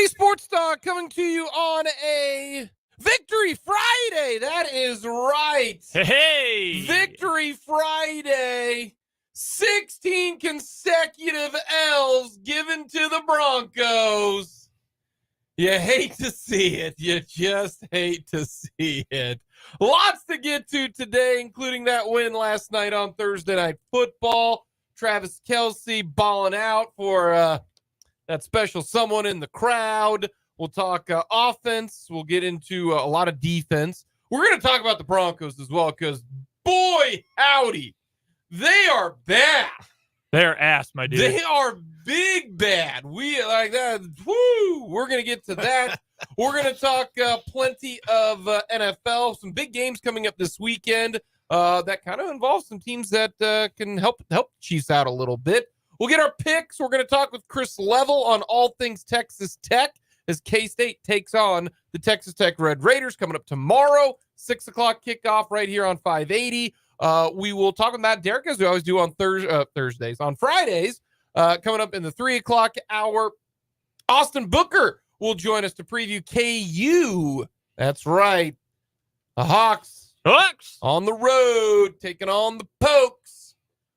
580 Sports Talk coming to you on a Victory Friday. That is right. Hey! Victory Friday. 16 consecutive L's given to the Broncos. You hate to see it. You just hate to see it. Lots to get to today, including that win last night on Thursday Night Football. Travis Kelce balling out for that special someone in the crowd. We'll talk offense. We'll get into a lot of defense. We're going to talk about the Broncos as well because, boy, howdy, they are bad. They're ass, my dude. They are big bad. We like that. Woo! We're going to get to that. We're going to talk plenty of NFL. Some big games coming up this weekend that kind of involve some teams that can help Chiefs out a little bit. We'll get our picks. We're going to talk with Chris Level on all things Texas Tech as K-State takes on the Texas Tech Red Raiders coming up tomorrow, 6 o'clock kickoff right here on 580. We will talk about Derrick as we always do on Thursdays. On Fridays, coming up in the 3 o'clock hour, Austin Booker will join us to preview KU. That's right. The Hawks on the road, taking on the Pokes.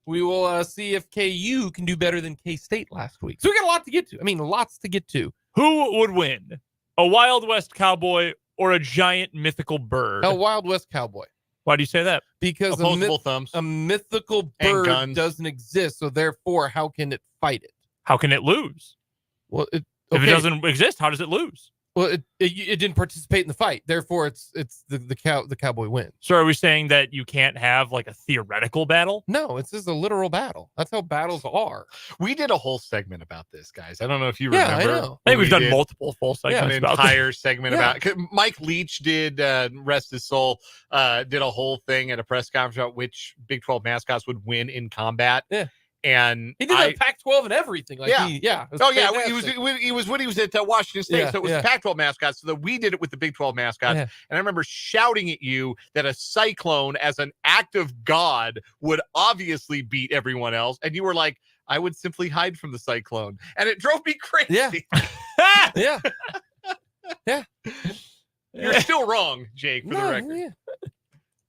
We will see if KU can do better than K-State last week. So we got a lot to get to. I mean, lots to get to. Who would win? A Wild West cowboy or a giant mythical bird? A Wild West cowboy. Why do you say that? Because a mythical bird doesn't exist, so therefore, how can it fight it? How can it lose? Well, if it doesn't exist, how does it lose? Well, it didn't participate in the fight. Therefore, it's the cowboy wins. So are we saying that you can't have like a theoretical battle? No, it's just a literal battle. That's how battles are. We did a whole segment about this, guys. I don't know if you remember. I know. I think we've done multiple full segments. An entire segment about. Mike Leach did, rest his soul, did a whole thing at a press conference about which Big 12 mascots would win in combat. Yeah. And he did that Pac-12 and everything. Like He was when he was at Washington State, yeah, so it was Pac-12 mascots. So that we did it with the Big 12 mascots. Yeah. And I remember shouting at you that a cyclone, as an act of God, would obviously beat everyone else. And you were like, I would simply hide from the cyclone, and it drove me crazy. Yeah, yeah. You're still wrong, Jake. For the record,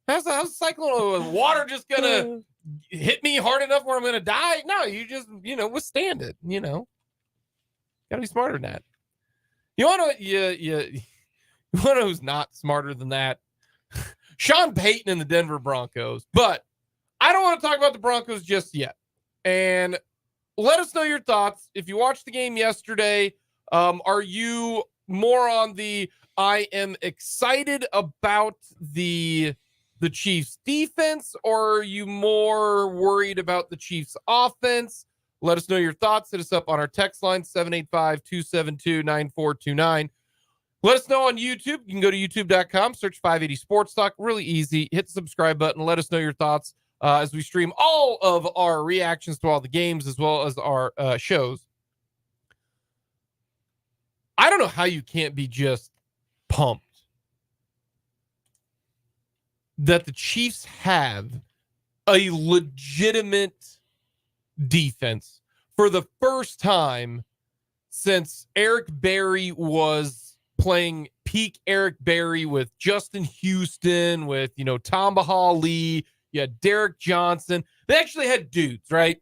how's the cyclone? Water just gonna hit me hard enough where I'm going to die? No, you just, withstand it, Got to be smarter than that. You want to know who's not smarter than that? Sean Payton and the Denver Broncos. But I don't want to talk about the Broncos just yet. And let us know your thoughts. If you watched the game yesterday, are you more on the I am excited about the Chiefs defense, or are you more worried about the Chiefs offense? Let us know your thoughts. Hit us up on our text line, 785-272-9429. Let us know on YouTube. You can go to youtube.com, search 580 Sports Talk. Really easy. Hit the subscribe button. Let us know your thoughts as we stream all of our reactions to all the games as well as our shows. I don't know how you can't be just pumped that the Chiefs have a legitimate defense for the first time since Eric Berry was playing peak Eric Berry with Justin Houston, with, Tom Lee, Derrick Johnson. They actually had dudes, right?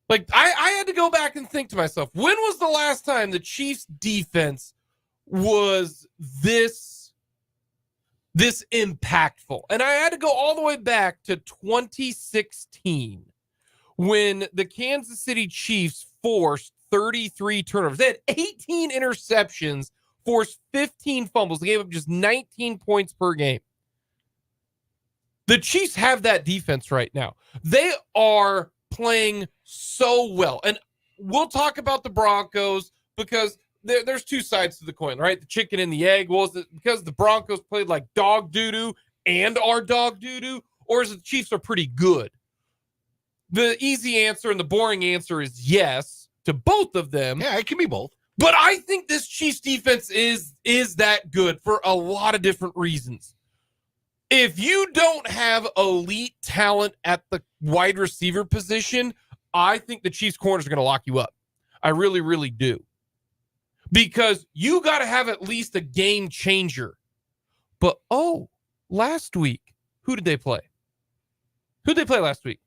Like, I had to go back and think to myself, when was the last time the Chiefs defense was this impactful? And I had to go all the way back to 2016 when the Kansas City Chiefs forced 33 turnovers. They had 18 interceptions, forced 15 fumbles. They gave up just 19 points per game. The Chiefs have that defense right now. They are playing so well. And we'll talk about the Broncos because there's two sides to the coin, right? The chicken and the egg. Well, is it because the Broncos played like dog doo-doo and are dog doo-doo, or is it the Chiefs are pretty good? The easy answer and the boring answer is yes to both of them. Yeah, it can be both. But I think this Chiefs defense is that good for a lot of different reasons. If you don't have elite talent at the wide receiver position, I think the Chiefs corners are going to lock you up. I really, really do. because you got to have at least a game changer. But, last week, who did they play? Who did they play last week?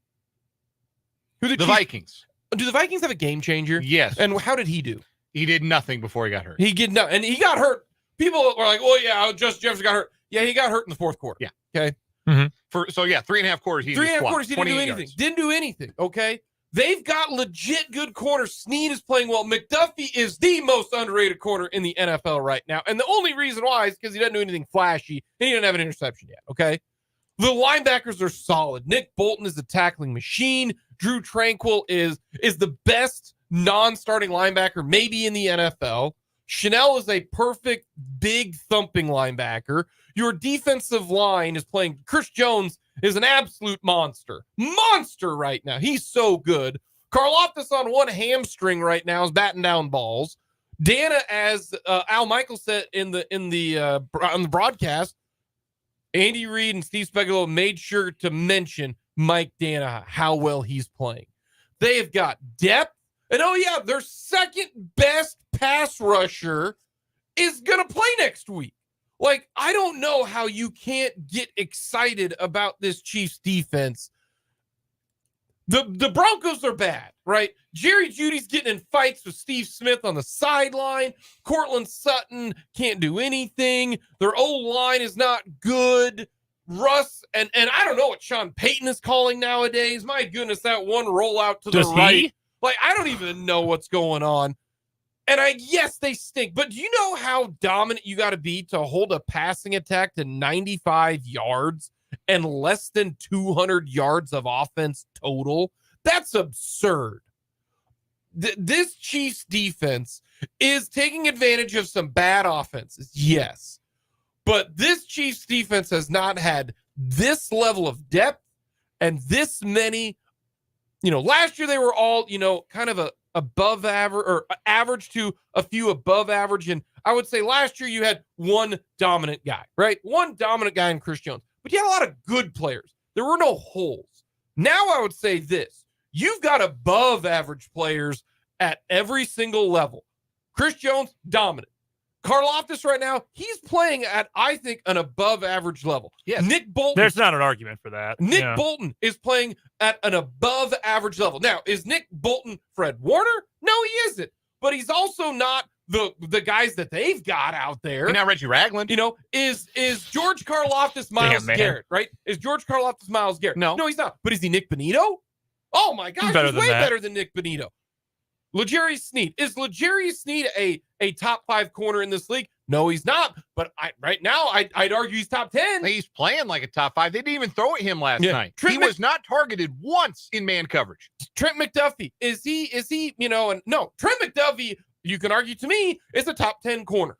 The Vikings. Do the Vikings have a game changer? Yes. And how did he do? He did nothing before he got hurt. He did not, and he got hurt. People were like, "Oh yeah, Justin Jefferson got hurt." Yeah, he got hurt in the fourth quarter. Yeah. Okay. Mm-hmm. 3.5 quarters. He 3.5 quarters. He didn't do anything. Yards. Didn't do anything. Okay. They've got legit good corners. Snead is playing well. McDuffie is the most underrated corner in the NFL right now, and the only reason why is because he doesn't do anything flashy and he doesn't have an interception yet. Okay. The linebackers are solid. Nick Bolton is a tackling machine. Drew Tranquil is the best non-starting linebacker maybe in the NFL. Chanel is a perfect big thumping linebacker. Your defensive line is playing. Chris Jones is an absolute monster right now. He's so good. Karlaftis on one hamstring right now is batting down balls. Dana, as Al Michael said on the broadcast, Andy Reid and Steve Spagnuolo made sure to mention Mike Danaher, how well he's playing. They have got depth. And their second best pass rusher is going to play next week. Like, I don't know how you can't get excited about this Chiefs defense. The Broncos are bad, right? Jerry Jeudy's getting in fights with Steve Smith on the sideline. Cortland Sutton can't do anything. Their O-line is not good. Russ, and I don't know what Sean Payton is calling nowadays. My goodness, that one rollout to the right. Like, I don't even know what's going on. And yes, they stink. But do you know how dominant you got to be to hold a passing attack to 95 yards and less than 200 yards of offense total? That's absurd. This Chiefs defense is taking advantage of some bad offenses. Yes. But this Chiefs defense has not had this level of depth and this many. Last year they were all, kind of a above average or average to a few above average. And I would say last year you had one dominant guy, right? One dominant guy in Chris Jones, but you had a lot of good players. There were no holes. Now I would say this, you've got above average players at every single level. Chris Jones, dominant. Karlaftis right now, he's playing at, I think, an above average level. Yes. Nick Bolton. There's not an argument for that. Nick Bolton is playing at an above average level. Now, is Nick Bolton Fred Warner? No, he isn't. But he's also not the guys that they've got out there. You're not Reggie Ragland. Is George Karlaftis Myles Garrett, right? Is George Karlaftis Myles Garrett? No, he's not. But is he Nick Bonito? Oh my gosh, he's way better than Nick Bonito. L'Jarius Sneed. Is L'Jarius Sneed a top 5 corner in this league? No, he's not. But right now, I'd argue he's top 10. He's playing like a top 5. They didn't even throw at him last night. He was not targeted once in man coverage. Trent McDuffie. Is he, no, Trent McDuffie, you can argue to me, is a top 10 corner.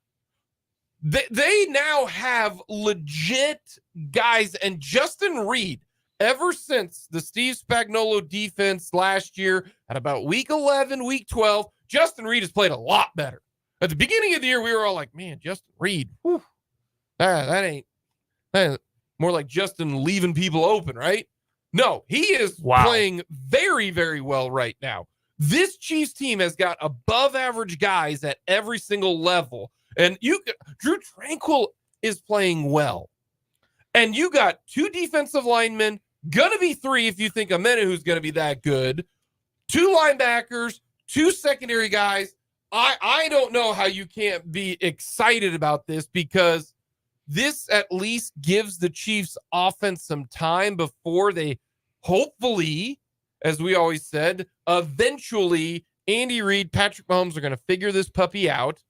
They now have legit guys, and Justin Reid, ever since the Steve Spagnuolo defense last year at about week 11, week 12, Justin Reid has played a lot better. At the beginning of the year, we were all like, man, Justin Reid, that ain't more like Justin leaving people open, right? No, he is playing very, very well right now. This Chiefs team has got above average guys at every single level. And Drew Tranquil is playing well. And you got 2 defensive linemen, gonna be 3 if you think Amenahu's gonna be that good, 2 linebackers, 2 secondary guys. I don't know how you can't be excited about this, because this at least gives the Chiefs offense some time before they hopefully, as we always said, eventually Andy Reid, Patrick Mahomes are going to figure this puppy out.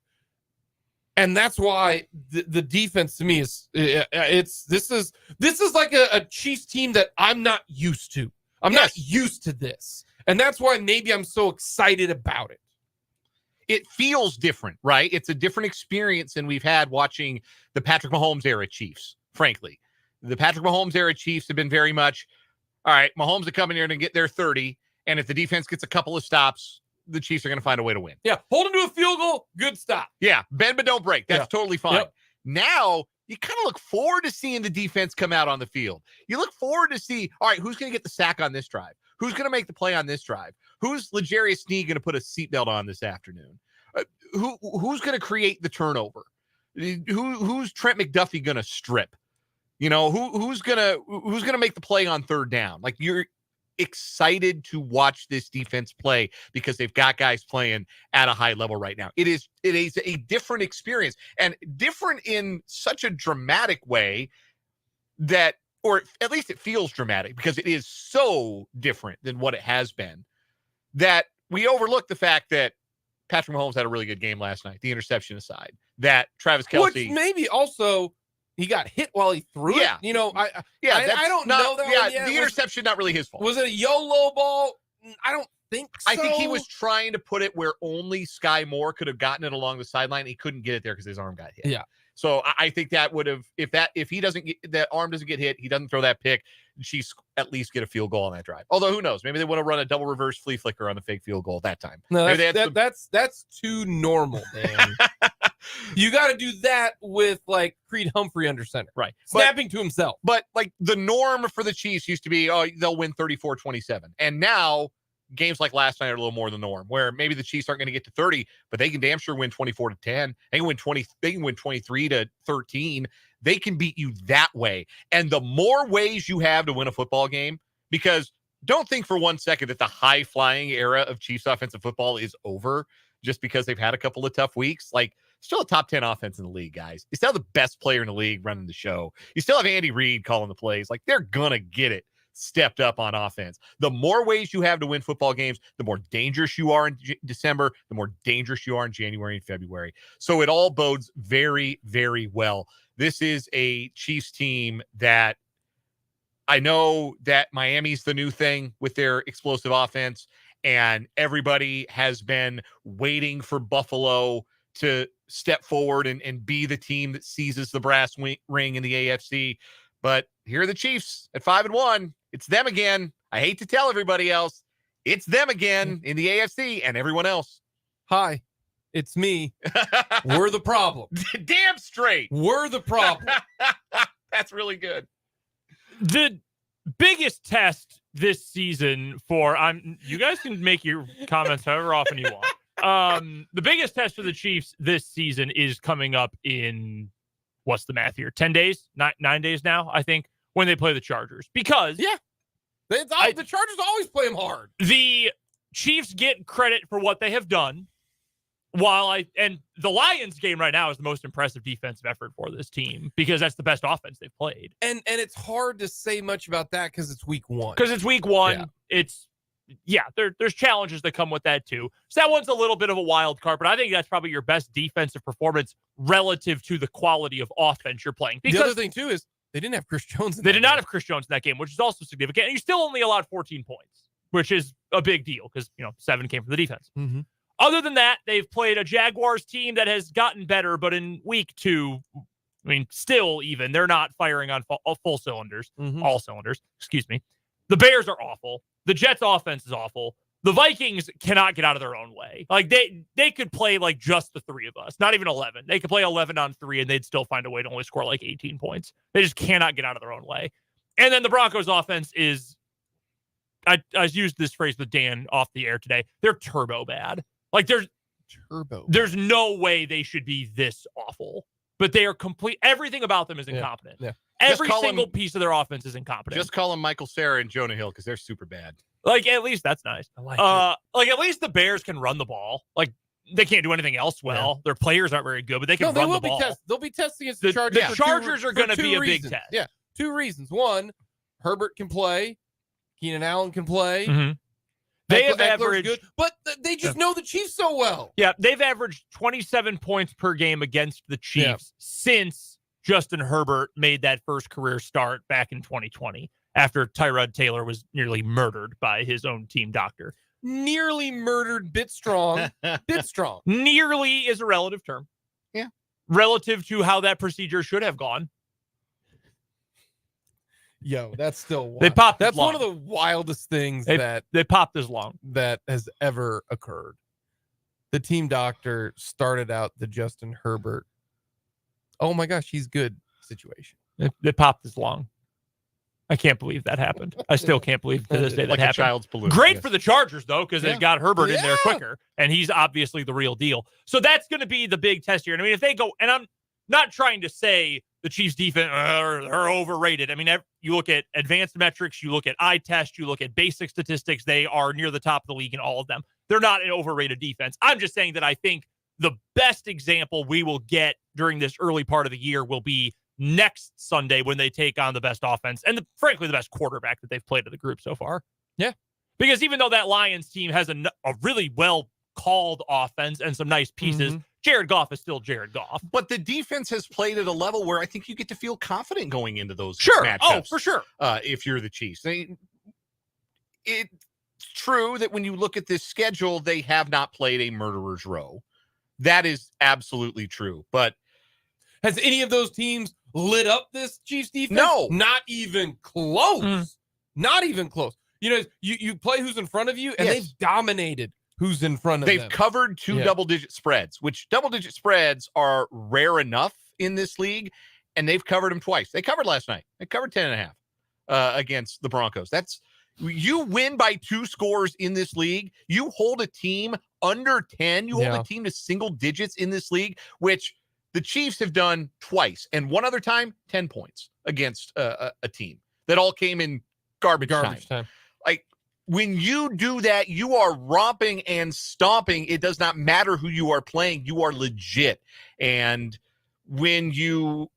And that's why the defense to me is this is like a Chiefs team that I'm not used to. I'm not used to this. And that's why maybe I'm so excited about it. It feels different, right? It's a different experience than we've had watching the Patrick Mahomes era Chiefs, frankly. The Patrick Mahomes era Chiefs have been very much, all right, Mahomes are coming here to get their 30, and if the defense gets a couple of stops, the Chiefs are going to find a way to win. Yeah, hold them to a field goal, good stop. Yeah, bend but don't break. That's totally fine. Yep. Now, you kind of look forward to seeing the defense come out on the field. You look forward to see, all right, who's going to get the sack on this drive? Who's going to make the play on this drive? Who's L'Jarius Sneed going to put a seatbelt on this afternoon? Who's going to create the turnover? Who's Trent McDuffie going to strip? Who's gonna make the play on third down? Like, you're excited to watch this defense play because they've got guys playing at a high level right now. It is a different experience, and different in such a dramatic way that, or at least it feels dramatic because it is so different than what it has been, that we overlook the fact that Patrick Mahomes had a really good game last night, the interception aside, that Travis Kelce, which maybe also he got hit while he threw it. I don't know that. Yeah, the interception, not really his fault. Was it a YOLO ball? I don't think so. I think he was trying to put it where only Sky Moore could have gotten it along the sideline. He couldn't get it there because his arm got hit. Yeah. So I think that would have, if he doesn't get, that arm doesn't get hit, he doesn't throw that pick, Chiefs at least get a field goal on that drive. Although who knows? Maybe they want to run a double reverse flea flicker on the fake field goal that time. No, that's too normal, man. You got to do that with like Creed Humphrey under center. Right. Snapping to himself. But like the norm for the Chiefs used to be, they'll win 34-27. And now games like last night are a little more the norm, where maybe the Chiefs aren't going to get to 30, but they can damn sure win 24-10. They can win 23-13. They can beat you that way. And the more ways you have to win a football game, because don't think for 1 second that the high flying era of Chiefs offensive football is over just because they've had a couple of tough weeks. Like, still a top 10 offense in the league, guys. You still have the best player in the league running the show. You still have Andy Reid calling the plays. Like, they're going to get it stepped up on offense. The more ways you have to win football games, the more dangerous you are in December, the more dangerous you are in January and February. So it all bodes very, very well. This is a Chiefs team that I know that Miami's the new thing with their explosive offense, and everybody has been waiting for Buffalo to step forward and be the team that seizes the brass ring in the AFC. But here are the Chiefs at 5-1. It's them again. I hate to tell everybody else. It's them again in the AFC and everyone else. Hi, it's me. We're the problem. Damn straight. We're the problem. That's really good. The biggest test this season you guys can make your comments however often you want. The biggest test for the Chiefs this season is coming up in, what's the math here? 10 days, 9 days now, I think, when they play the Chargers. Because the Chargers always play them hard. The Chiefs get credit for what they have done, and the Lions game right now is the most impressive defensive effort for this team because that's the best offense they've played. And it's hard to say much about that because it's week one. There's challenges that come with that too. So that one's a little bit of a wild card, but I think that's probably your best defensive performance relative to the quality of offense you're playing. Because the other thing too is they didn't have Chris Jones. They did not have Chris Jones in that game, which is also significant. And you still only allowed 14 points, which is a big deal because 7 came from the defense. Mm-hmm. Other than that, they've played a Jaguars team that has gotten better, but in week 2, still even, they're not firing on full cylinders, all cylinders, excuse me. The Bears are awful. The Jets offense is awful. The Vikings cannot get out of their own way. Like they could play like just the 3 of us, not even 11. They could play 11 on 3 and they'd still find a way to only score like 18 points. They just cannot get out of their own way. And then the Broncos offense is, I used this phrase with Dan off the air today. They're turbo bad. Like there's no way they should be this awful, but they are complete. Everything about them is incompetent. Yeah. Every single piece of their offense is incompetent. Just call them Michael Cera and Jonah Hill because they're super bad. Like, at least that's nice. I like it. Like, at least the Bears can run the ball. Like, they can't do anything else well. Yeah. Their players aren't very good, but they can run the ball. They'll be testing against the Chargers. The Chargers are going to be a big test. Yeah, 2 reasons. One, Herbert can play. Keenan Allen can play. Mm-hmm. They have averaged good, but they just know the Chiefs so well. Yeah, they've averaged 27 points per game against the Chiefs since Justin Herbert made that first career start back in 2020 after Tyrod Taylor was nearly murdered by his own team doctor. Nearly murdered, bit strong. Nearly is a relative term. Yeah. Relative to how that procedure should have gone. Yo, that's still wild. They popped. That's one of the wildest things they popped this long that has ever occurred. The team doctor started out the Justin Herbert, oh my gosh, he's good situation. They popped this long. I can't believe that happened. I still can't believe to this day that like happened. a child's balloon. Great yes. for the Chargers, though, because Yeah. it got Herbert in there Yeah. quicker, and he's obviously the real deal. So that's going to be the big test here. And I mean, if they go, and I'm not trying to say the Chiefs' defense are overrated. I mean, you look at advanced metrics, you look at eye test, you look at basic statistics, they are near the top of the league in all of them. They're not an overrated defense. I'm just saying that I think the best example we will get during this early part of the year will be next Sunday when they take on the best offense and frankly the best quarterback that they've played in the group so far. Yeah. Because even though that Lions team has a really well called offense and some nice pieces, Jared Goff is still Jared Goff. But the defense has played at a level where I think you get to feel confident going into those matchups. Oh, for sure. If you're the Chiefs. It's true that when you look at this schedule, they have not played a murderer's row. That is absolutely true. But has any of those teams lit up this Chiefs defense? No. Not even close. Not even close. You know, you play who's in front of you, and they've dominated who's in front of them. They've covered two double-digit spreads, which double-digit spreads are rare enough in this league, and they've covered them twice. They covered last night. They covered 10.5 against the Broncos. You win by 2 scores in this league. You hold a team under 10. You hold a team to single digits in this league, which the Chiefs have done twice. And one other time, 10 points against a team that all came in garbage time. Like, when you do that, you are romping and stomping. It does not matter who you are playing. You are legit. And when you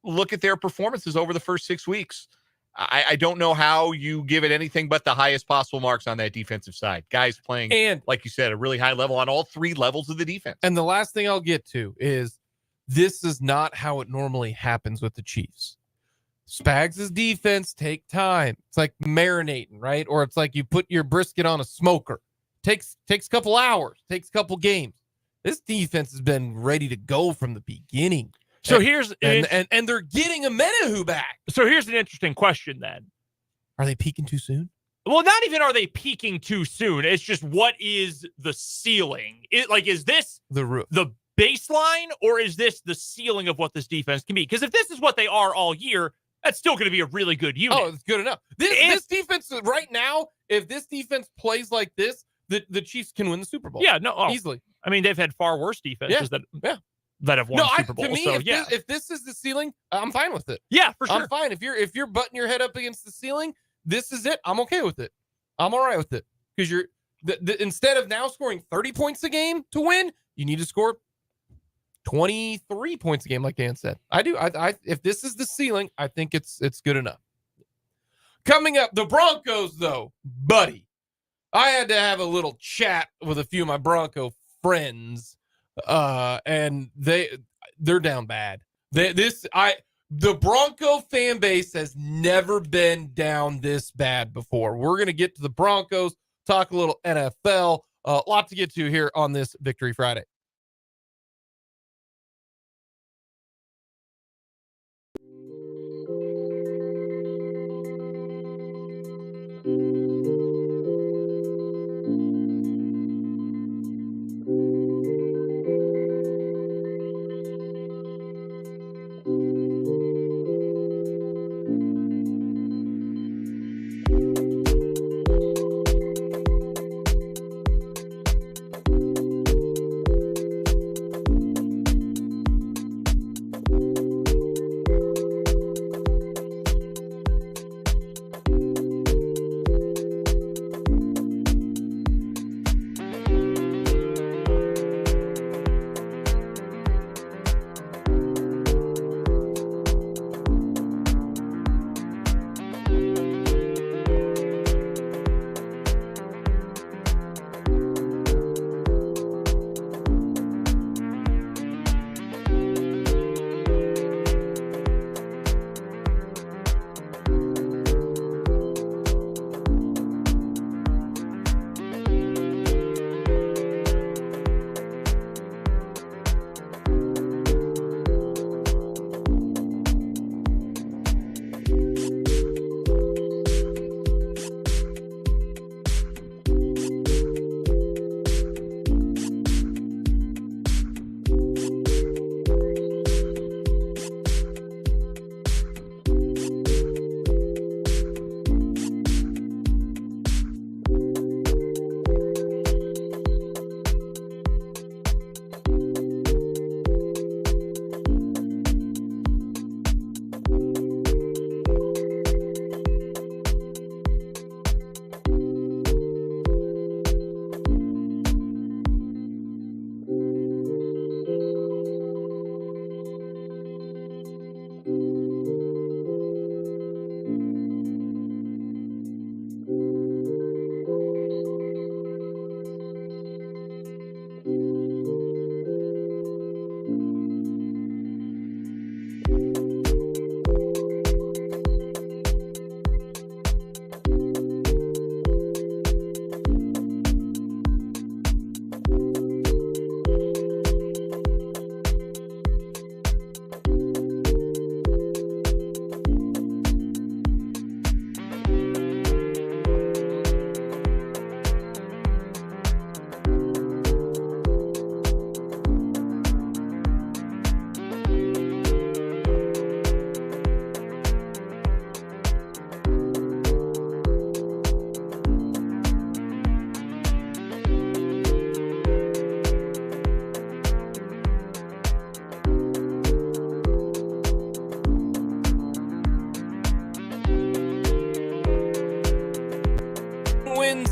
look at their performances over the first 6 weeks, I don't know how you give it anything but the highest possible marks on that defensive side. Guys playing, and like you said, a really high level on all 3 levels of the defense. And the last thing I'll get to is this is not how it normally happens with the Chiefs. Spags' defense take time. It's like marinating, right? Or it's like you put your brisket on a smoker. Takes a couple hours, takes a couple games. This defense has been ready to go from the beginning. So and they're getting a Menahu back. So here's an interesting question then. Are they peaking too soon? Well, not even are they peaking too soon. It's just, what is the ceiling? Is this the roof, the baseline, or is this the ceiling of what this defense can be? Because if this is what they are all year, that's still going to be a really good unit. Oh, it's good enough. This defense right now, if this defense plays like this, the Chiefs can win the Super Bowl. Yeah, no, easily. I mean, they've had far worse defenses that have won Super Bowl. To me, if this is the ceiling, I'm fine with it. Yeah, for sure. I'm fine. If you're butting your head up against the ceiling, this is it. I'm okay with it. I'm all right with it. Because you're instead of now scoring 30 points a game to win, you need to score 23 points a game, like Dan said. I do. I if this is the ceiling, I think it's good enough. Coming up, the Broncos, though, buddy. I had to have a little chat with a few of my Bronco friends. And they're down bad. The Bronco fan base has never been down this bad before. We're going to get to the Broncos, talk a little NFL, a lot to get to here on this Victory Friday.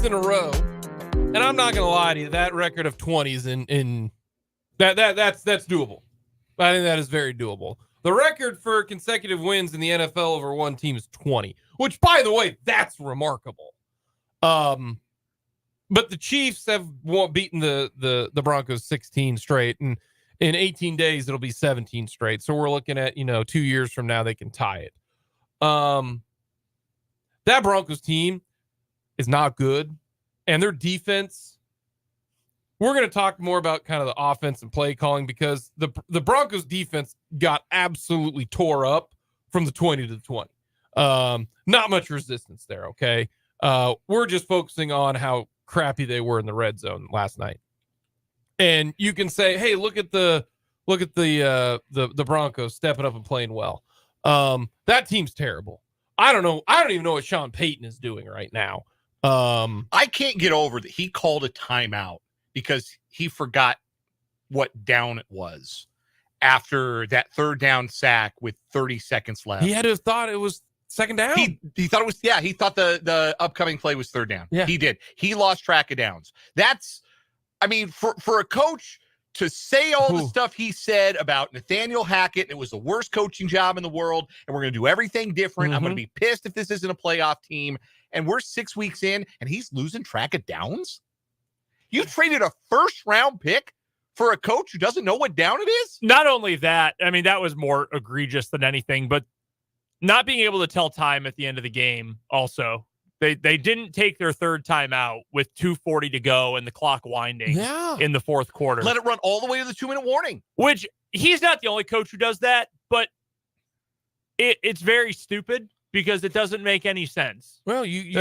in a row. And I'm not going to lie to you, that record of 20s that's doable. I think that is very doable. The record for consecutive wins in the NFL over one team is 20, which, by the way, that's remarkable. But the Chiefs have beaten the Broncos 16 straight, and in 18 days it'll be 17 straight. So we're looking at 2 years from now they can tie it. That Broncos team is not good, and their defense. We're going to talk more about kind of the offense and play calling because the Broncos defense got absolutely tore up from the 20 to the 20. Not much resistance there. Okay. We're just focusing on how crappy they were in the red zone last night. And you can say, hey, look at the Broncos stepping up and playing well. That team's terrible. I don't know. I don't even know what Sean Payton is doing right now. I can't get over that he called a timeout because he forgot what down it was after that third down sack with 30 seconds left. He had to have thought it was second down. He thought it was, he thought the upcoming play was third down. Yeah. He did. He lost track of downs. That's, I mean, for a coach to say all the stuff he said about Nathaniel Hackett, and it was the worst coaching job in the world, and we're going to do everything different. I'm going to be pissed if this isn't a playoff team. And we're 6 weeks in, and he's losing track of downs? You traded a first-round pick for a coach who doesn't know what down it is? Not only that, I mean, that was more egregious than anything, but not being able to tell time at the end of the game also. They didn't take their third time out with 2:40 to go and the clock winding in the fourth quarter. Let it run all the way to the 2-minute warning. Which, he's not the only coach who does that, but it's very stupid because it doesn't make any sense. Well, you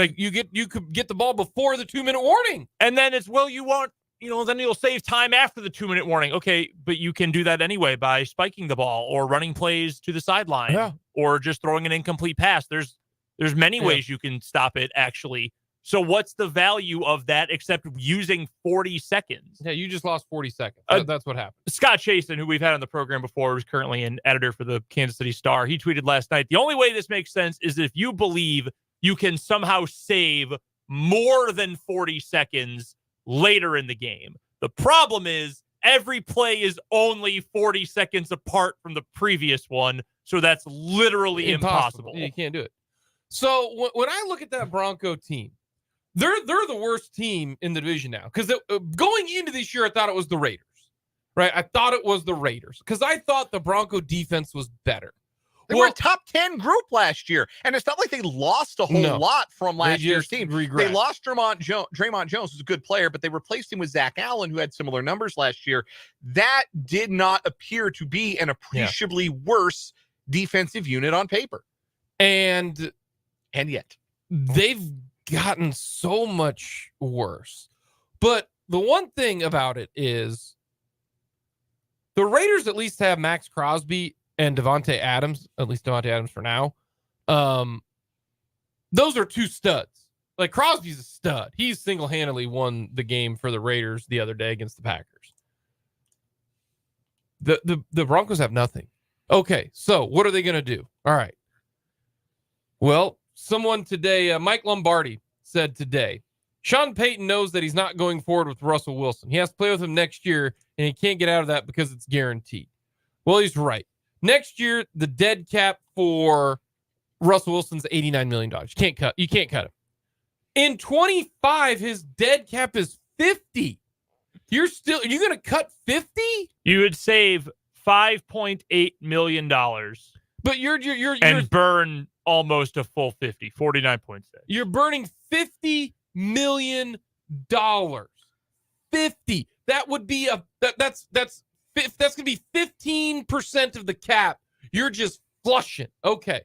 could get the ball before the 2-minute warning. And then it's, well, you want, then you'll save time after the 2-minute warning. Okay, but you can do that anyway by spiking the ball or running plays to the sideline or just throwing an incomplete pass. There's many ways you can stop it, actually. So what's the value of that except using 40 seconds? Yeah, you just lost 40 seconds. That's what happened. Scott Chasen, who we've had on the program before, who's currently an editor for the Kansas City Star, he tweeted last night, the only way this makes sense is if you believe you can somehow save more than 40 seconds later in the game. The problem is every play is only 40 seconds apart from the previous one, so that's literally impossible. You can't do it. So when I look at that Bronco team, they're the worst team in the division now. Because going into this year, I thought it was the Raiders, right? I thought it was the Raiders because I thought the Bronco defense was better. They were a top 10 group last year, and it's not like they lost a whole lot from last year's team. They lost Draymond Jones, who's a good player, but they replaced him with Zach Allen, who had similar numbers last year. That did not appear to be an appreciably worse defensive unit on paper. And yet they've gotten so much worse. But the one thing about it is the Raiders at least have Max Crosby and Devontae Adams, at least Devontae Adams for now. Those are two studs. Like, Crosby's a stud. He single-handedly won the game for the Raiders the other day against the Packers. The Broncos have nothing. Okay, so what are they going to do? All right. Well, someone today, Mike Lombardi, said today, Sean Payton knows that he's not going forward with Russell Wilson. He has to play with him next year, and he can't get out of that because it's guaranteed. Well, he's right. Next year, the dead cap for Russell Wilson's $89 million. You can't cut him. In 25, his dead cap is 50. You're going to cut 50? You would save $5.8 million. But you're and burn almost a full 50, 49.6. You're burning $50 million. 50. That would be that's going to be 15% of the cap. You're just flushing. Okay.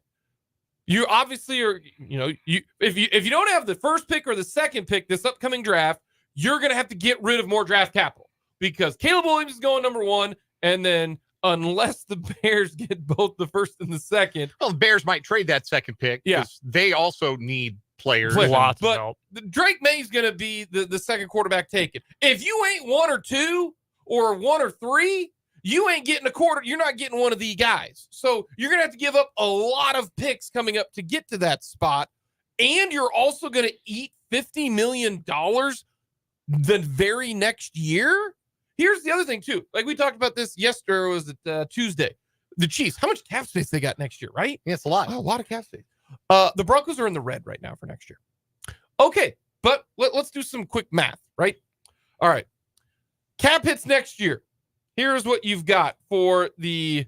You obviously are, if you don't have the first pick or the second pick this upcoming draft, you're going to have to get rid of more draft capital because Caleb Williams is going number 1. And then unless the Bears get both the first and the second. Well, the Bears might trade that second pick because they also need players. Lots but of help. Drake May's going to be the second quarterback taken. If you ain't 1 or 2 or 1 or 3, you ain't getting a quarter. You're not getting one of the guys. So you're going to have to give up a lot of picks coming up to get to that spot. And you're also going to eat $50 million the very next year? Here's the other thing, too. Like we talked about this yesterday, or was it Tuesday? The Chiefs, how much cap space they got next year, right? Yeah, it's a lot. Oh, a lot of cap space. The Broncos are in the red right now for next year. Okay, but let's do some quick math, right? All right. Cap hits next year. Here's what you've got for the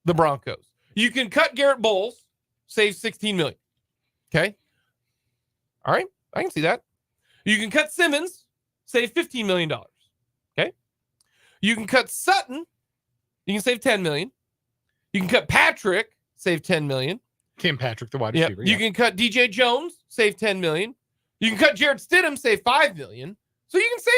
Broncos. You can cut Garrett Bowles, save $16 million. Okay. All right. I can see that. You can cut Simmons, save $15 million. Okay. You can cut Sutton. You can save $10 million. You can cut Patrick, save $10 million. Tim Patrick, the wide receiver. You can cut DJ Jones, save $10 million. You can cut Jared Stidham, save $5 million. So you can say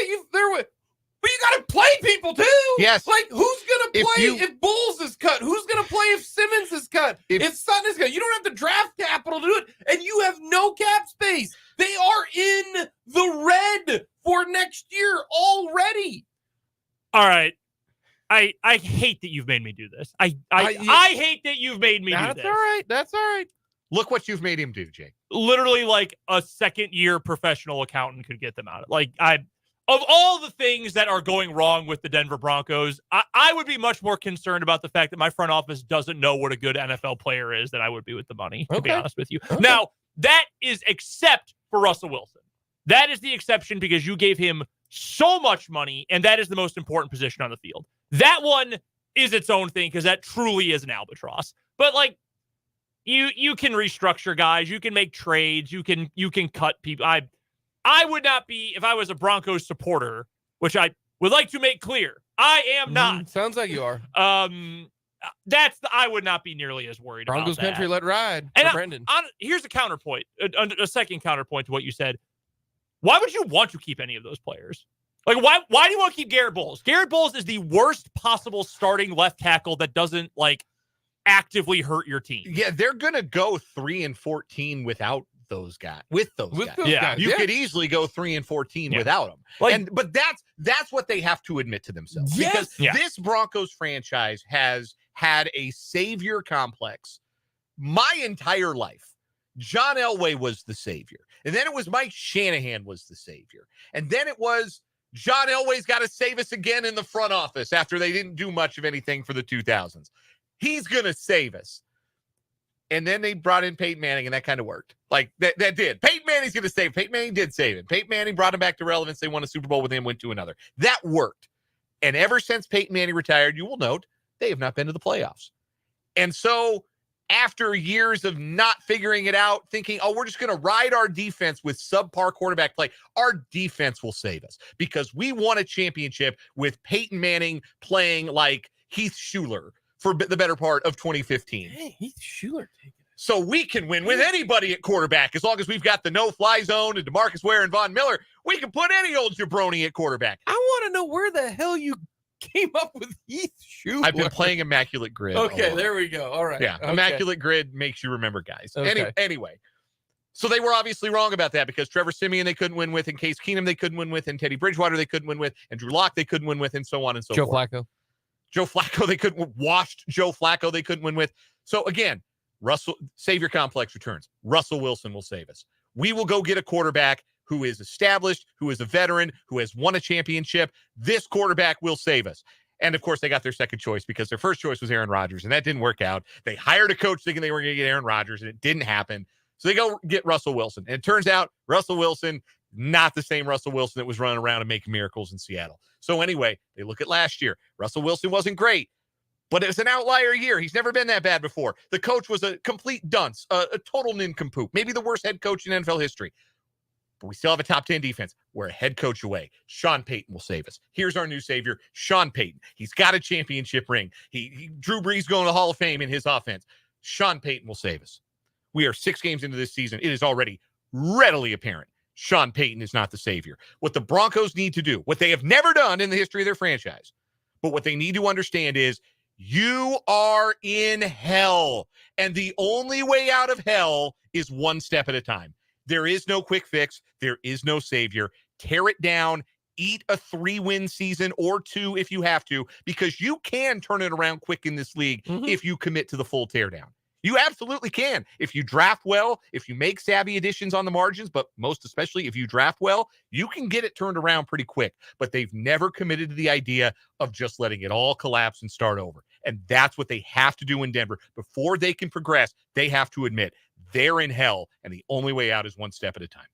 but you got to play people too. Yes. Like, who's going to play if Bulls is cut? Who's going to play if Simmons is cut? If Sutton is cut? You don't have the draft capital to do it, and you have no cap space. They are in the red for next year already. All right. I hate that you've made me do this. I hate that you've made me do this. That's all right. That's all right. Look what you've made him do, Jake. Literally, like a second-year professional accountant could get them out. Of all the things that are going wrong with the Denver Broncos, I would be much more concerned about the fact that my front office doesn't know what a good NFL player is than I would be with the money, to be honest with you. Okay. Now, that is except for Russell Wilson. That is the exception because you gave him so much money, and that is the most important position on the field. That one is its own thing because that truly is an albatross. But, like, you can restructure guys. You can make trades. You can cut people. I would not be, if I was a Broncos supporter, which I would like to make clear, I am not. Sounds like you are. I would not be nearly as worried Broncos about that. country, let ride. And Brendan. Here's a counterpoint, a second counterpoint to what you said. Why would you want to keep any of those players? Like, why do you want to keep Garrett Bowles? Garrett Bowles is the worst possible starting left tackle that doesn't, like, actively hurt your team. Yeah, they're going to go 3-14 without those guys. With those guys. You could easily go 3-14 without them. But that's what they have to admit to themselves. Yes. Because this Broncos franchise has had a savior complex my entire life. John Elway was the savior. And then it was Mike Shanahan was the savior. And then it was John Elway's got to save us again in the front office after they didn't do much of anything for the 2000s. He's going to save us. And then they brought in Peyton Manning, and that kind of worked. Like, that did. Peyton Manning's going to save. Peyton Manning did save him. Peyton Manning brought him back to relevance. They won a Super Bowl with him, went to another. That worked. And ever since Peyton Manning retired, you will note, they have not been to the playoffs. And so after years of not figuring it out, thinking, we're just going to ride our defense with subpar quarterback play, our defense will save us because we won a championship with Peyton Manning playing like Heath Schuler for the better part of 2015. Hey, Heath Schuler taking it. So we can win with anybody at quarterback as long as we've got the no-fly zone and DeMarcus Ware and Von Miller. We can put any old jabroni at quarterback. I want to know where the hell you came up with Heath Schuler. I've been playing Immaculate Grid. Okay, there we go. All right. Yeah, okay. Immaculate Grid makes you remember guys. Okay. Anyway, so they were obviously wrong about that because Trevor Siemian they couldn't win with, and Case Keenum they couldn't win with, and Teddy Bridgewater they couldn't win with, and Drew Lock they couldn't win with, and so on and so forth. Joe Flacco they couldn't washed Joe Flacco they couldn't win with. So again, savior complex returns. Russell Wilson will save us. We will go get a quarterback who is established, who is a veteran, who has won a championship. This quarterback will save us. And, of course, they got their second choice because their first choice was Aaron Rodgers, and that didn't work out. They hired a coach thinking they were going to get Aaron Rodgers, and it didn't happen. So they go get Russell Wilson. And it turns out Russell Wilson, not the same Russell Wilson that was running around and making miracles in Seattle. So anyway, they look at last year. Russell Wilson wasn't great, but it was an outlier year. He's never been that bad before. The coach was a complete dunce, a total nincompoop, maybe the worst head coach in NFL history. But we still have a top 10 defense. We're a head coach away. Sean Payton will save us. Here's our new savior, Sean Payton. He's got a championship ring. Drew Brees going to the Hall of Fame in his offense. Sean Payton will save us. We are 6 games into this season. It is already readily apparent Sean Payton is not the savior. What the Broncos need to do, what they have never done in the history of their franchise, but what they need to understand is you are in hell, and the only way out of hell is one step at a time. There is no quick fix. There is no savior. Tear it down. Eat a 3-win season or 2 if you have to, because you can turn it around quick in this league if you commit to the full teardown. You absolutely can. If you draft well, if you make savvy additions on the margins, but most especially if you draft well, you can get it turned around pretty quick. But they've never committed to the idea of just letting it all collapse and start over. And that's what they have to do in Denver. Before they can progress, they have to admit they're in hell, and the only way out is one step at a time.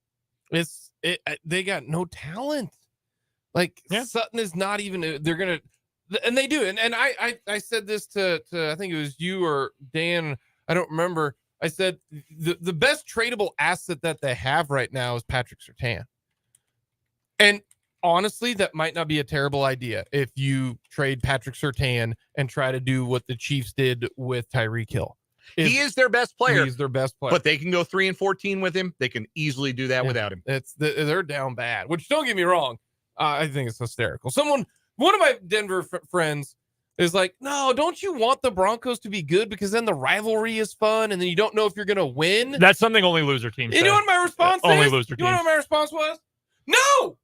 They got no talent. Like, Sutton is not even, they're going to, and they do. And I said this to I think it was you or Dan, I don't remember. I said the best tradable asset that they have right now is Patrick Surtain. And honestly, that might not be a terrible idea if you trade Patrick Surtain and try to do what the Chiefs did with Tyreek Hill. He is their best player. He's their best player. But they can go 3-14 with him. They can easily do that without him. They're down bad, which, don't get me wrong, I think it's hysterical. One of my Denver friends is like, no, don't you want the Broncos to be good because then the rivalry is fun and then you don't know if you're going to win? That's something only loser teams say. You know what my response is? Only loser teams. You know what my response was? No,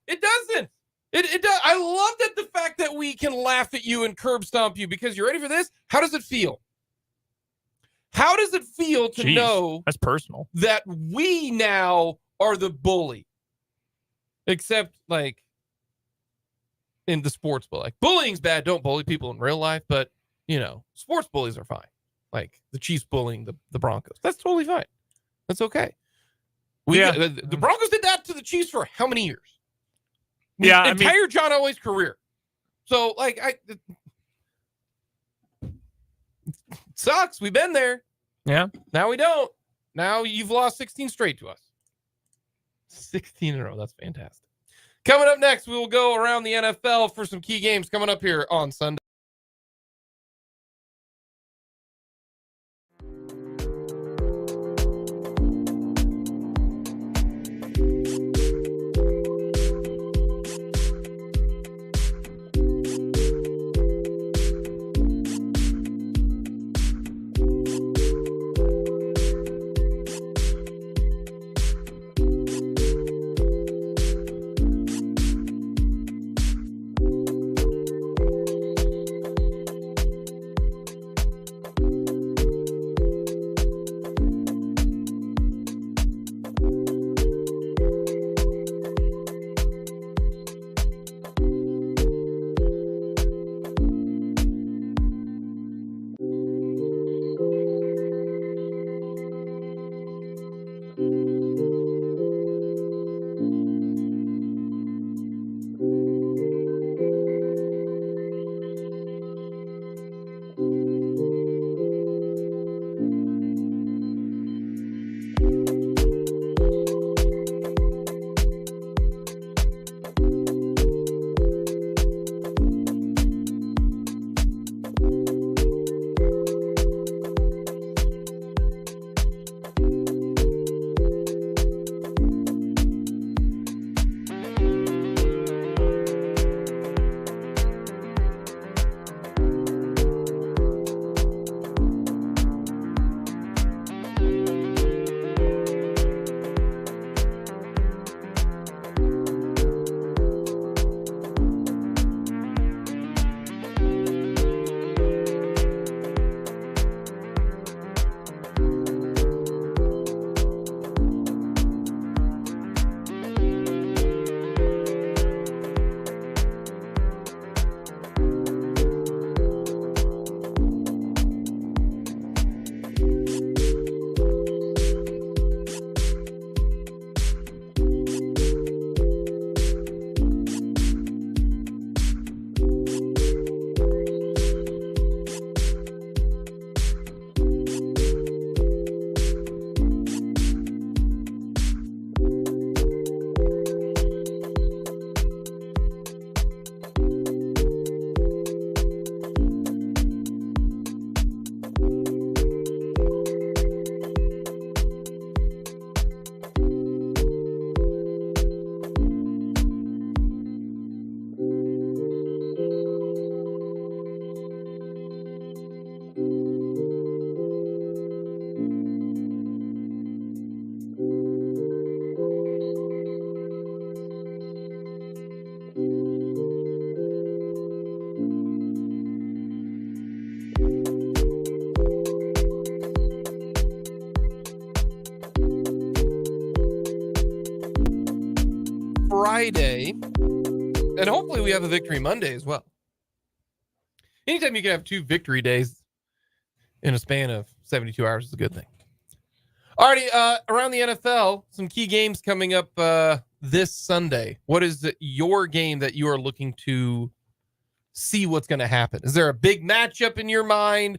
it doesn't. It does. I love that the fact that we can laugh at you and curb stomp you because you're ready for this. How does it feel? How does it feel to know that's personal that we now are the bully? Except like in the sports, but like bullying's bad. Don't bully people in real life, but sports bullies are fine. Like the Chiefs bullying the Broncos. That's totally fine. That's okay. The Broncos did that to the Chiefs for how many years? Entire John Elway's career. So like it sucks. We've been there. Yeah. Now we don't. Now you've lost 16 straight to us. 16 in a row. That's fantastic. Coming up next, we will go around the NFL for some key games coming up here on Sunday. Friday. And hopefully we have a Victory Monday as well. Anytime you can have 2 victory days in a span of 72 hours is a good thing. Alrighty, around the NFL, some key games coming up this Sunday. What is your game that you are looking to see what's going to happen? Is there a big matchup in your mind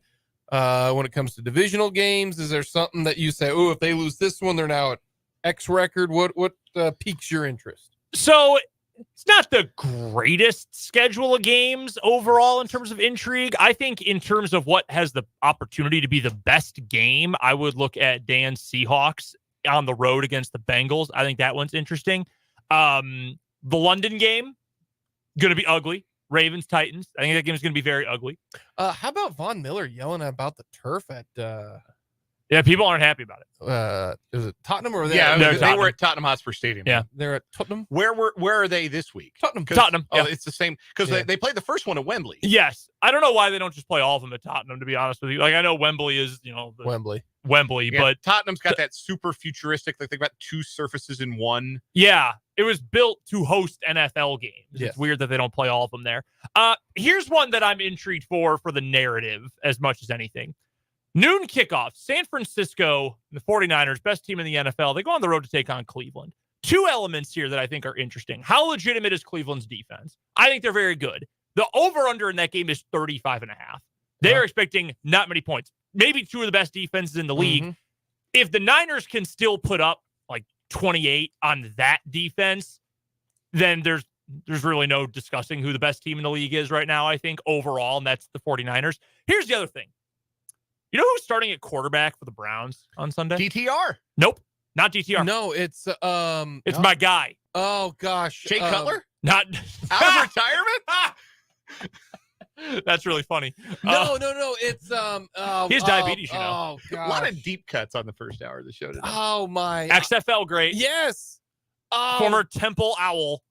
when it comes to divisional games? Is there something that you say, oh, if they lose this one, they're now at X record? What piques your interest? So it's not the greatest schedule of games overall in terms of intrigue. I think in terms of what has the opportunity to be the best game, I would look at Dan's Seahawks on the road against the Bengals. I think that one's interesting. The London game, going to be ugly. Ravens, Titans. I think that game is going to be very ugly. How about Von Miller yelling about the turf at... Yeah, people aren't happy about it. Is it Tottenham or they were at Tottenham Hotspur Stadium. Yeah, they're at Tottenham. Where are they this week? Tottenham. Oh, it's the same because they played the first one at Wembley. Yes, I don't know why they don't just play all of them at Tottenham. To be honest with you, like I know Wembley is Wembley, yeah, but Tottenham's got that super futuristic. Like they've got 2 surfaces in one. Yeah, it was built to host NFL games. Yes. It's weird that they don't play all of them there. Here's one that I'm intrigued for the narrative as much as anything. Noon kickoff, San Francisco, the 49ers, best team in the NFL. They go on the road to take on Cleveland. 2 elements here that I think are interesting. How legitimate is Cleveland's defense? I think they're very good. The over-under in that game is 35.5. They're expecting not many points. Maybe 2 of the best defenses in the league. Mm-hmm. If the Niners can still put up like 28 on that defense, then there's really no discussing who the best team in the league is right now, I think, overall, and that's the 49ers. Here's the other thing. You know who's starting at quarterback for the Browns on Sunday? DTR. Nope, not DTR. No, it's my guy. Oh gosh, Jay Cutler. Not Out of retirement. That's really funny. No. It's he has diabetes. Oh a god, lot of deep cuts on the first hour of the show today. Oh my, XFL great. yes. Former Temple Owl.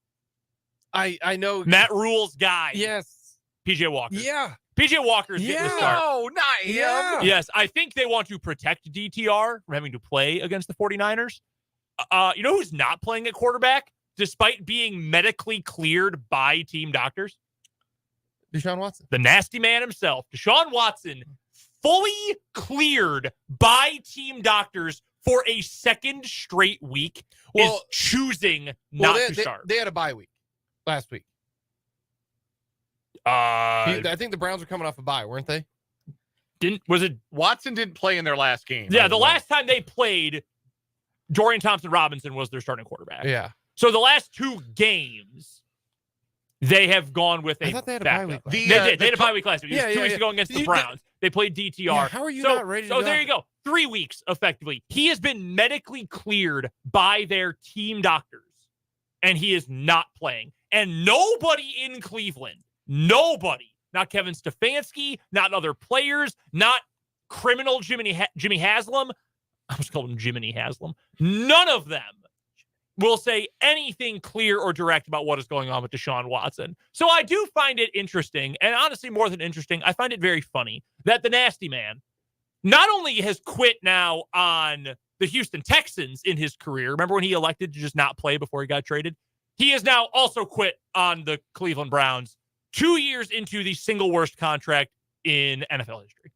I know Matt Rule's guy. Yes. PJ Walker. Yeah. PJ Walker's getting the start. No, not him. Yeah. Yes, I think they want to protect DTR from having to play against the 49ers. You know who's not playing at quarterback, despite being medically cleared by team doctors? Deshaun Watson. The nasty man himself, Deshaun Watson, fully cleared by team doctors for a second straight week, is choosing not to start. They had a bye week last week. I think the Browns were coming off a bye, weren't they? Watson didn't play in their last game? Yeah, the last time they played, Dorian Thompson-Robinson was their starting quarterback. Yeah. So the last 2 games, they have gone with a I thought they had a backup. bye week. They did. They had a bye week last week. It was 2 weeks ago against the Browns. They played DTR. Yeah, how are you not ready to So go? there you go. 3 weeks, effectively. He has been medically cleared by their team doctors, and he is not playing. And nobody in Cleveland, not Kevin Stefanski, not other players, not criminal Jimmy Haslam. I was calling him Jiminy Haslam. None of them will say anything clear or direct about what is going on with Deshaun Watson. So I do find it interesting, and honestly, more than interesting, I find it very funny that the nasty man not only has quit now on the Houston Texans in his career. Remember when he elected to just not play before he got traded? He has now also quit on the Cleveland Browns 2 years into the single worst contract in NFL history.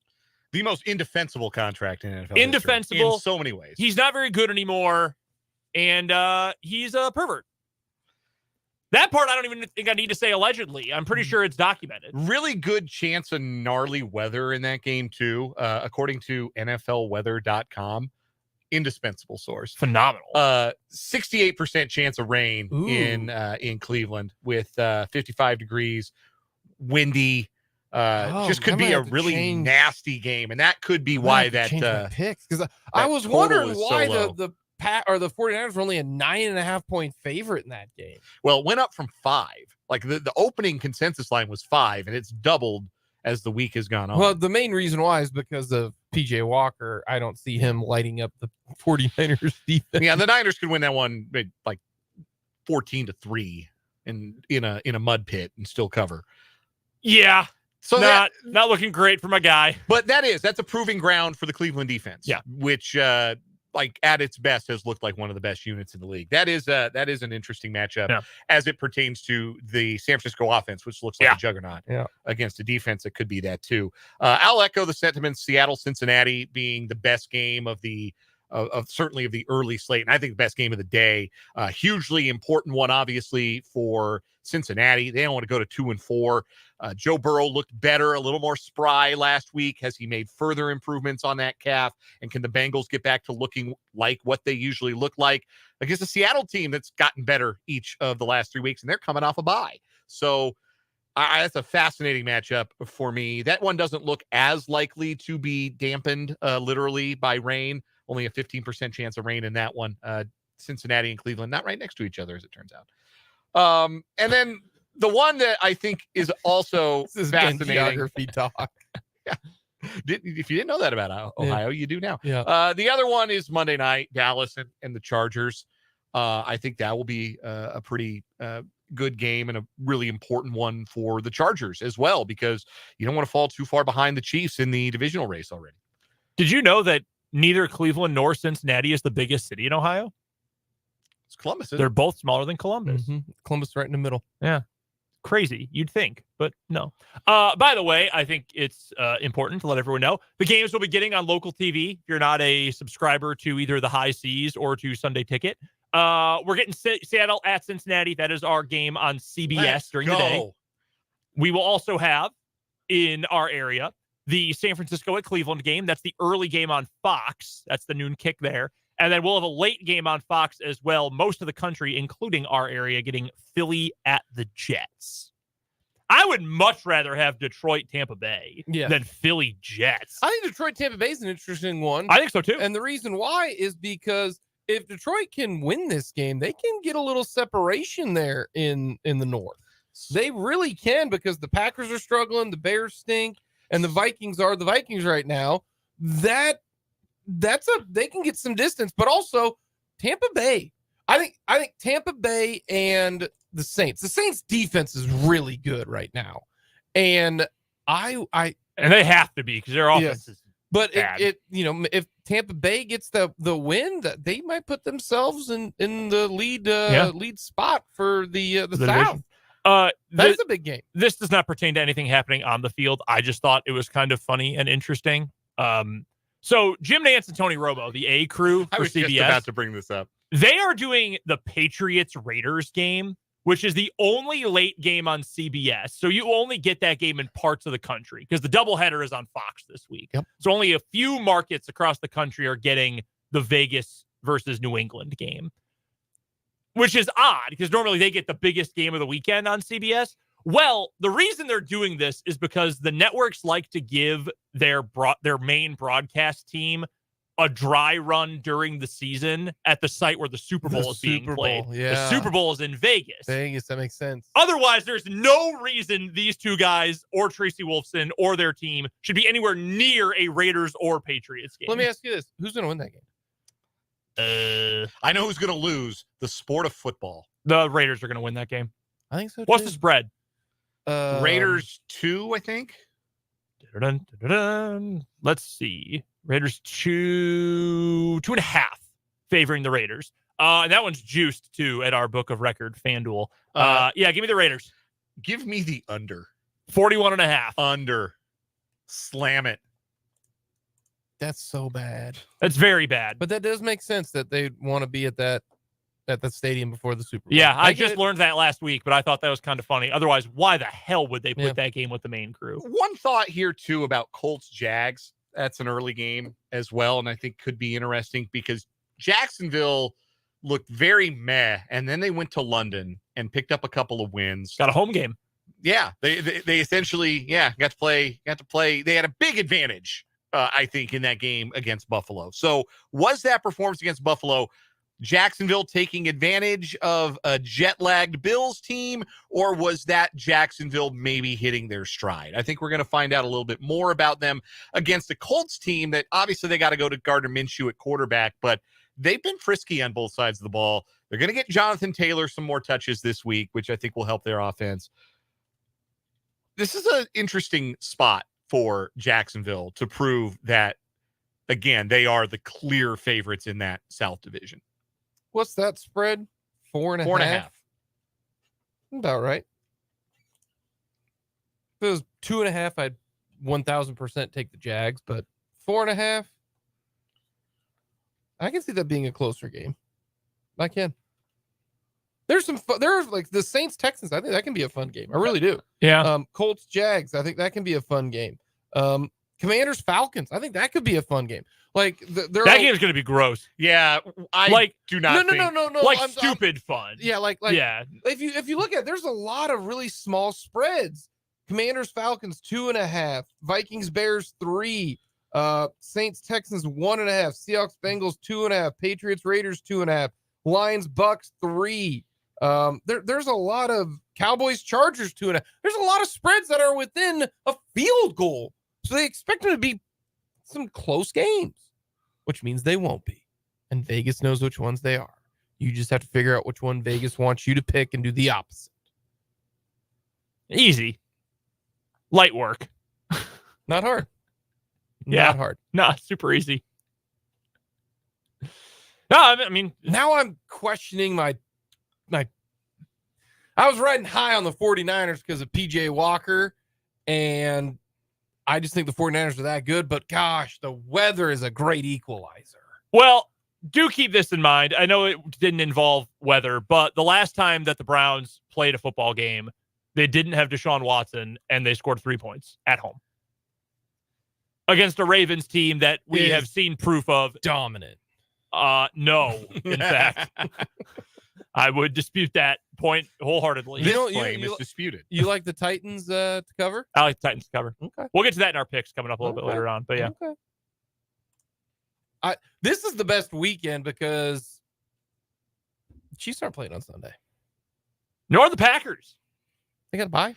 The most indefensible contract in NFL Indefensible. history, in so many ways. He's not very good anymore, and he's a pervert. That part I don't even think I need to say allegedly. I'm pretty sure it's documented. Really good chance of gnarly weather in that game, too, according to NFLweather.com. Indispensable source. Phenomenal. 68% chance of rain in Cleveland with 55 degrees, windy. Just could be a really nasty game, and that could be why that picks, because I was wondering why the 49ers were only a 9.5 point favorite in that game. Well, it went up from 5. Like the opening consensus line was 5, and it's doubled as the week has gone on. Well, the main reason why is because of PJ Walker. I don't see him lighting up the 49ers defense. Yeah, the Niners could win that one like 14-3 in a mud pit and still cover. Yeah. So not looking great for my guy. But that's a proving ground for the Cleveland defense. Yeah. Which like at its best has looked like one of the best units in the league. That is an interesting matchup as it pertains to the San Francisco offense, which looks like a juggernaut against a defense that could be that too. I'll echo the sentiments. Seattle, Cincinnati being the best game of the certainly of the early slate, and I think the best game of the day. Hugely important one, obviously, for Cincinnati. They don't want to go to 2-4. Joe Burrow looked better, a little more spry last week. Has he made further improvements on that calf? And can the Bengals get back to looking like what they usually look like against a Seattle team that's gotten better each of the last 3 weeks, and they're coming off a bye? So that's a fascinating matchup for me. That one doesn't look as likely to be dampened literally by rain. Only a 15% chance of rain in that one. Cincinnati and Cleveland, not right next to each other, as it turns out. And then the one that I think is also fascinating. Geography talk. If you didn't know that about Ohio, you do now. Yeah. The other one is Monday night, Dallas and the Chargers. I think that will be a pretty good game and a really important one for the Chargers as well, because you don't want to fall too far behind the Chiefs in the divisional race already. Did you know that neither Cleveland nor Cincinnati is the biggest city in Ohio? It's Columbus. They're both smaller than Columbus. Mm-hmm. Columbus right in the middle. Yeah. Crazy, you'd think, but no. By the way, I think it's important to let everyone know the games will be getting on local TV. If you're not a subscriber to either the High Seas or to Sunday Ticket, we're getting Seattle at Cincinnati. That is our game on CBS during the day. We will also have in our area the San Francisco at Cleveland game. That's the early game on Fox. That's the noon kick there. And then we'll have a late game on Fox as well. Most of the country, including our area, getting Philly at the Jets. I would much rather have Detroit, Tampa Bay than Philly Jets. I think Detroit, Tampa Bay is an interesting one. I think so too. And the reason why is because if Detroit can win this game, they can get a little separation there in the North. They really can, because the Packers are struggling, the Bears stink, and the Vikings are the Vikings right now. They can get some distance, but also Tampa Bay. I think Tampa Bay and the Saints. The Saints defense is really good right now, and and they have to be, because their offense is. But if Tampa Bay gets the win, that they might put themselves in the lead spot for the South. That's a big game. This does not pertain to anything happening on the field. I just thought it was kind of funny and interesting. So Jim Nantz and Tony Romo, the A crew for CBS, just about to bring this up. They are doing the Patriots-Raiders game, which is the only late game on CBS. So you only get that game in parts of the country, because the doubleheader is on Fox this week. Yep. So only a few markets across the country are getting the Vegas versus New England game, which is odd, because normally they get the biggest game of the weekend on CBS. Well, the reason they're doing this is because the networks like to give their main broadcast team a dry run during the season at the site where the Super Bowl is being played. The Super Bowl is in Vegas. That makes sense. Otherwise, there's no reason these two guys or Tracy Wolfson or their team should be anywhere near a Raiders or Patriots game. Let me ask you this. Who's going to win that game? I know who's going to lose. The sport of football. The Raiders are going to win that game. I think so, too. What's the spread? Raiders 2, I think. Let's see. Raiders 2.5 favoring the Raiders. And that one's juiced too at our book of record, FanDuel. Give me the Raiders. Give me the under. 41.5. Under. Slam it. That's so bad. That's very bad. But that does make sense that they want to be at that stadium before the Super Bowl. Yeah, I just learned that last week, but I thought that was kind of funny. Otherwise, why the hell would they put that game with the main crew? One thought here, too, about Colts-Jags. That's an early game as well, and I think could be interesting, because Jacksonville looked very meh, and then they went to London and picked up a couple of wins. Got a home game. Yeah, they essentially, got to play. They had a big advantage, I think, in that game against Buffalo. So was that performance against Buffalo Jacksonville taking advantage of a jet-lagged Bills team, or was that Jacksonville maybe hitting their stride? I think we're going to find out a little bit more about them against a Colts team that obviously they got to go to Gardner Minshew at quarterback, but they've been frisky on both sides of the ball. They're going to get Jonathan Taylor some more touches this week, which I think will help their offense. This is an interesting spot for Jacksonville to prove that again, they are the clear favorites in that South division. What's that spread? 4.5? 4.5. About right. If it was 2.5, I'd 1,000% take the Jags, but 4.5, I can see that being a closer game. I can. There's some fun, there's like the Saints Texans. I think that can be a fun game. I really do. Yeah. Colts Jags. I think that can be a fun game. Commanders Falcons. I think that could be a fun game. Like that game is going to be gross. Yeah, I do not. No. Like stupid fun. Yeah, like yeah. If you look at it, there's a lot of really small spreads. Commanders Falcons 2.5, Vikings Bears 3, Saints Texans 1.5, Seahawks Bengals 2.5, Patriots Raiders 2.5, Lions Bucks 3. There's a lot of Cowboys Chargers 2.5. There's a lot of spreads that are within a field goal, so they expect them to be some close games, which means they won't be. And Vegas knows which ones they are. You just have to figure out which one Vegas wants you to pick and do the opposite. Easy. Light work. Not hard. Yeah. Not hard. Nah, super easy. No, I mean, now I'm questioning my I was riding high on the 49ers because of PJ Walker, and I just think the 49ers are that good, but gosh, the weather is a great equalizer. Well, do keep this in mind. I know it didn't involve weather, but the last time that the Browns played a football game, they didn't have Deshaun Watson, and they scored 3 points at home against a Ravens team that we have seen proof of dominant. No, in fact, I would dispute that point wholeheartedly. This claim is disputed. You like the Titans to cover? I like the Titans to cover. Okay. We'll get to that in our picks coming up a little bit later on, but yeah. Okay. This is the best weekend because the Chiefs aren't playing on Sunday. Nor the Packers. They got to bye.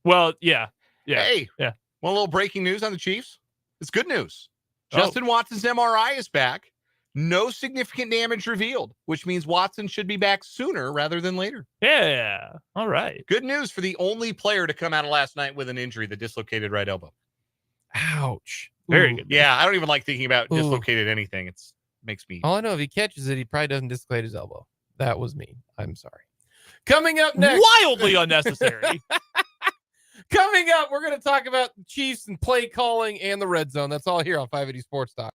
Well, yeah. Hey, yeah. One little breaking news on the Chiefs. It's good news. Justin Watson's MRI is back. No significant damage revealed, which means Watson should be back sooner rather than later. Yeah. All right. Good news for the only player to come out of last night with an injury, the dislocated right elbow. Ouch. Very good. Yeah, I don't even like thinking about dislocated anything. It makes me. All I know, if he catches it, he probably doesn't dislocate his elbow. That was mean. I'm sorry. Coming up next. Wildly unnecessary. Coming up, we're going to talk about the Chiefs and play calling and the red zone. That's all here on 580 Sports Talk.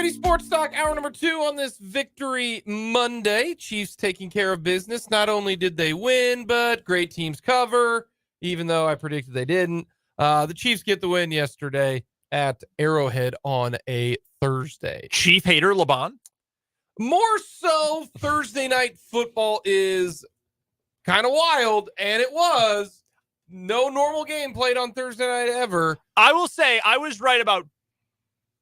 Ready Sports Talk, hour number 2 on this Victory Monday. Chiefs taking care of business. Not only did they win, but great teams cover, even though I predicted they didn't. The Chiefs get the win yesterday at Arrowhead on a Thursday. Chief hater LeBron? More so, Thursday night football is kind of wild, and it was. No normal game played on Thursday night ever. I will say I was right about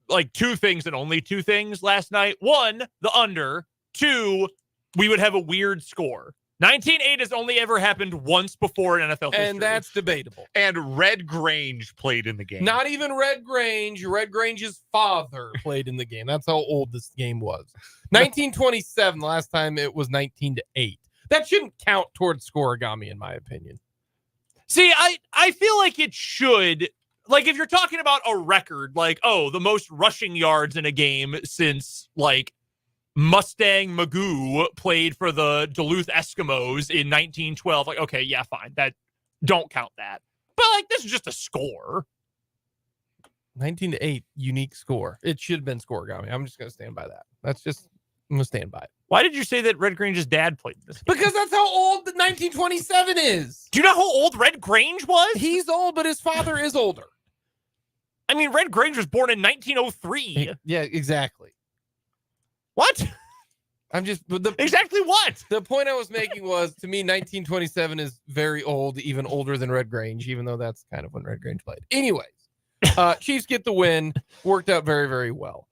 like 2 things and only 2 things last night. 1, the under. 2, we would have a weird score. 19-8 has only ever happened once before in NFL history. And that's debatable. And Red Grange played in the game. Not even Red Grange. Red Grange's father played in the game. That's how old this game was. 1927, the last time it was 19-8. That shouldn't count towards scoregami, in my opinion. See, I feel like it should. Like, if you're talking about a record, like, oh, the most rushing yards in a game since, like, Mustang Magoo played for the Duluth Eskimos in 1912. Like, okay, yeah, fine. Don't count that. But, like, this is just a score. 19-8, unique score. It should have been scoregami. I'm just going to stand by that. I'm going to stand by it. Why did you say that Red Grange's dad played in this game? Because that's how old the 1927 is. Do you know how old Red Grange was? He's old, but his father is older. I mean, Red Grange was born in 1903. Yeah, exactly. What? I'm just exactly what? The point I was making was, to me, 1927 is very old, even older than Red Grange, even though that's kind of when Red Grange played. Anyways, Chiefs get the win. Worked out very, very well.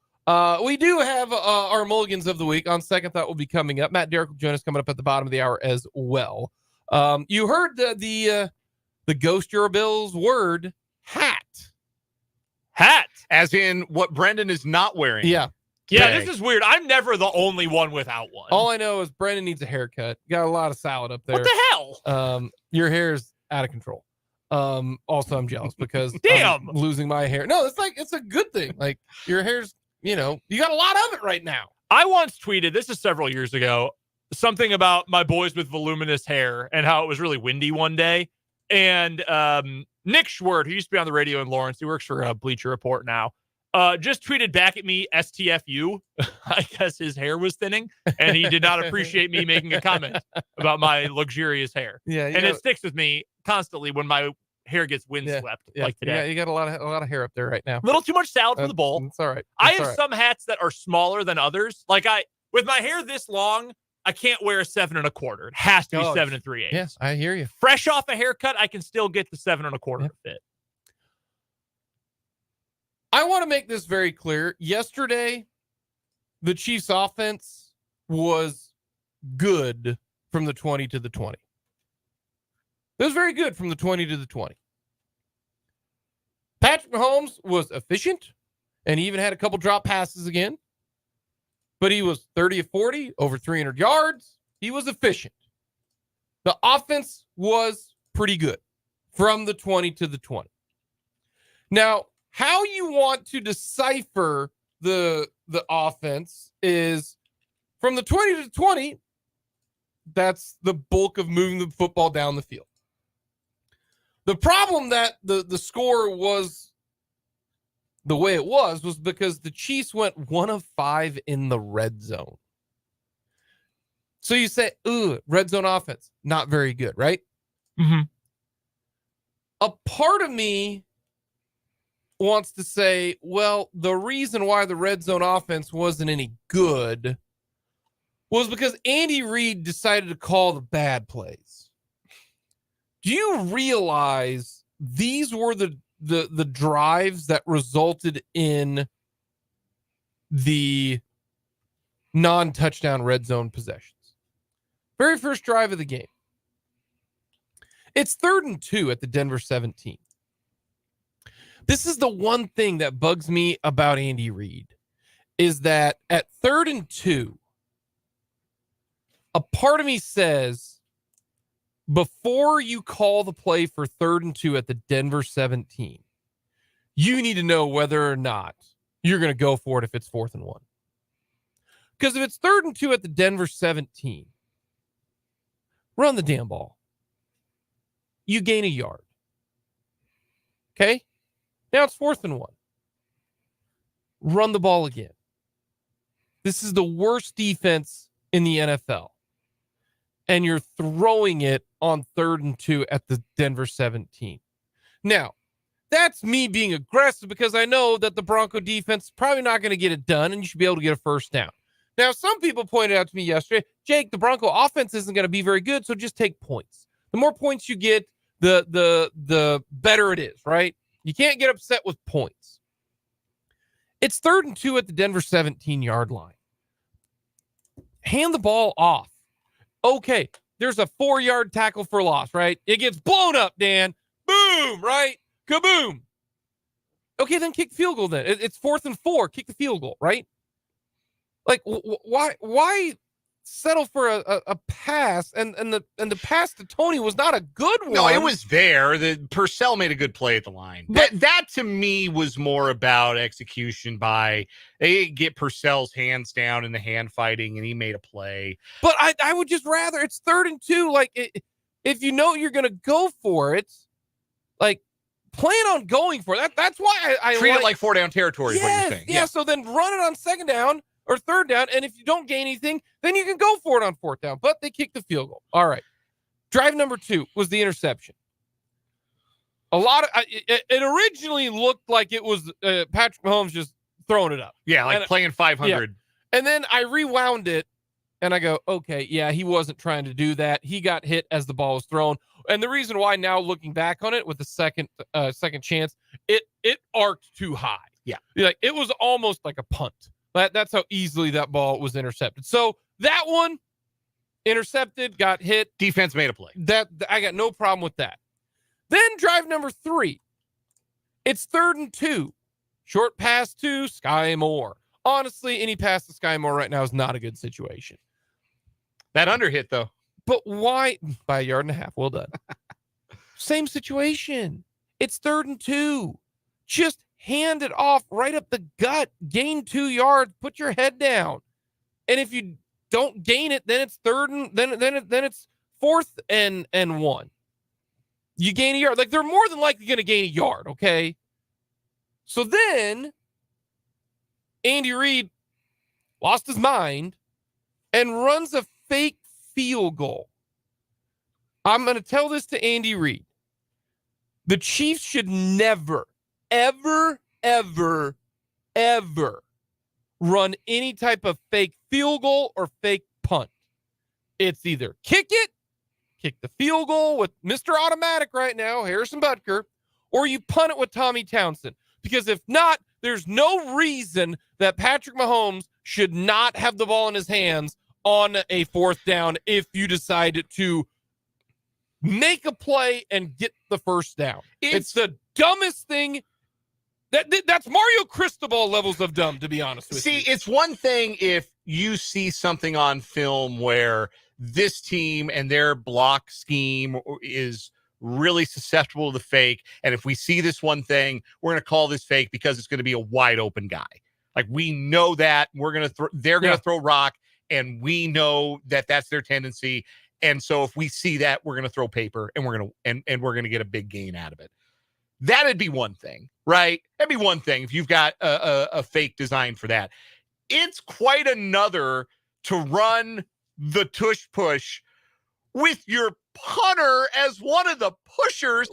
We do have our mulligans of the week. On second thought will be coming up. Matt Derrick will join us coming up at the bottom of the hour as well. You heard the Ghost Your Bills word, hat. Hat. As in what Brendan is not wearing. Yeah. Yeah, this is weird. I'm never the only one without one. All I know is Brendan needs a haircut. Got a lot of salad up there. What the hell? Your hair is out of control. Also, I'm jealous because damn, I'm losing my hair. No, it's a good thing. Like, your hair's, you got a lot of it right now. I once tweeted, this is several years ago, something about my boys with voluminous hair and how it was really windy one day. And Nick Schwert, who used to be on the radio in Lawrence, he works for Bleacher Report now, just tweeted back at me, STFU. I guess his hair was thinning, and he did not appreciate me making a comment about my luxurious hair. Yeah, and it sticks with me constantly when my hair gets windswept like today. Yeah, you got a lot of hair up there right now. A little too much salad for the bowl. It's all right. I have some hats that are smaller than others. Like with my hair this long, I can't wear a 7 1/4. It has to be 7 3/8. Yes, I hear you. Fresh off a haircut, I can still get the 7 1/4 fit. I want to make this very clear. Yesterday, the Chiefs offense was good from the 20 to the 20. It was very good from the 20 to the 20. Patrick Mahomes was efficient, and he even had a couple drop passes again. But he was 30 of 40, over 300 yards. He was efficient. The offense was pretty good from the 20 to the 20. Now, how you want to decipher the offense is from the 20 to 20, that's the bulk of moving the football down the field. The problem that the score was the way it was because the Chiefs went 1 of 5 in the red zone. So you say, ooh, red zone offense, not very good, right? Mm-hmm. A part of me wants to say, well, the reason why the red zone offense wasn't any good was because Andy Reid decided to call the bad plays. Do you realize these were the drives that resulted in the non-touchdown red zone possessions? Very first drive of the game. It's 3rd and 2 at the Denver 17. This is the one thing that bugs me about Andy Reid is that at 3rd and 2, a part of me says, before you call the play for 3rd and 2 at the Denver 17, you need to know whether or not you're going to go for it if it's 4th and 1. Because if it's 3rd and 2 at the Denver 17, run the damn ball. You gain a yard. Okay? Now it's 4th and 1. Run the ball again. This is the worst defense in the NFL. And you're throwing it on 3rd and 2 at the Denver 17. Now, that's me being aggressive because I know that the Bronco defense is probably not going to get it done, and you should be able to get a first down. Now, some people pointed out to me yesterday, Jake, the Bronco offense isn't going to be very good, so just take points. The more points you get, the better it is, right? You can't get upset with points. It's 3rd and 2 at the Denver 17-yard line. Hand the ball off. Okay, there's a 4-yard tackle for loss, right? It gets blown up, Dan. Boom, right? Kaboom. Okay, then kick field goal then. It's 4th and 4. Kick the field goal, right? Like, why settle for a pass? And the pass to Tony was not a good one. No, it was there. The Purcell made a good play at the line. That to me was more about execution by they get Purcell's hands down in the hand fighting, and he made a play. But I would just rather it's 3rd and 2. Like, if you know you're gonna go for it, like, plan on going for it. That's why I treat it like 4-down territory. Is what you're saying. Yeah. So then run it on 2nd down or 3rd down, and if you don't gain anything, then you can go for it on 4th down. But they kicked the field goal. All right. Drive number 2 was the interception. It originally looked like it was Patrick Mahomes just throwing it up. Yeah, like playing 500. Yeah. And then I rewound it, and I go, okay, yeah, he wasn't trying to do that. He got hit as the ball was thrown. And the reason why now looking back on it with the second chance, it arced too high. Yeah. Like, it was almost like a punt. That's how easily that ball was intercepted. So that one, intercepted, got hit. Defense made a play. That I got no problem with that. Then drive number 3. It's 3rd and 2. Short pass to Sky Moore. Honestly, any pass to Sky Moore right now is not a good situation. That under hit, though. But why? By 1.5 yards. Well done. Same situation. It's 3rd and 2. Just hand it off right up the gut. Gain 2 yards. Put your head down. And if you don't gain it, then it's 3rd and then it's 4th and 1. You gain a yard. Like, they're more than likely going to gain a yard. Okay. So then Andy Reid lost his mind and runs a fake field goal. I'm going to tell this to Andy Reid. The Chiefs should never, ever, ever, ever run any type of fake field goal or fake punt. It's either kick it, kick the field goal with Mr. Automatic right now, Harrison Butker, or you punt it with Tommy Townsend. Because if not, there's no reason that Patrick Mahomes should not have the ball in his hands on a 4th down if you decide to make a play and get the first down. It's the dumbest thing. That's Mario Cristobal levels of dumb, to be honest with you. See, it's one thing if you see something on film where this team and their block scheme is really susceptible to the fake, and if we see this one thing, we're going to call this fake because it's going to be a wide open guy. Like, we know that they're going to throw rock, and we know that that's their tendency. And so if we see that, we're going to throw paper, and we're going to get a big gain out of it. That'd be one thing, right? That'd be one thing if you've got a fake design for that. It's quite another to run the tush push with your punter as one of the pushers,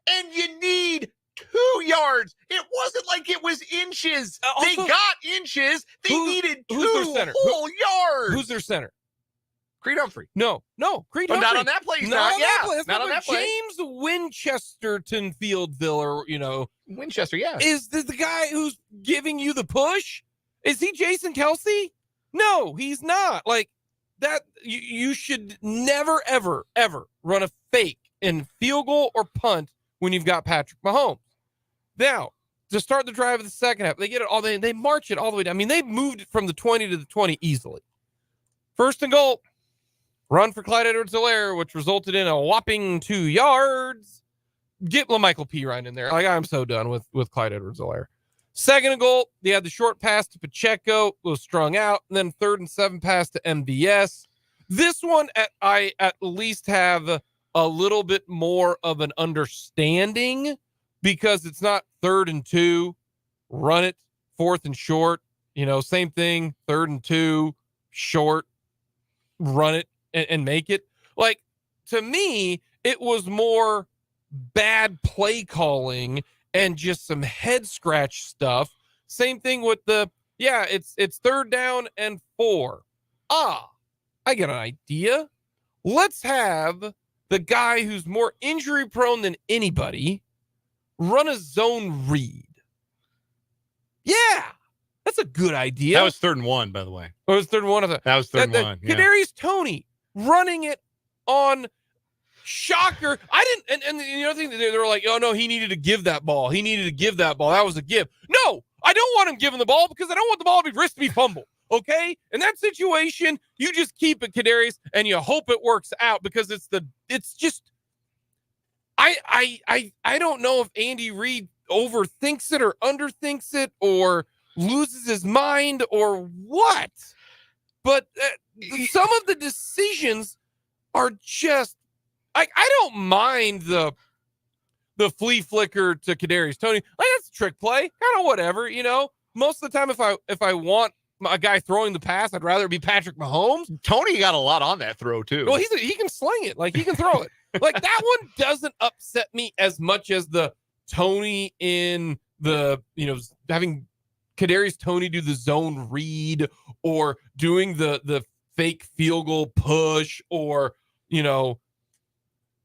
and you need 2 yards. It wasn't like it was inches. They got inches. They needed 2 whole yards. Who's their center? Creed Humphrey. No, Creed Humphrey. Not on that play. Not on that play. James Winchesterton Fieldville, or, Winchester, yeah. Is the guy who's giving you the push? Is he Jason Kelsey? No, he's not. Like, that, you should never, ever, ever run a fake in field goal or punt when you've got Patrick Mahomes. Now, to start the drive of the second half, they get it all. They march it all the way down. I mean, they moved it from the 20 to the 20 easily. 1st and goal, run for Clyde Edwards-Helaire, which resulted in a whopping 2 yards. Get LaMichael P. right in there. Like, I'm so done with Clyde Edwards-Helaire. 2nd and goal, they had the short pass to Pacheco, was strung out, and then 3rd and 7 pass to MVS. This one, I at least have a little bit more of an understanding because it's not 3rd and 2, run it, 4th and short. same thing, 3rd and 2, short, run it and make it. Like, to me, it was more bad play calling and just some head scratch stuff. Same thing with it's 3rd down and 4. I get an idea. Let's have the guy who's more injury prone than anybody run a zone read. Yeah, that's a good idea. That was 3rd and 1, by the way. It was 3rd and 1. That was 3rd and 1. Yeah. Kadarius Toney running it on shocker. I didn't, and the other thing, they were like, oh no, he needed to give that ball. That was a give. No, I don't want him giving the ball because I don't want the ball to be risked to be fumbled. Okay, in that situation, you just keep it, Kadarius, and you hope it works out because it's just. I don't know if Andy Reid overthinks it or underthinks it or loses his mind or what, but some of the decisions are just. I don't mind the flea flicker to Kadarius Toney. Like, that's a trick play, kind of whatever, Most of the time, if I want a guy throwing the pass, I'd rather it be Patrick Mahomes. Tony got a lot on that throw too. Well, he can sling it, like he can throw it. Like, that one doesn't upset me as much as the Tony in the having Kadarius Toney do the zone read or doing the fake field goal push or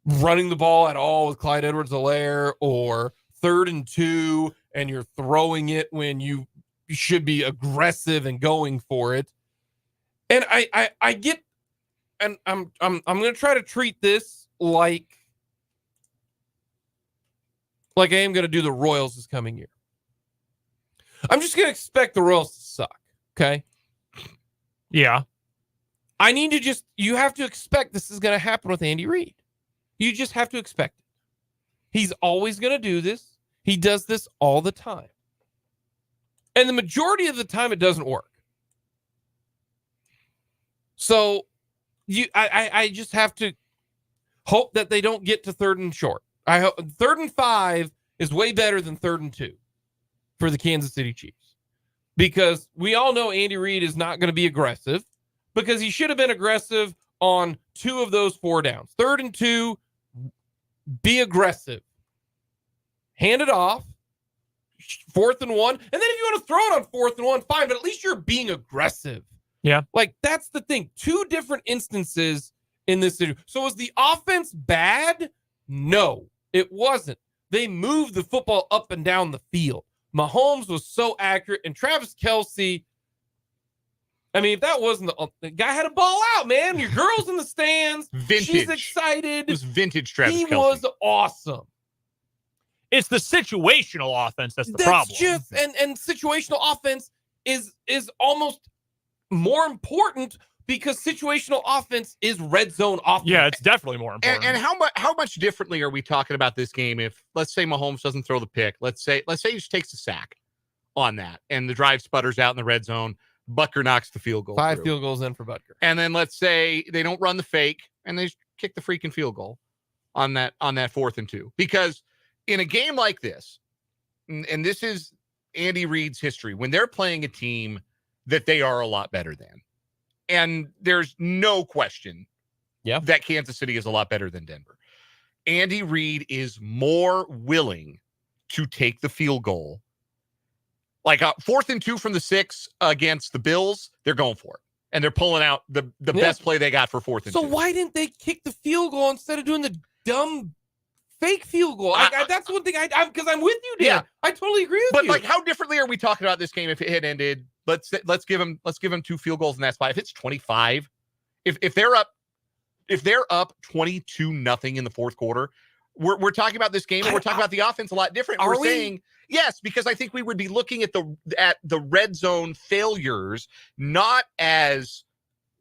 running the ball at all with Clyde Edwards-Helaire or 3rd and 2 and you're throwing it when you should be aggressive and going for it. And I get, and I'm going to try to treat this like I am going to do the Royals this coming year. I'm just going to expect the Royals to suck. Okay. Yeah. You have to expect this is going to happen with Andy Reid. You just have to expect it. He's always going to do this. He does this all the time. And the majority of the time, it doesn't work. So I just have to hope that they don't get to 3rd and short. I hope 3rd and 5 is way better than 3rd and 2 for the Kansas City Chiefs. Because we all know Andy Reid is not going to be aggressive because he should have been aggressive on 2 of those 4 downs. 3rd and 2, be aggressive. Hand it off. 4th and 1. And then if you want to throw it on 4th and 1, fine, but at least you're being aggressive. Yeah. Like, that's the thing. 2 different instances in this situation. So was the offense bad? No, it wasn't. They moved the football up and down the field. Mahomes was so accurate, and Travis Kelce, I mean, if that wasn't the guy had a ball out, man. Your girl's in the stands. Vintage. She's excited. It was vintage Travis He Kelce. was awesome. It's the situational offense that's the problem. And situational offense is almost more important because situational offense is red zone offense. Yeah, it's definitely more important. And how much differently are we talking about this game if, let's say, Mahomes doesn't throw the pick? Let's say he just takes a sack on that, and the drive sputters out in the red zone. Butker knocks the field goal. 5 through. field goals in for Butker. And then let's say they don't run the fake, and they just kick the freaking field goal on that 4th and 2. Because in a game like this, and this is Andy Reid's history, when they're playing a team that they are a lot better than, and there's no question that Kansas City is a lot better than Denver. Andy Reid is more willing to take the field goal. Like 4th and 2 from the 6 against the Bills, they're going for it. And they're pulling out the best play they got for 4th and 2. So why didn't they kick the field goal instead of doing the dumb fake field goal? That's one thing because I'm with you, Dan. Yeah. I totally agree with you. But like, how differently are we talking about this game if it had ended? Let's give them 2 field goals and that's 5. If it's 25, if they're up 22-0 in the 4th quarter, we're talking about this game and we're talking about the offense a lot different. We're saying yes, because I think we would be looking at the red zone failures not as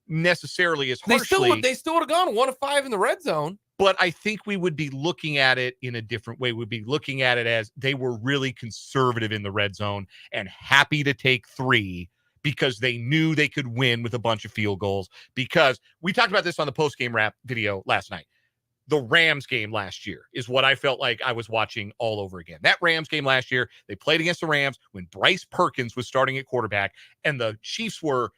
necessarily as harshly. They still would have gone 1 of 5 in the red zone. But I think we would be looking at it in a different way. We'd be looking at it as they were really conservative in the red zone and happy to take 3 because they knew they could win with a bunch of field goals. Because we talked about this on the post-game wrap video last night. the Rams game last year is what I felt like I was watching all over again. That Rams game last year, they played against the Rams when Bryce Perkins was starting at quarterback, and the Chiefs were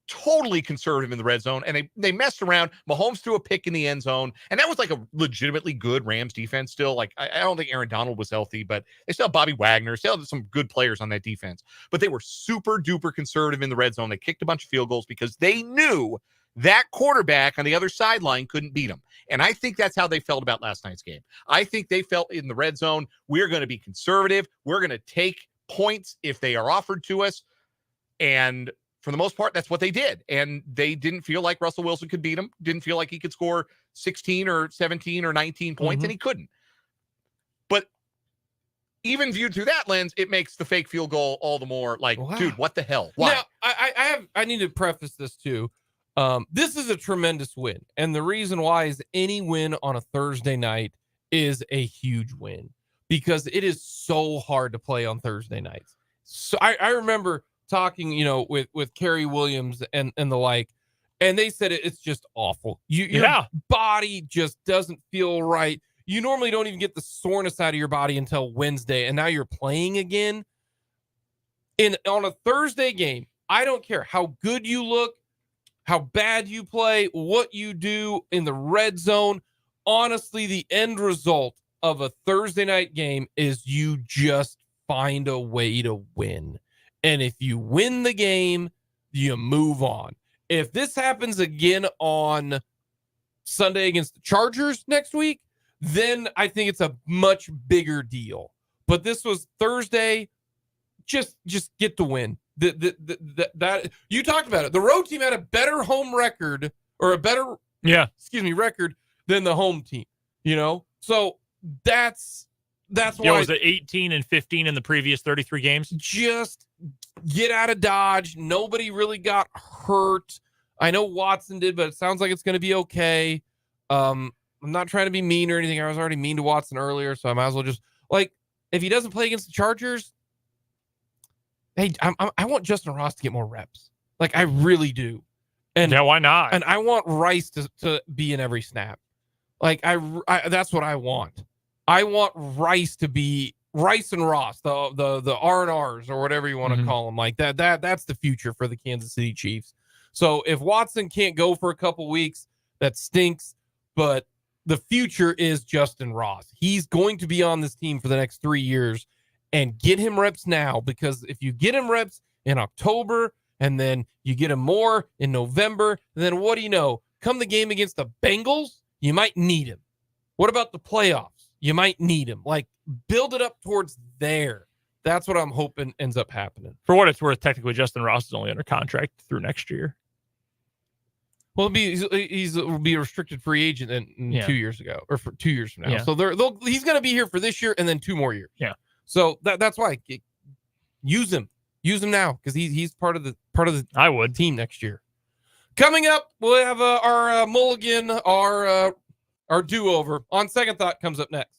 totally conservative in the red zone, and they messed around. Mahomes threw a pick in the end zone, and that was like a legitimately good Rams defense still. Like, I don't think Aaron Donald was healthy, but they still have Bobby Wagner, still have some good players on that defense. But they were super duper conservative in the red zone. They kicked a bunch of field goals because they knew that quarterback on the other sideline couldn't beat them. And I think that's how they felt about last night's game. I think they felt in the red zone, we're going to be conservative. We're going to take points if they are offered to us. And for the most part, that's what they did. And they didn't feel like Russell Wilson could beat them. Didn't feel like he could score 16 or 17 or 19 points, and he couldn't. But even viewed through that lens, it makes the fake field goal all the more like, dude, what the hell? Why? Now, I need to preface this too. This is a tremendous win. And the reason why is any win on a Thursday night is a huge win because it is so hard to play on Thursday nights. So I remember talking, with Kerry Williams and the like, and they said it's just awful. Your body just doesn't feel right. You normally don't even get the soreness out of your body until Wednesday, and now you're playing again. On a Thursday game, I don't care how good you look, how bad you play, what you do in the red zone. Honestly, the end result of a Thursday night game is you just find a way to win. And if you win the game, you move on. If this happens again on Sunday against the Chargers next week, then I think it's a much bigger deal. But this was Thursday. Just get the win. That you talked about it. The road team had a better home record or a better record than the home team. So that's why. Was it 18 and 15 in the previous 33 games? Just get out of Dodge. Nobody really got hurt. I know Watson did, but it sounds like it's going to be okay. I'm not trying to be mean or anything. I was already mean to Watson earlier, so I might as well just if he doesn't play against the Chargers, hey, I want Justin Ross to get more reps. I really do. And yeah, why not? And I want Rice to be in every snap. That's what I want. I want Rice to be Rice and Ross, the R&Rs or whatever you want to call them. Like that. That's the future for the Kansas City Chiefs. So if Watson can't go for a couple weeks, that stinks. But the future is Justin Ross. He's going to be on this team for the next 3 years, and get him reps now, because if you get him reps in October and then you get him more in November, then what do you know? Come the game against the Bengals, you might need him. What about the playoffs? You might need him. Build it up towards there. That's what I'm hoping ends up happening. For what it's worth, technically Justin Ross is only under contract through next year. Well, he'll be a restricted free agent in 2 years ago, or for 2 years from now. Yeah. So he's going to be here for this year and then 2 more years. Yeah. So that's why use him now, because he's part of the team next year. Coming up, we'll have our mulligan, our do-over. On Second Thought comes up next.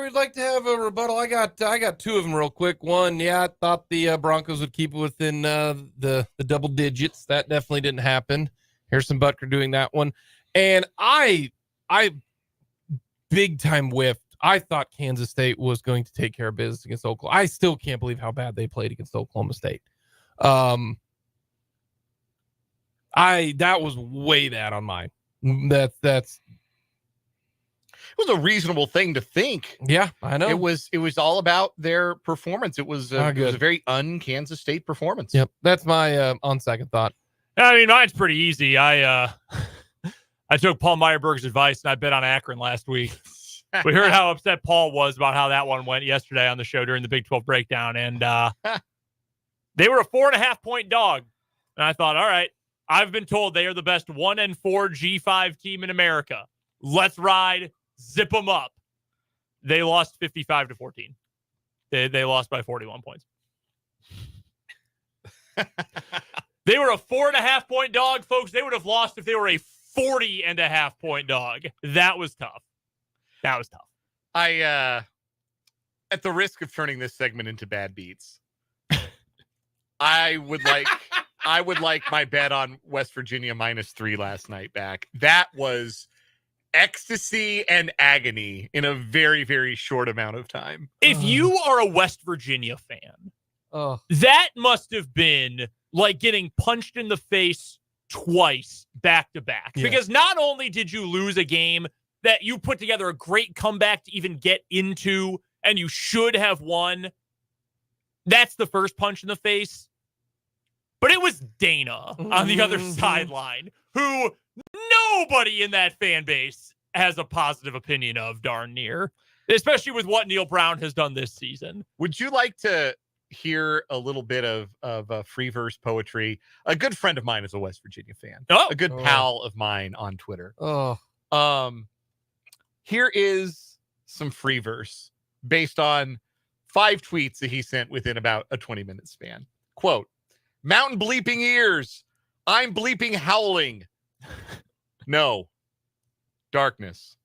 would like to have a rebuttal? I got two of them real quick. One, I thought the Broncos would keep it within the double digits. That definitely didn't happen. Harrison Butker doing that one. And I big time whiffed. I thought Kansas State was going to take care of business against Oklahoma. I still can't believe how bad they played against Oklahoma State. That was way bad on mine. That's It was a reasonable thing to think. Yeah, I know. It was all about their performance. It was a very un-Kansas State performance. Yep. That's my on second thought. I mean, mine's pretty easy. I took Paul Meyerberg's advice and I bet on Akron last week. We heard how upset Paul was about how that one went yesterday on the show during the Big 12 breakdown. And they were a 4.5-point dog. And I thought, all right, I've been told they are the best 1-4 G5 team in America. Let's ride. Zip them up. They lost 55-14. They lost by 41 points. They were a 4.5-point dog, folks. They would have lost if they were a 40.5-point dog. That was tough. I at the risk of turning this segment into bad beats, I would like my bet on West Virginia -3 last night back. That was ecstasy and agony in a very, very short amount of time. If you are a West Virginia fan, that must have been like getting punched in the face twice back to back. Yeah. Because not only did you lose a game that you put together a great comeback to even get into, and you should have won. That's the first punch in the face. But it was Dana on the other sideline, who nobody in that fan base has a positive opinion of, darn near, especially with what Neil Brown has done this season. Would you like to hear a little bit of free verse poetry? A good friend of mine is a West Virginia fan. A good pal of mine on Twitter. Here is some free verse based on 5 tweets that he sent within about a 20-minute span. Quote, "Mountain bleeping ears. I'm bleeping howling. No. Darkness.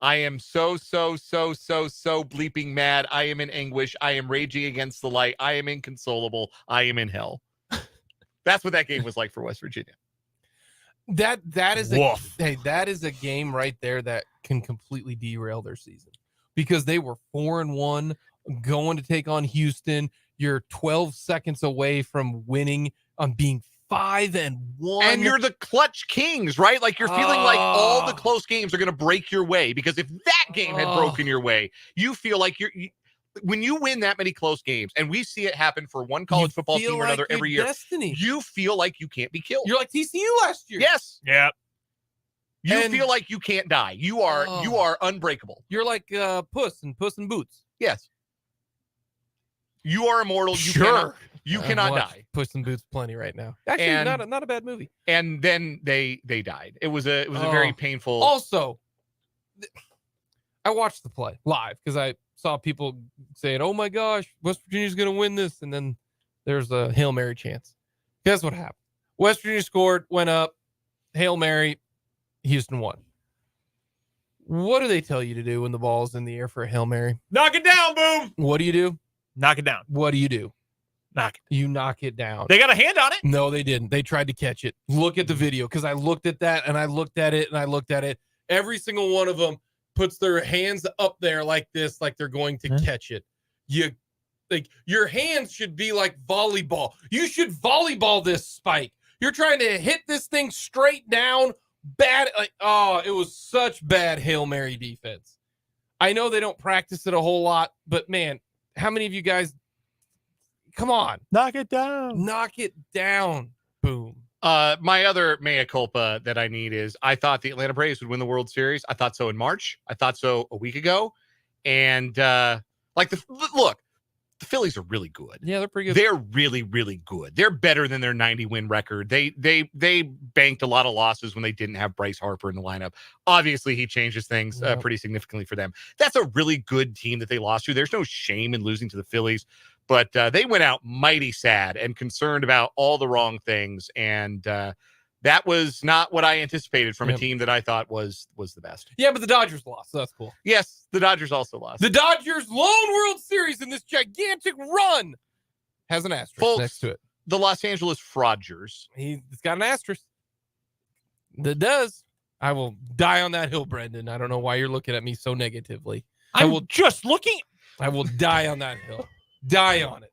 I am so bleeping mad. I am in anguish. I am raging against the light. I am inconsolable. I am in hell." That's what that game was like for West Virginia. That is that is a game right there that can completely derail their season, because they were 4-1 going to take on Houston. You're 12 seconds away from winning on being 5-1, and you're the clutch kings, right? Like you're feeling like all the close games are going to break your way, because if that game had broken your way, you feel like when you win that many close games, and we see it happen for one college football team or another every year, you feel like you can't be killed. You're like TCU last year. Yes. Yeah. You feel like you can't die. You are unbreakable. You're like Puss in Boots. Yes. You are immortal. You cannot die. Puss in Boots plenty right now. Actually, not a bad movie. And then they died. It was a very painful. Also, I watched the play live because I saw people saying, "Oh my gosh, West Virginia's going to win this," and then there's a Hail Mary chance. Guess what happened? West Virginia scored, went up, Hail Mary, Houston won. What do they tell you to do when the ball's in the air for a Hail Mary? Knock it down, boom. What do? Knock it down. What do? You knock it down. They got a hand on it? No, they didn't. They tried to catch it. Look at the video, because I looked at that and I looked at it and I looked at it. Every single one of them puts their hands up there like this, like they're going to catch it. Your hands should be like volleyball. You should volleyball this spike. You're trying to hit this thing straight down. Bad. It was such bad Hail Mary defense. I know they don't practice it a whole lot, but man, how many of you guys? Come on. Knock it down. Knock it down. Boom. My other mea culpa that I need is I thought the Atlanta Braves would win the World Series. I thought so in March. I thought so a week ago. And look, the Phillies are really good. Yeah, they're pretty good. They're really, really good. They're better than their 90-win record. They banked a lot of losses when they didn't have Bryce Harper in the lineup. Obviously, he changes things pretty significantly for them. That's a really good team that they lost to. There's no shame in losing to the Phillies. But they went out mighty sad and concerned about all the wrong things. And that was not what I anticipated from a team that I thought was the best. Yeah, but the Dodgers lost, so that's cool. Yes, the Dodgers also lost. The Dodgers' lone World Series in this gigantic run has an asterisk Folks, next to it. The Los Angeles Frauders. It's got an asterisk. That does. I will die on that hill, Brendan. I don't know why you're looking at me so negatively. Just looking. I will die on that hill. Die on it.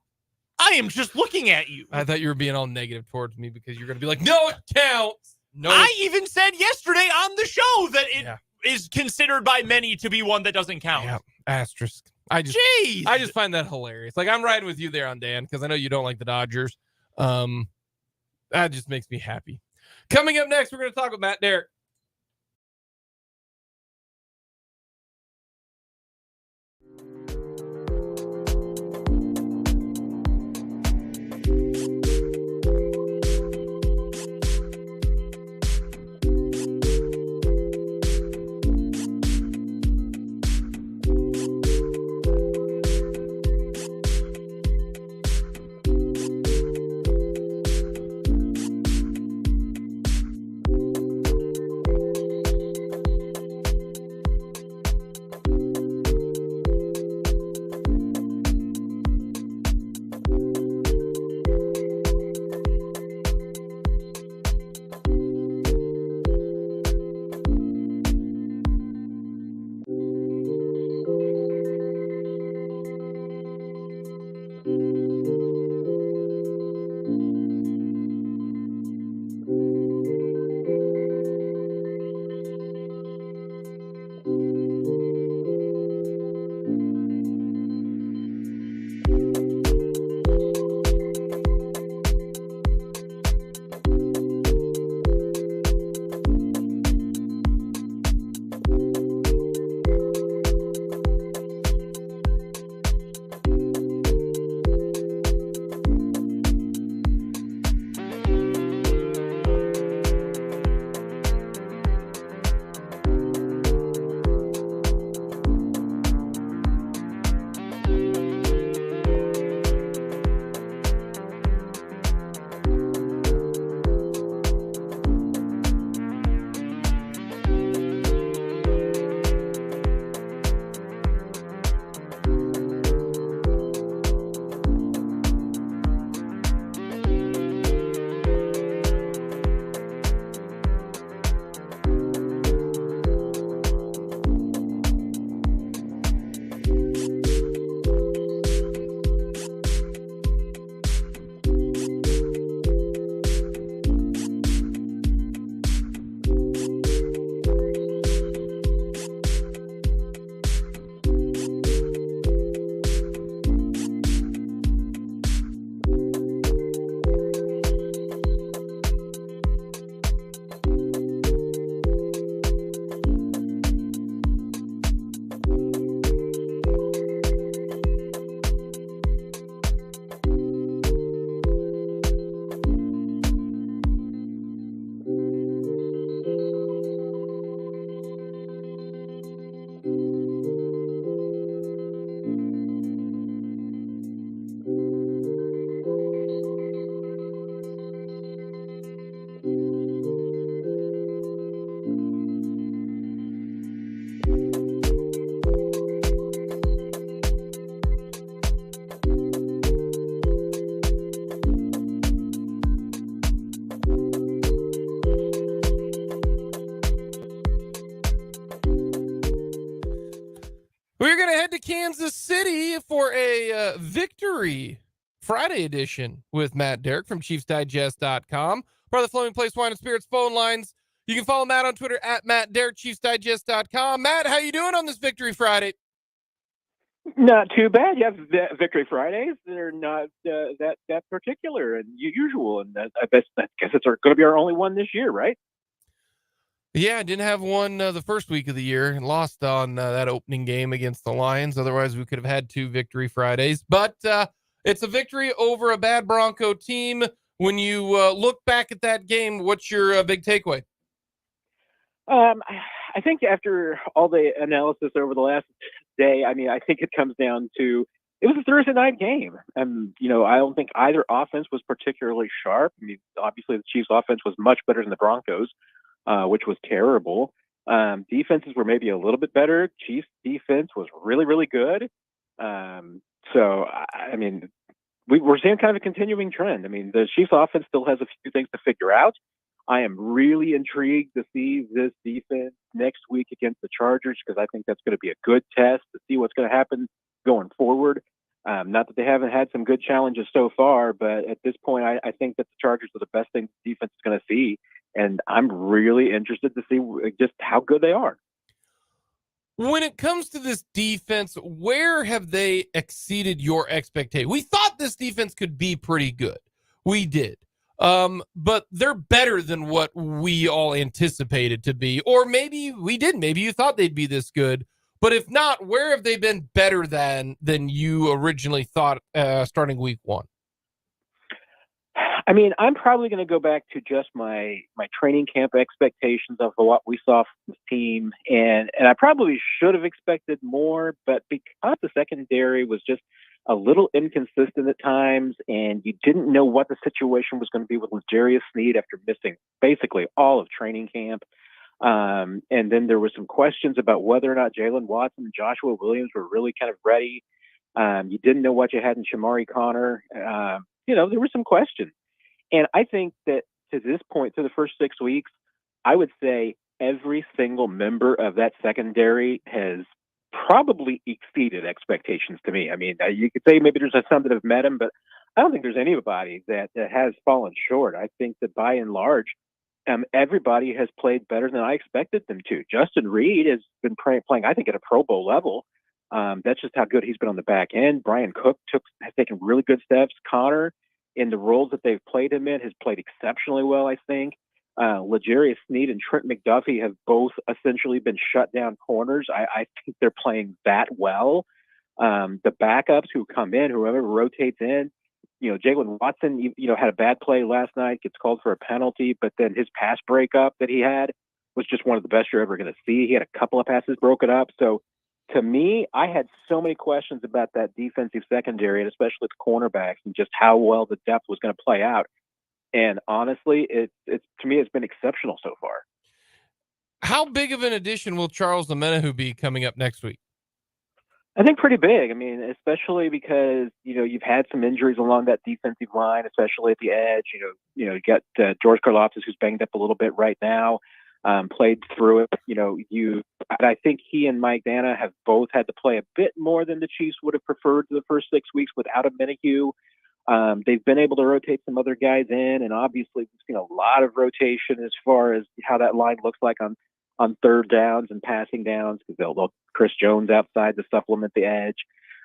I am just looking at you. I thought you were being all negative towards me because you're going to be like, no, it counts. No, I even said yesterday on the show that it is considered by many to be one that doesn't count. Yeah, asterisk. I just find that hilarious. Like, I'm riding with you there on Dan because I know you don't like the Dodgers. That just makes me happy. Coming up next, we're going to talk with Matt Derrick. We're going to head to Kansas City for a Victory Friday edition with Matt Derrick from ChiefsDigest.com. Part of the Flowing Place Wine and Spirits phone lines. You can follow Matt on Twitter at MattDerrick, ChiefsDigest.com. Matt, how you doing on this Victory Friday? Not too bad. You have Victory Fridays. They're not that particular and usual, and I guess it's going to be our only one this year, right? Yeah, I didn't have one the first week of the year and lost on that opening game against the Lions. Otherwise, we could have had 2 Victory Fridays. But it's a victory over a bad Bronco team. When you look back at that game, what's your big takeaway? I think after all the analysis over the last day, I mean, I think it comes down to it was a Thursday night game. And, I don't think either offense was particularly sharp. I mean, obviously the Chiefs offense was much better than the Broncos, which was terrible. Defenses were maybe a little bit better. Chiefs defense was really, really good. So, I mean, we're seeing kind of a continuing trend. I mean, the Chiefs offense still has a few things to figure out. I am really intrigued to see this defense next week against the Chargers, because I think that's going to be a good test to see what's going to happen going forward. Not that they haven't had some good challenges so far, but at this point, I think that the Chargers are the best thing the defense is going to see. And I'm really interested to see just how good they are. When it comes to this defense, where have they exceeded your expectation? We thought this defense could be pretty good. We did. But they're better than what we all anticipated to be. Or maybe we didn't. Maybe you thought they'd be this good. But if not, where have they been better than you originally thought starting week one? I mean, I'm probably going to go back to just my training camp expectations of what we saw from this team. And I probably should have expected more, but because the secondary was just a little inconsistent at times, and you didn't know what the situation was going to be with L'Jarius Sneed after missing basically all of training camp. And then there were some questions about whether or not Jalen Watson and Joshua Williams were really kind of ready. You didn't know what you had in Shamari Connor. There were some questions. And I think that to this point, through the first 6 weeks, I would say every single member of that secondary has probably exceeded expectations to me. I mean, you could say maybe there's some that have met him, but I don't think there's anybody that has fallen short. I think that by and large, everybody has played better than I expected them to. Justin Reed has been playing, I think, at a Pro Bowl level. That's just how good he's been on the back end. Brian Cook has taken really good steps. Connor, in the roles that they've played him in, has played exceptionally well, I think. L'Jarius Sneed and Trent McDuffie have both essentially been shut down corners. I think they're playing that well. The backups who come in, whoever rotates in, Jalen Watson, had a bad play last night, gets called for a penalty, but then his pass breakup that he had was just one of the best you're ever going to see. He had a couple of passes broken up. So to me, I had so many questions about that defensive secondary, and especially the cornerbacks, and just how well the depth was going to play out. And honestly, it's to me, it's been exceptional so far. How big of an addition will Charles Omenihu be coming up next week? I think pretty big. I mean, especially because, you've had some injuries along that defensive line, especially at the edge. You got George Karlaftis, who's banged up a little bit right now, played through it. I think he and Mike Dana have both had to play a bit more than the Chiefs would have preferred the first 6 weeks without Omenihu. They've been able to rotate some other guys in, and obviously we've seen a lot of rotation as far as how that line looks like on third downs and passing downs, because they'll Chris Jones outside to supplement the edge.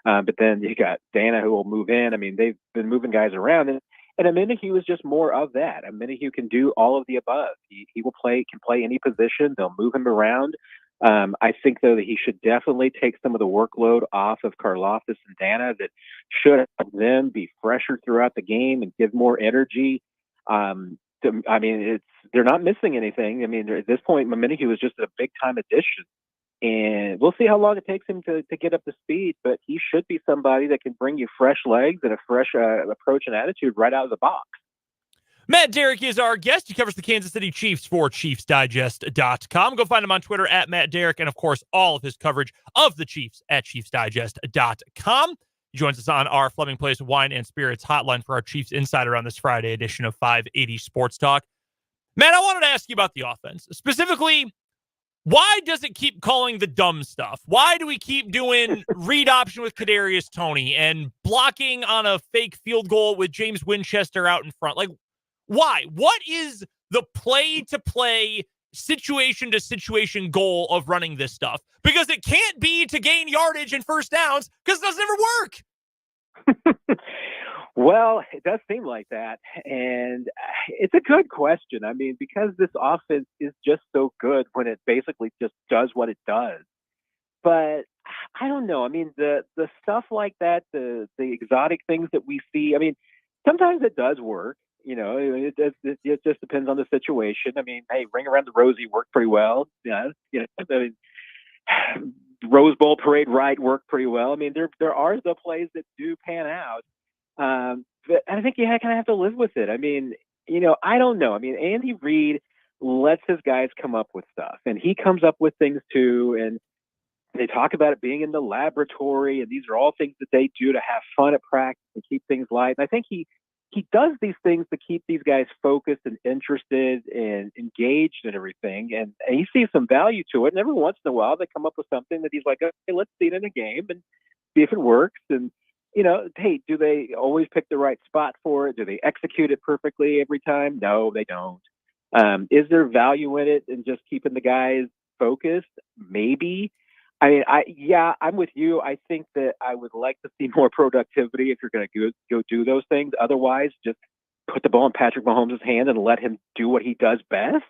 But then you got Dana who will move in. I mean, they've been moving guys around, and Omenihu is just more of that. Omenihu can do all of the above. He can play any position. They'll move him around. I think, though, that he should definitely take some of the workload off of Karlaftis and Dana that should help them be fresher throughout the game and give more energy. They're not missing anything. I mean, at this point, Omenihu is just a big-time addition. And we'll see how long it takes him to get up to speed, but he should be somebody that can bring you fresh legs and a fresh approach and attitude right out of the box. Matt Derrick is our guest. He covers the Kansas City Chiefs for ChiefsDigest.com. Go find him on Twitter at Matt Derrick, and, of course, all of his coverage of the Chiefs at ChiefsDigest.com. He joins us on our Fleming Place Wine and Spirits hotline for our Chiefs Insider on this Friday edition of 580 Sports Talk. Matt, I wanted to ask you about the offense. Specifically, why does it keep calling the dumb stuff? Why do we keep doing read option with Kadarius Toney and blocking on a fake field goal with James Winchester out in front? Like, why? What is the play-to-play, situation-to-situation goal of running this stuff? Because it can't be to gain yardage and first downs, because it doesn't ever work. Well, it does seem like that. And it's a good question. I mean, because this offense is just so good when it basically just does what it does. But I don't know. I mean, the stuff like that, the exotic things that we see, I mean, sometimes it does work. It just depends on the situation. I mean, hey, Ring Around the Rosie worked pretty well. Yeah, Rose Bowl parade ride worked pretty well. I mean, there are the plays that do pan out, but I think you kind of have to live with it. I mean, I don't know. I mean, Andy Reid lets his guys come up with stuff, and he comes up with things too. And they talk about it being in the laboratory, and these are all things that they do to have fun at practice and keep things light. And I think he does these things to keep these guys focused and interested and engaged and everything. And he sees some value to it. And every once in a while, they come up with something that he's like, okay, let's see it in a game and see if it works. And, hey, do they always pick the right spot for it? Do they execute it perfectly every time? No, they don't. Is there value in it and just keeping the guys focused? Maybe. I mean, I'm with you. I think that I would like to see more productivity if you're going to go do those things. Otherwise, just put the ball in Patrick Mahomes' hand and let him do what he does best.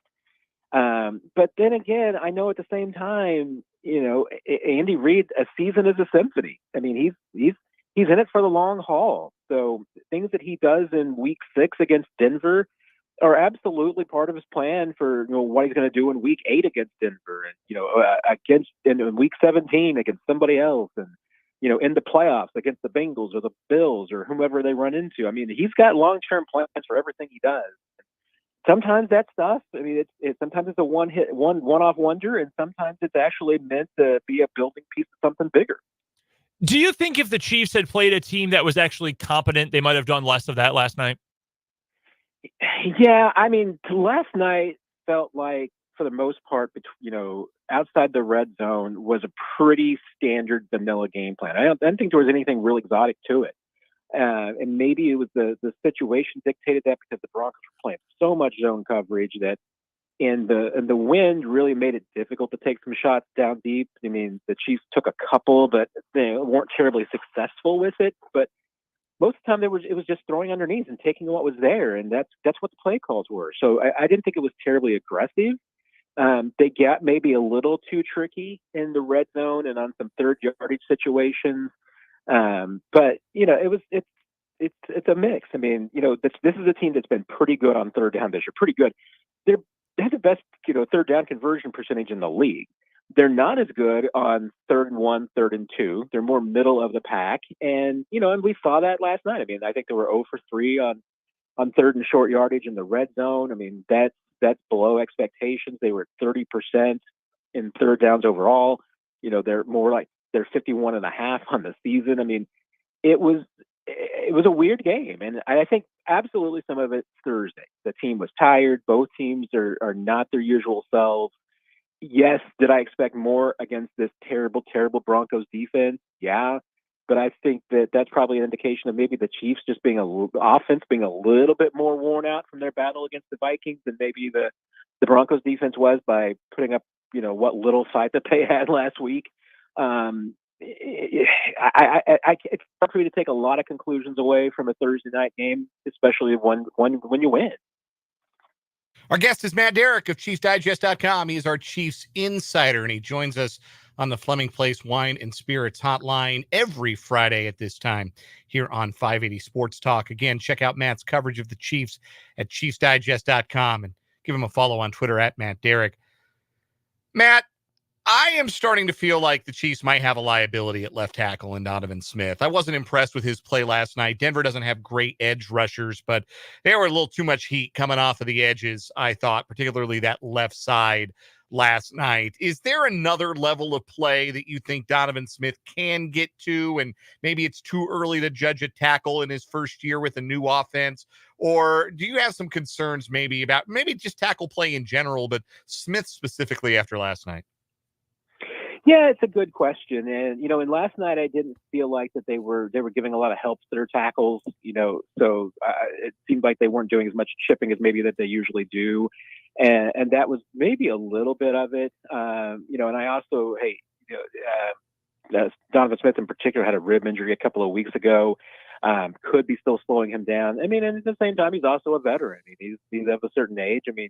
But then again, I know at the same time, Andy Reid, a season is a symphony. I mean, he's in it for the long haul. So things that he does in Week 6 against Denver are absolutely part of his plan for what he's going to do in Week 8 against Denver, and in Week 17 against somebody else, and in the playoffs against the Bengals or the Bills or whomever they run into. I mean, he's got long-term plans for everything he does. Sometimes that stuff, I mean, sometimes it's a one-off wonder, and sometimes it's actually meant to be a building piece of something bigger. Do you think if the Chiefs had played a team that was actually competent, they might have done less of that last night? Yeah, I mean, last night felt like, for the most part, outside the red zone was a pretty standard vanilla game plan. I don't think there was anything really exotic to it. And maybe it was the situation dictated that, because the Broncos were playing so much zone coverage that, and the wind really made it difficult to take some shots down deep. I mean, the Chiefs took a couple, but they weren't terribly successful with it. But most of the time, it was just throwing underneath and taking what was there, and that's what the play calls were. So I didn't think it was terribly aggressive. They got maybe a little too tricky in the red zone and on some third yardage situations. But it's a mix. I mean, this is a team that's been pretty good on third down this year. Pretty good. They have the best third down conversion percentage in the league. They're not as good on 3rd and 1, 3rd and 2. They're more middle of the pack. And, and we saw that last night. I mean, I think they were 0 for 3 on 3rd and short yardage in the red zone. I mean, that's below expectations. They were 30% in third downs overall. They're more like they're 51.5 on the season. I mean, it was a weird game. And I think absolutely some of it's Thursday. The team was tired. Both teams are not their usual selves. Yes, did I expect more against this terrible, terrible Broncos defense? Yeah, but I think that's probably an indication of maybe the Chiefs just being offense being a little bit more worn out from their battle against the Vikings than maybe the Broncos defense was by putting up, what little fight that they had last week. It's hard for me to take a lot of conclusions away from a Thursday night game, especially when you win. Our guest is Matt Derrick of ChiefsDigest.com. He is our Chiefs insider, and he joins us on the Fleming Place Wine and Spirits hotline every Friday at this time here on 580 Sports Talk. Again, check out Matt's coverage of the Chiefs at ChiefsDigest.com and give him a follow on Twitter at Matt Derrick. Matt, I am starting to feel like the Chiefs might have a liability at left tackle in Donovan Smith. I wasn't impressed with his play last night. Denver doesn't have great edge rushers, but they were a little too much heat coming off of the edges, I thought, particularly that left side last night. Is there another level of play that you think Donovan Smith can get to, and maybe it's too early to judge a tackle in his first year with a new offense? Or do you have some concerns maybe about just tackle play in general, but Smith specifically after last night? Yeah, it's a good question. And, and last night I didn't feel like that they were giving a lot of help to their tackles, so it seemed like they weren't doing as much chipping as maybe that they usually do. And that was maybe a little bit of it. And I also, Donovan Smith in particular had a rib injury a couple of weeks ago. Could be still slowing him down. I mean, and at the same time, he's also a veteran. He's of a certain age. I mean,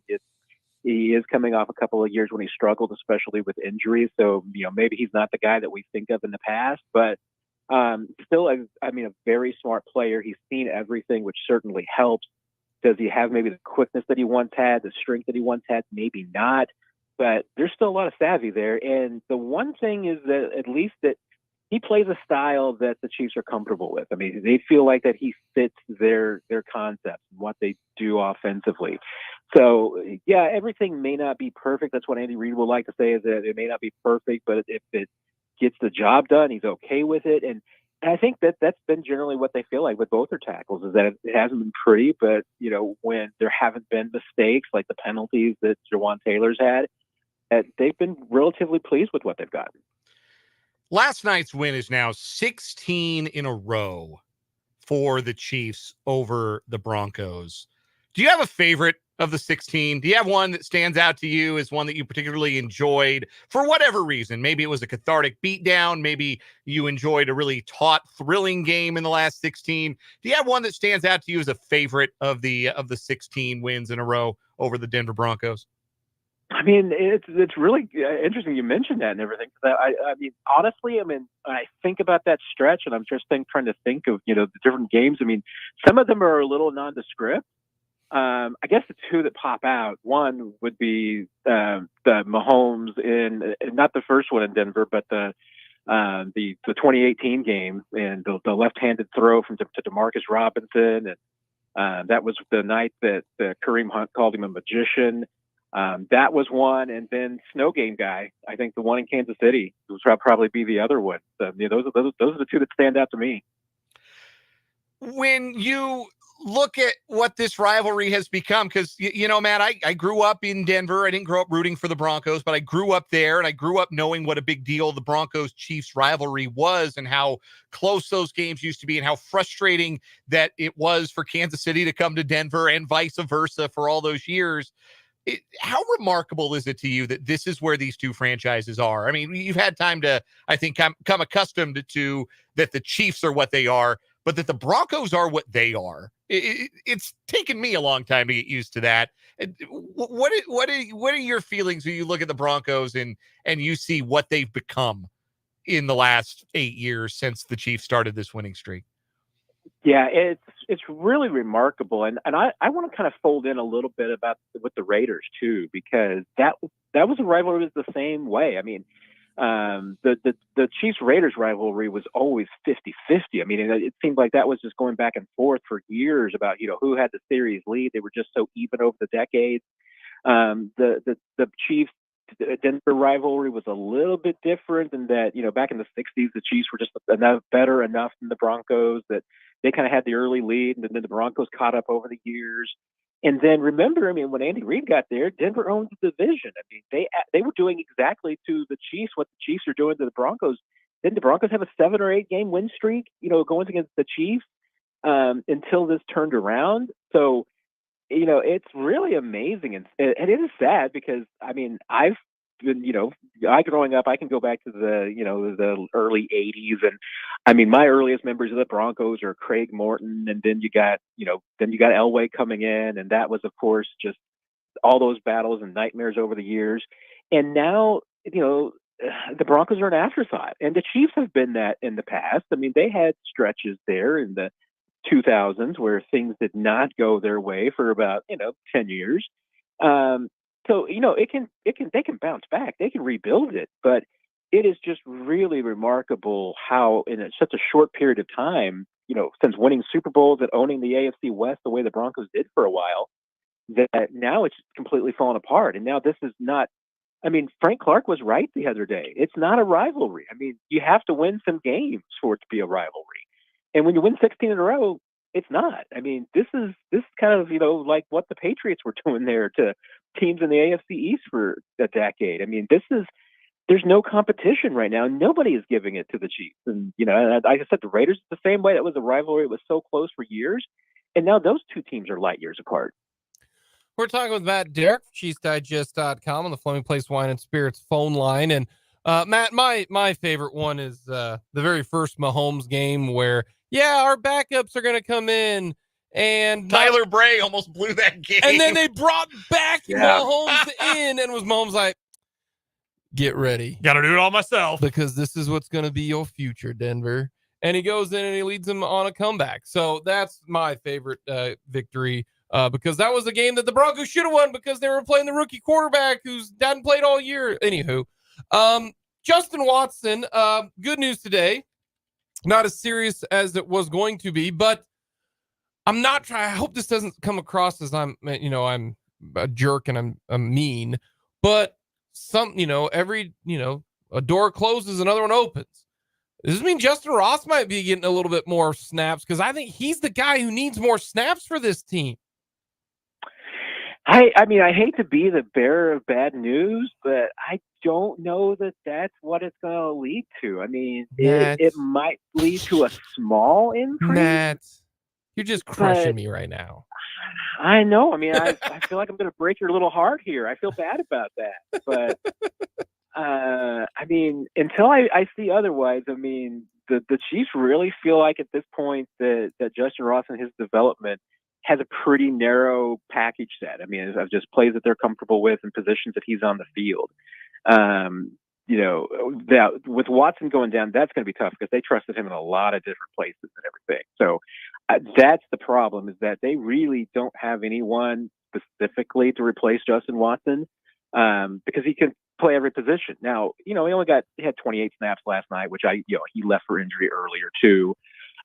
he is coming off a couple of years when he struggled, especially with injuries. So, maybe he's not the guy that we think of in the past, but still, a very smart player. He's seen everything, which certainly helps. Does he have maybe the quickness that he once had, the strength that he once had? Maybe not. but there's still a lot of savvy there. And the one thing is that at least that he plays a style that the Chiefs are comfortable with. I mean, they feel like that he fits their concepts and what they do offensively. So, yeah, everything may not be perfect. That's what Andy Reid would like to say, is that it may not be perfect, but if it gets the job done, he's okay with it. And I think that's been generally what they feel like with both their tackles, is that it hasn't been pretty, but, you know, when there haven't been mistakes like the penalties that Jawan Taylor's had, they've been relatively pleased with what they've gotten. Last night's win is now 16 in a row for the Chiefs over the Broncos. Do you have a favorite of the 16? Do you have one that stands out to you as one that you particularly enjoyed for whatever reason? Maybe it was a cathartic beatdown. Maybe you enjoyed a really taut, thrilling game in the last 16. Do you have one that stands out to you as a favorite of the 16 wins in a row over the Denver Broncos? I mean, it's really interesting you mentioned that and everything. I mean, honestly, I mean, I think about that stretch, and I'm just trying to think of, you know, the different games. I mean, some of them are a little nondescript. I guess the two that pop out, one would be the Mahomes not the first one in Denver, but the 2018 game, and the left-handed throw to Demarcus Robinson, and that was the night that Kareem Hunt called him a magician. That was one, and then Snow Game guy. I think the one in Kansas City would probably be the other one. So, you know, those are the two that stand out to me. When you look at what this rivalry has become, because, you know, Matt, I grew up in Denver. I didn't grow up rooting for the Broncos, but I grew up there, and I grew up knowing what a big deal the Broncos-Chiefs rivalry was and how close those games used to be and how frustrating that it was for Kansas City to come to Denver and vice versa for all those years. How remarkable is it to you that this is where these two franchises are? I mean, you've had time to, I think, come accustomed to that the Chiefs are what they are, but that the Broncos are what they are. It's taken me a long time to get used to that. What are your feelings when you look at the Broncos and you see what they've become in the last 8 years since the Chiefs started this winning streak? Yeah, it's really remarkable, and I want to kind of fold in a little bit about with the Raiders too, because that was a rivalry that was the same way. I mean, the Chiefs Raiders rivalry was always 50-50. I mean, it seemed like that was just going back and forth for years about, you know, who had the series lead. They were just so even over the decades. The Chiefs Denver rivalry was a little bit different in that, you know, back in the 60s, the Chiefs were just better enough than the Broncos that they kind of had the early lead, and then the Broncos caught up over the years. And then remember, I mean, when Andy Reid got there, Denver owned the division. I mean, they were doing exactly to the Chiefs what the Chiefs are doing to the Broncos. Didn't the Broncos have a 7 or 8 game win streak, you know, going against the Chiefs until this turned around? So, you know, it's really amazing. And it is sad because, I mean, I've been, you know, growing up, I can go back to the early 80s. And I mean, my earliest members of the Broncos are Craig Morton. And then you got Elway coming in. And that was, of course, just all those battles and nightmares over the years. And now, you know, the Broncos are an afterthought. And the Chiefs have been that in the past. I mean, they had stretches there in the 2000s where things did not go their way for about, 10 years. So, they can bounce back, they can rebuild it, but it is just really remarkable how in such a short period of time, since winning Super Bowls and owning the AFC West the way the Broncos did for a while, that now it's completely fallen apart. And now this is not, Frank Clark was right the other day. It's not a rivalry. You have to win some games for it to be a rivalry. And when you win 16 in a row, it's not. This is kind of, like what the Patriots were doing there to teams in the AFC East for a decade. There's no competition right now. Nobody is giving it to the Chiefs. And, like I said, the Raiders the same way. That was a rivalry. It was so close for years. And now those two teams are light years apart. We're talking with Matt Derrick, ChiefsDigest.com on the Fleming Place Wine and Spirits phone line. And Matt, my favorite one is the very first Mahomes game where, our backups are going to come in. And Tyler Bray almost blew that game. And then they brought back Mahomes in, and was Mahomes like, get ready. Got to do it all myself. Because this is what's going to be your future, Denver. And he goes in and he leads them on a comeback. So that's my favorite victory because that was a game that the Broncos should have won because they were playing the rookie quarterback who's hadn't played all year. Anywho, Justin Watson, good news today. Not as serious as it was going to be, but I'm not trying. I hope this doesn't come across as I'm a jerk and I'm mean, but every, a door closes, another one opens. Does this mean Justin Ross might be getting a little bit more snaps? Because I think he's the guy who needs more snaps for this team. I mean, I hate to be the bearer of bad news, but I don't know that that's what it's going to lead to. I mean, it might lead to a small increase. Matt, you're just crushing me right now. I know. I mean, I feel like I'm going to break your little heart here. I feel bad about that. But, I mean, until I see otherwise, I mean, the Chiefs really feel like at this point that Justin Ross and his development has a pretty narrow package set. I mean, of just plays that they're comfortable with and positions that he's on the field. That with Watson going down, that's going to be tough because they trusted him in a lot of different places and everything. So that's the problem, is that they really don't have anyone specifically to replace Justin Watson because he can play every position. Now, he had 28 snaps last night, which he left for injury earlier too.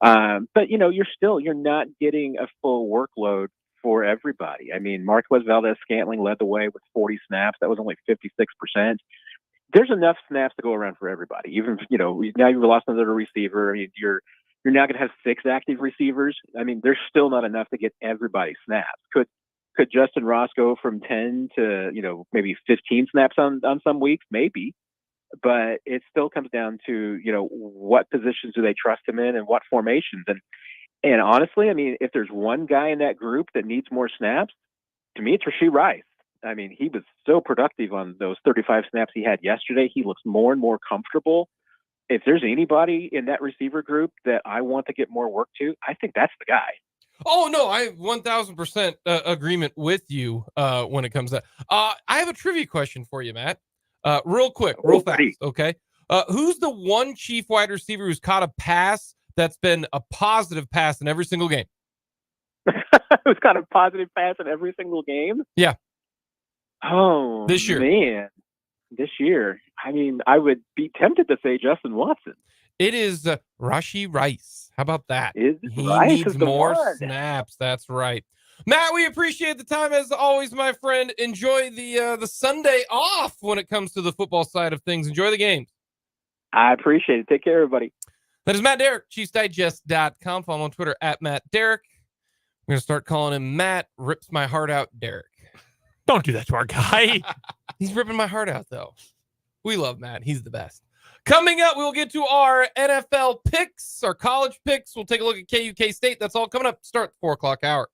But you're not getting a full workload for everybody. I mean, Marquez Valdez-Scantling led the way with 40 snaps. That was only 56%. There's enough snaps to go around for everybody. Even, now you've lost another receiver. I mean, you're now going to have 6 active receivers. I mean, there's still not enough to get everybody snaps. Could Justin Ross go from 10 to, maybe 15 snaps on some weeks? Maybe. But it still comes down to, what positions do they trust him in and what formations. And honestly, I mean, if there's one guy in that group that needs more snaps, to me, it's Rashee Rice. I mean, he was so productive on those 35 snaps he had yesterday. He looks more and more comfortable. If there's anybody in that receiver group that I want to get more work to, I think that's the guy. Oh, no, I 1,000% agreement with you when it comes to that. I have a trivia question for you, Matt. Real quick, real fast, okay? Who's the one Chief wide receiver who's caught a pass that's been a positive pass in every single game? Who's got a positive pass in every single game? Yeah. Oh, this year. Man. This year. I mean, I would be tempted to say Justin Watson. It is Rashee Rice. How about that? He needs more snaps. That's right. Matt, we appreciate the time as always, my friend. Enjoy the Sunday off when it comes to the football side of things. Enjoy the games. I appreciate it. Take care, everybody. That is Matt Derrick, ChiefsDigest.com. Follow him on Twitter at Matt Derrick. I'm going to start calling him Matt Rips My Heart Out Derrick. Don't do that to our guy. He's ripping my heart out, though. We love Matt. He's the best. Coming up, we'll get to our NFL picks, our college picks. We'll take a look at KU K-State. That's all coming up. Start the 4 o'clock hour.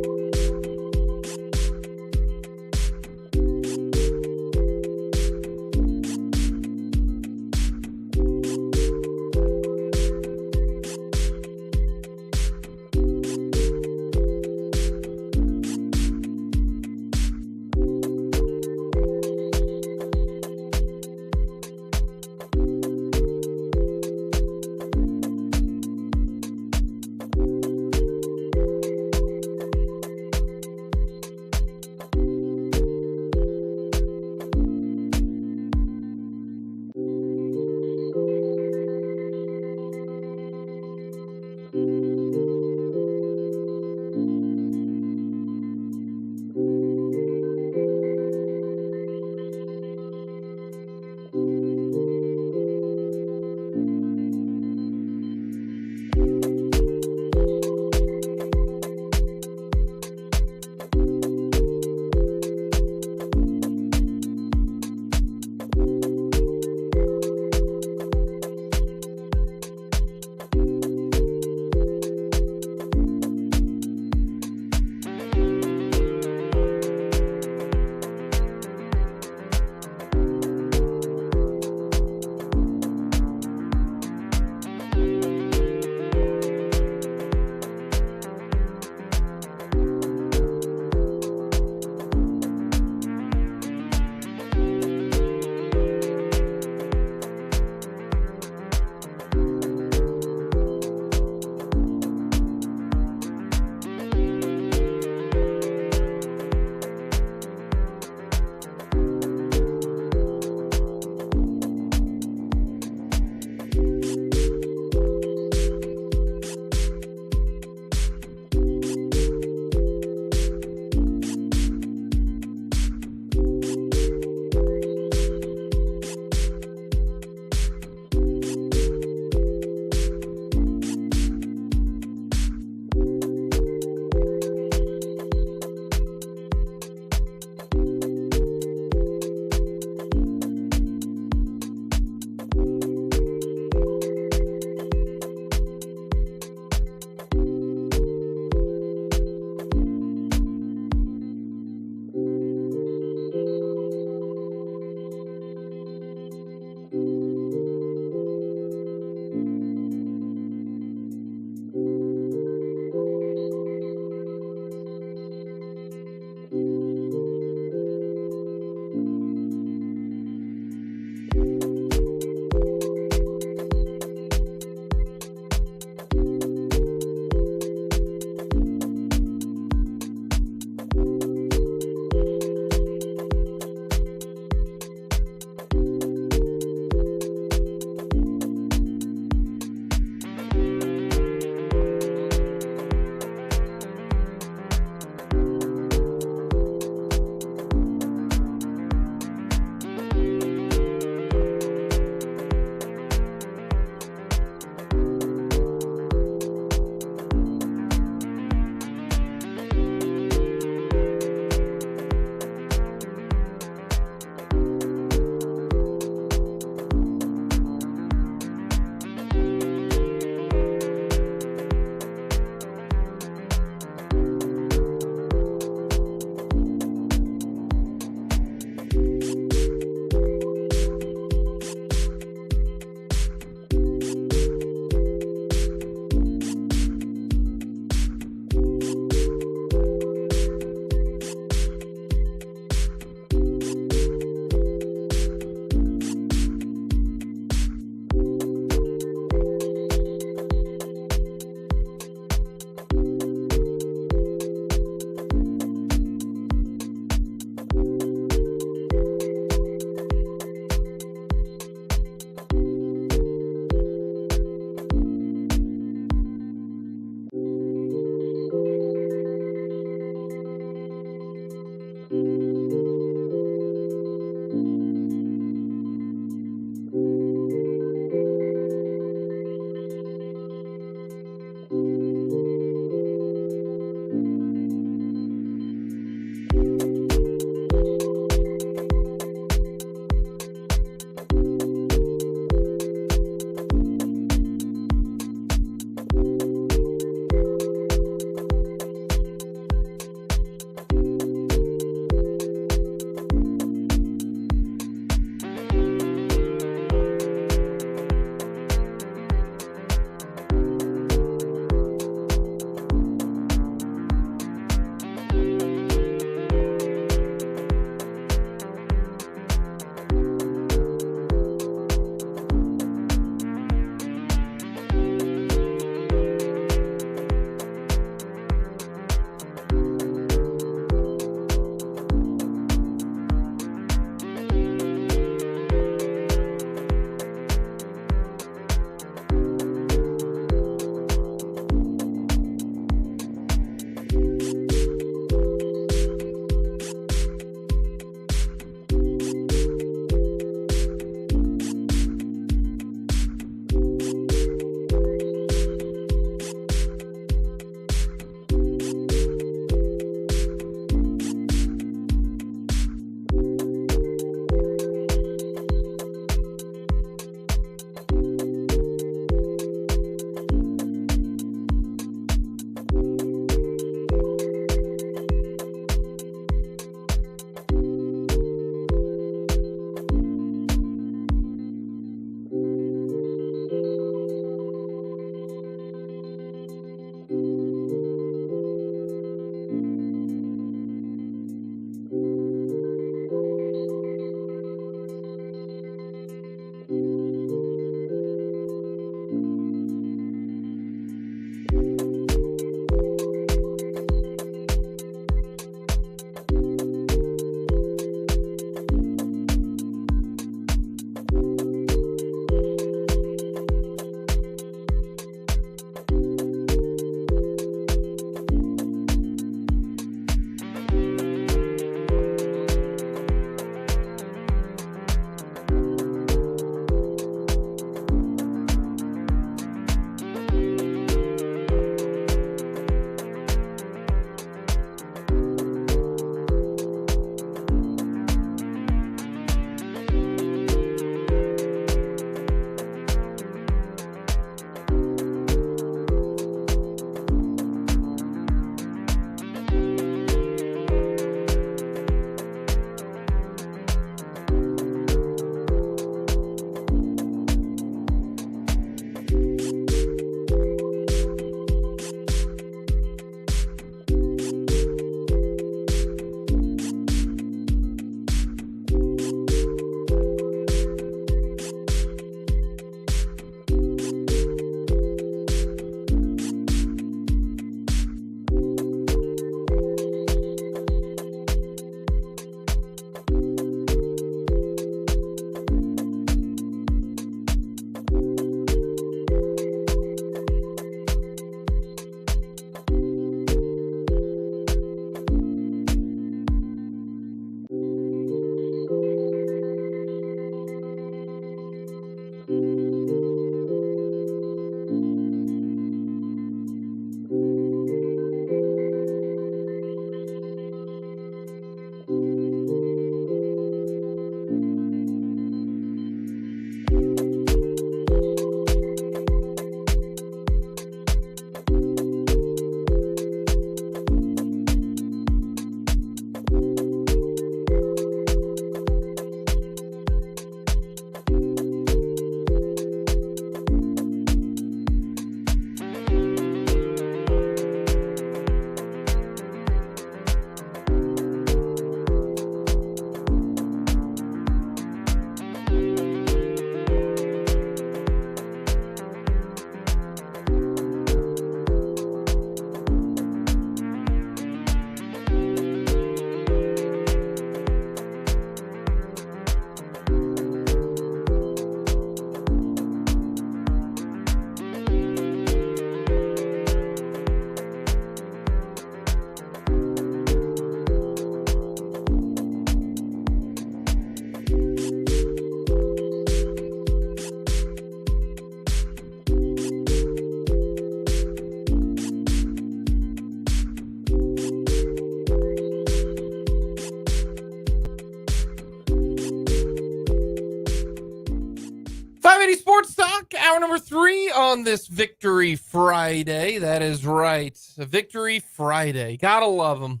number 3 on this Victory Friday. That is right. A Victory Friday. Gotta love them.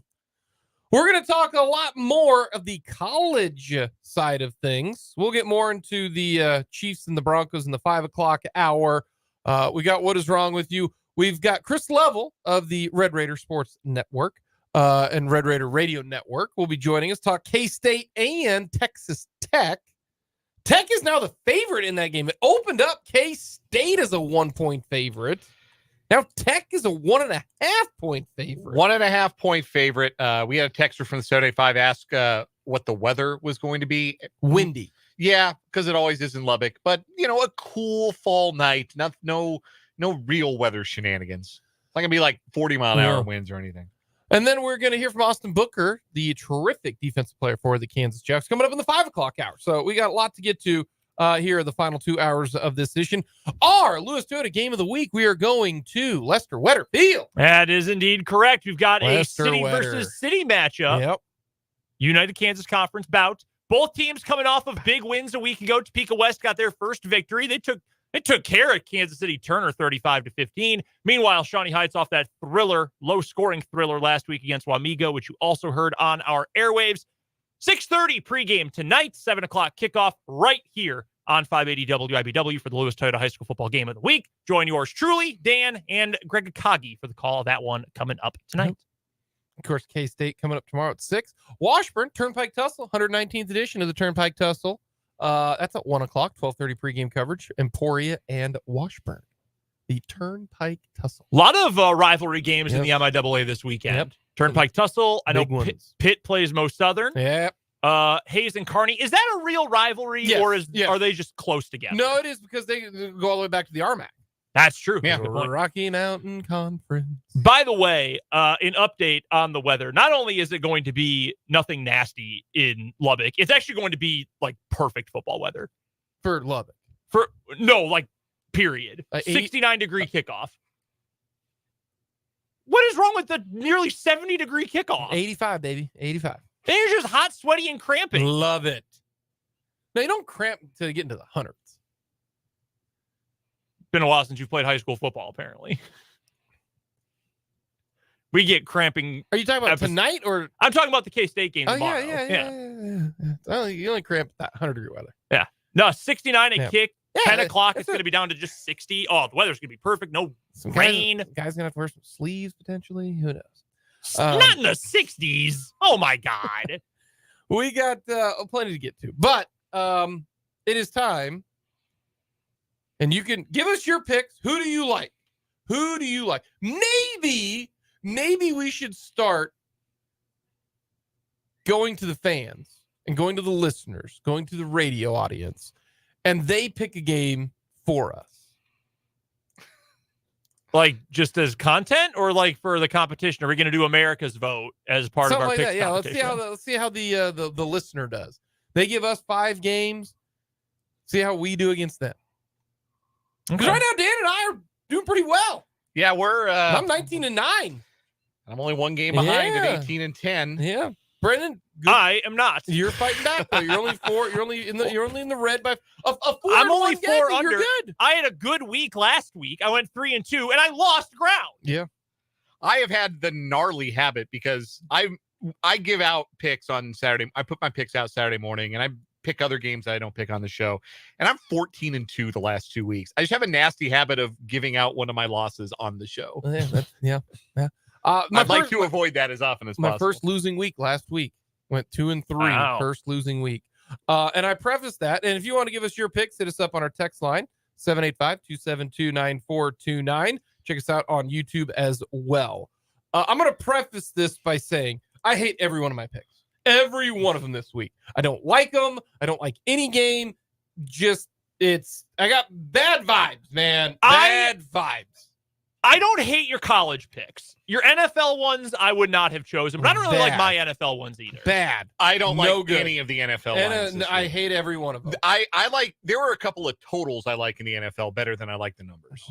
We're going to talk a lot more of the college side of things. We'll get more into the Chiefs and the Broncos in the 5 o'clock hour. We got What Is Wrong With You. We've got Chris Level of the Red Raider Sports Network and Red Raider Radio Network will be joining us. Talk K-State and Texas Tech. Tech is now the favorite in that game. It opened up K-State as a 1-point favorite. Now Tech is a 1.5-point favorite. 1.5-point favorite. We had a texter from the Saturday 5 ask what the weather was going to be. Windy. Yeah, because it always is in Lubbock. But, a cool fall night. No real weather shenanigans. It's not going to be like 40-mile-an-hour winds or anything. And then we're going to hear from Austin Booker, the terrific defensive player for the Kansas Jayhawks, coming up in the 5 o'clock hour. So we got a lot to get to here in the final 2 hours of this session. Our Lewis Toyota Game of the Week, we are going to Lester Wetter Field. That is indeed correct. We've got Lester a city Wetter versus city matchup. Yep. United Kansas Conference bout. Both teams coming off of big wins a week ago. Topeka West got their first victory. They took care of Kansas City Turner 35-15. Meanwhile, Shawnee Heights off that low-scoring thriller last week against Wamego, which you also heard on our airwaves. 6:30 pregame tonight, 7 o'clock kickoff right here on 580 WIBW for the Lewis Toyota High School Football Game of the Week. Join yours truly, Dan and Greg Akagi for the call of that one coming up tonight. Of course, K-State coming up tomorrow at 6. Washburn, Turnpike Tussle, 119th edition of the Turnpike Tussle. That's at 1 o'clock, 12:30 pregame coverage. Emporia and Washburn, the Turnpike Tussle. A lot of rivalry games in the MIAA this weekend. Yep. Turnpike Tussle. I know Pitt plays Mo Southern. Yep. Hayes and Kearney. Is that a real rivalry, or are they just close together? No, it is because they go all the way back to the RMAC. That's true. Yeah, Rocky Mountain Conference. By the way, an update on the weather. Not only is it going to be nothing nasty in Lubbock, it's actually going to be like perfect football weather. For Lubbock. Period. 69-degree kickoff. What is wrong with the nearly 70-degree kickoff? 85, baby. 85. Then you're just hot, sweaty, and cramping. Love it. No, you don't cramp to get into the hundreds. Been a while since you've played high school football, apparently. We get cramping. Are you talking about tonight or? I'm talking about the K-State game tomorrow. Yeah. Well, you only cramp that 100-degree weather. Yeah. No, 69 at kick. 10 o'clock, it's going to be down to just 60. Oh, the weather's going to be perfect. No rain. Guys going to have to wear some sleeves, potentially. Who knows? Not in the 60s. Oh, my God. We got plenty to get to. But it is time. And you can give us your picks. Who do you like? Who do you like? Maybe we should start going to the fans and going to the listeners, going to the radio audience, and they pick a game for us. Like just as content or like for the competition? Are we going to do America's vote as part of our picks competition? Let's see how the listener does. They give us 5 games. See how we do against them. Because right now, Dan and I are doing pretty well. Yeah, I'm 19-9. I'm only 1 game behind at 18-10. Yeah, Brendan. Good. I am not. You're fighting back though. You're only 4. You're only in the red by a 4. I'm only 4 under. You're good. I had a good week last week. I went 3-2, and I lost ground. Yeah, I have had the gnarly habit because I give out picks on Saturday. I put my picks out Saturday morning, and I pick other games that I don't pick on the show. And I'm 14-2 the last 2 weeks. I just have a nasty habit of giving out one of my losses on the show. Yeah. I'd like to avoid that as often as possible. My first losing week last week went 2-3. Wow. First losing week. And I preface that. And if you want to give us your picks, hit us up on our text line 785-272-9429. Check us out on YouTube as well. I'm going to preface this by saying I hate every one of my picks. Every one of them this week. I don't like them. I don't like any game. I got bad vibes, man. Bad vibes. I don't hate your college picks. Your NFL ones, I would not have chosen, but I don't really like my NFL ones either. Bad. I don't like any of the NFL ones. I hate every one of them. I like, there were a couple of totals I like in the NFL better than I like the numbers.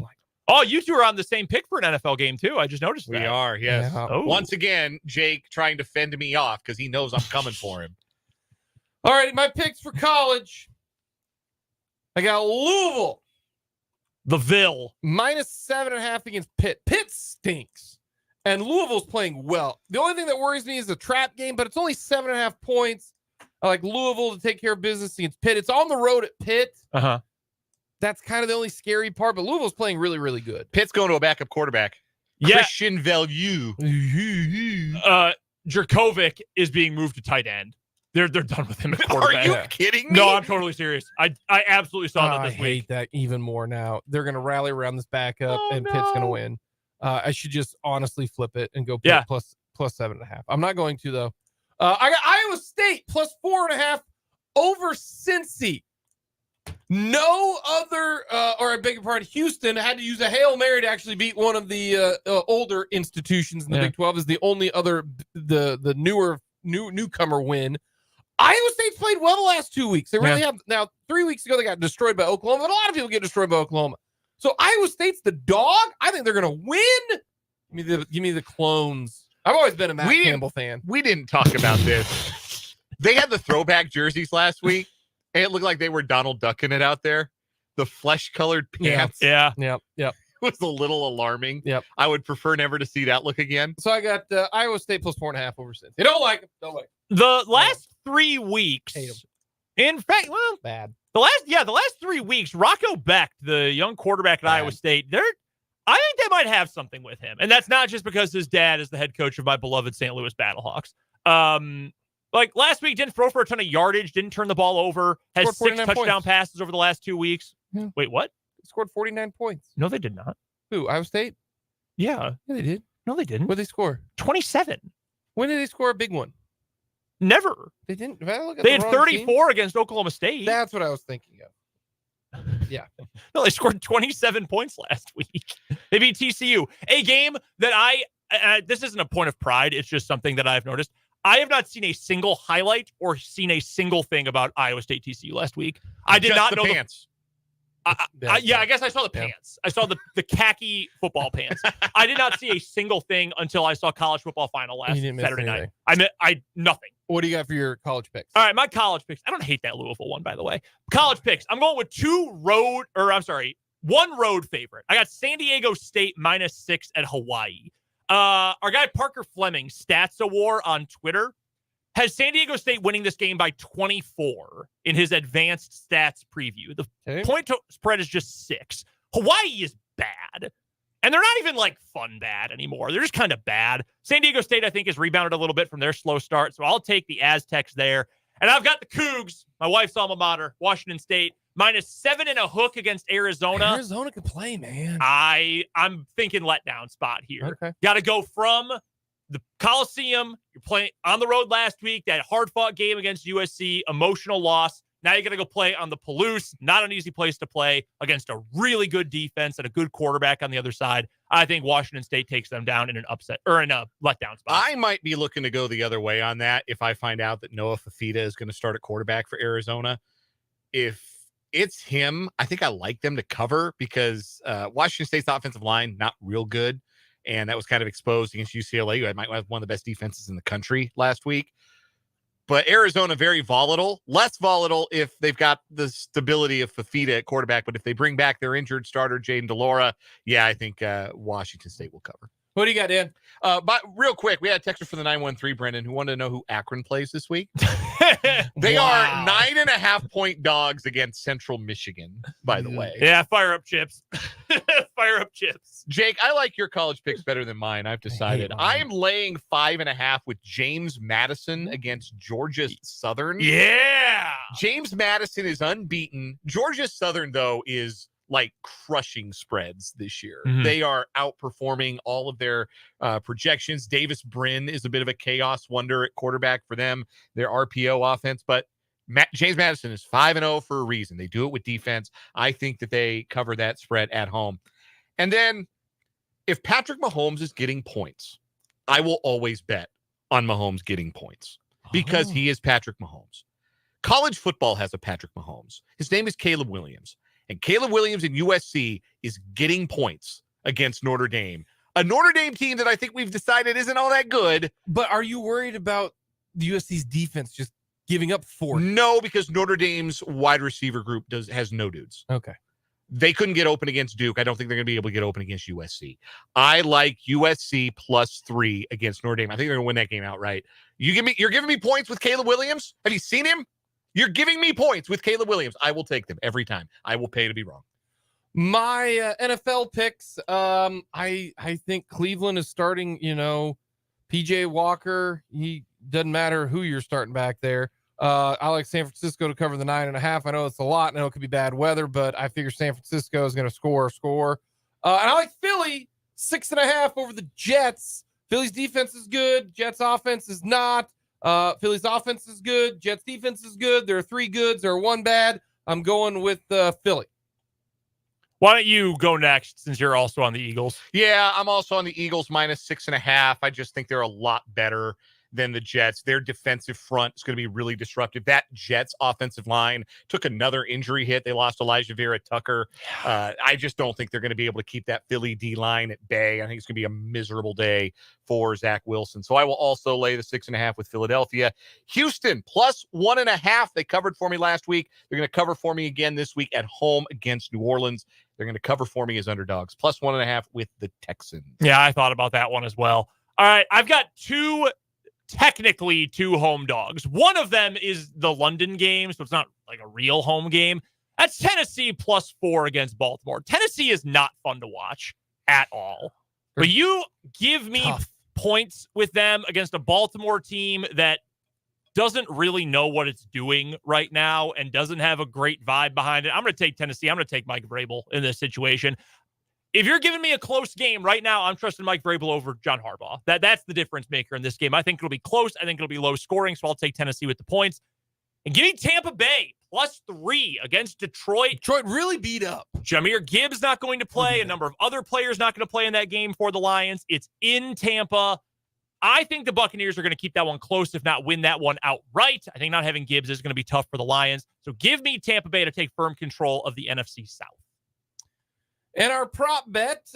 Oh, you two are on the same pick for an NFL game, too. I just noticed that. We are, yes. Yeah. Oh. Once again, Jake trying to fend me off because he knows I'm coming for him. All right, my picks for college. I got Louisville The Ville. Minus 7.5 against Pitt. Pitt stinks. And Louisville's playing well. The only thing that worries me is the trap game, but it's only 7.5 points. I like Louisville to take care of business against Pitt. It's on the road at Pitt. Uh-huh. That's kind of the only scary part, but Louisville's playing really, really good. Pitt's going to a backup quarterback. Yeah. Christian Value. Jerkovic is being moved to tight end. They're done with him at quarterback. Are you kidding me? No, I'm totally serious. I absolutely saw that this I week. hate that even more now. They're going to rally around this backup, and Pitt's going to win. I should just honestly flip it and go Pitt plus 7.5. I'm not going to, though. I got Iowa State plus 4.5 over Cincy. No other, or I beg your pardon, Houston had to use a Hail Mary to actually beat one of the older institutions in the Big 12. Is the only other, the newcomer win. Iowa State's played well the last 2 weeks. They really have. Now, 3 weeks ago, they got destroyed by Oklahoma, but a lot of people get destroyed by Oklahoma. So Iowa State's the dog. I think they're going to win. Give me the clones. I've always been a Matt Campbell fan. We didn't talk about this. They had the throwback jerseys last week, and it looked like they were Donald Ducking it out there. The flesh-colored pants. Yeah. Yep. Was a little alarming. Yep. I would prefer never to see that look again. So I got Iowa State plus 4.5 over Cincy. They don't like them. The last 3 weeks. Hate 'em. In fact, well, Bad. the last 3 weeks, Rocco Becht, the young quarterback at Iowa State, I think they might have something with him. And that's not just because his dad is the head coach of my beloved St. Louis Battlehawks. Like last week, didn't throw for a ton of yardage, didn't turn the ball over, has 6 touchdown passes over the last 2 weeks. Yeah. Wait, what? Scored 49 points. No, they did not. Who? Iowa State? Yeah. Yeah, they did. No, they didn't. What did they score? 27. When did they score a big one? Never. They didn't. Did I look at They the had wrong 34 team? against Oklahoma State. That's what I was thinking of. Yeah. No, they scored 27 points last week. They beat TCU. A game that this isn't a point of pride. It's just something that I've noticed. I have not seen a single highlight or seen a single thing about Iowa State TCU last week. I did not know the pants. I guess I saw the pants. I saw the khaki football pants. I did not see a single thing until I saw college football final last Saturday night. Nothing. What do you got for your college picks? All right, my college picks. I don't hate that Louisville one, by the way. College picks. I'm going with one road favorite. I got San Diego State -6 at Hawaii. Our guy Parker Fleming, Stats Award on Twitter, has San Diego State winning this game by 24 in his advanced stats preview. The point spread is just 6. Hawaii is bad. And they're not even like fun bad anymore. They're just kind of bad. San Diego State, I think, has rebounded a little bit from their slow start. So I'll take the Aztecs there. And I've got the Cougs, my wife's alma mater, Washington State, -7 and a hook against Arizona. Arizona can play, man. I'm thinking letdown spot here. Okay. Got to go from the Coliseum. You're playing on the road last week, that hard-fought game against USC, emotional loss. Now you got to go play on the Palouse. Not an easy place to play against a really good defense and a good quarterback on the other side. I think Washington State takes them down in an upset or in a letdown spot. I might be looking to go the other way on that if I find out that Noah Fafita is going to start at quarterback for Arizona. If it's him, I think I like them to cover because Washington State's offensive line, not real good. And that was kind of exposed against UCLA, who might have one of the best defenses in the country last week. But Arizona, very volatile. Less volatile if they've got the stability of Fafita at quarterback. But if they bring back their injured starter, Jaden DeLaura, I think Washington State will cover. What do you got, Dan? But real quick, we had a texter from the 913, Brendan, who wanted to know who Akron plays this week. They are 9.5-point dogs against Central Michigan, by the way. Yeah, fire up chips. Fire up chips. Jake, I like your college picks better than mine. I've decided. I am laying 5.5 with James Madison against Georgia Southern. Yeah. James Madison is unbeaten. Georgia Southern, though, is like crushing spreads this year. Mm-hmm. They are outperforming all of their projections. Davis Brin is a bit of a chaos wonder at quarterback for them, their RPO offense. But James Madison is 5-0 for a reason. They do it with defense. I think that they cover that spread at home. And then if Patrick Mahomes is getting points, I will always bet on Mahomes getting points because he is Patrick Mahomes. College football has a Patrick Mahomes. His name is Caleb Williams. And Caleb Williams in USC is getting points against Notre Dame. A Notre Dame team that I think we've decided isn't all that good. But are you worried about the USC's defense just giving up 40? No, because Notre Dame's wide receiver group has no dudes. Okay. They couldn't get open against Duke. I don't think they're going to be able to get open against USC. I like USC +3 against Notre Dame. I think they're going to win that game outright. You're giving me points with Caleb Williams? Have you seen him? You're giving me points with Caleb Williams. I will take them every time. I will pay to be wrong. My NFL picks, I think Cleveland is starting, PJ Walker. He doesn't matter who you're starting back there. I like San Francisco to cover the 9.5. I know it's a lot. I know it could be bad weather, but I figure San Francisco is going to score. And I like Philly 6.5 over the Jets. Philly's defense is good. Jets offense is not. Philly's offense is good. Jets defense is good. There are 3 goods. There are 1 bad. I'm going with Philly. Why don't you go next since you're also on the Eagles? Yeah, I'm also on the Eagles -6.5. I just think they're a lot better than the Jets. Their defensive front is going to be really disruptive. That Jets offensive line took another injury hit. They lost Elijah Vera Tucker. I just don't think they're going to be able to keep that Philly D line at bay. I think it's going to be a miserable day for Zach Wilson. So I will also lay the 6.5 with Philadelphia. Houston +1.5. They covered for me last week. They're going to cover for me again this week at home against New Orleans. They're going to cover for me as underdogs. +1.5 with the Texans. Yeah, I thought about that one as well. All right, I've got technically 2 home dogs. One of them is the London game, so it's not like a real home game. That's Tennessee +4 against Baltimore. Tennessee is not fun to watch at all. But you give me points with them against a Baltimore team that doesn't really know what it's doing right now and doesn't have a great vibe behind it. I'm going to take Tennessee. I'm going to take Mike Vrabel in this situation. If you're giving me a close game right now, I'm trusting Mike Vrabel over John Harbaugh. That's the difference maker in this game. I think it'll be close. I think it'll be low scoring, so I'll take Tennessee with the points. And give me Tampa Bay +3 against Detroit. Detroit really beat up. Jahmyr Gibbs not going to play. A number of other players not going to play in that game for the Lions. It's in Tampa. I think the Buccaneers are going to keep that one close, if not win that one outright. I think not having Gibbs is going to be tough for the Lions. So give me Tampa Bay to take firm control of the NFC South. And our prop bet,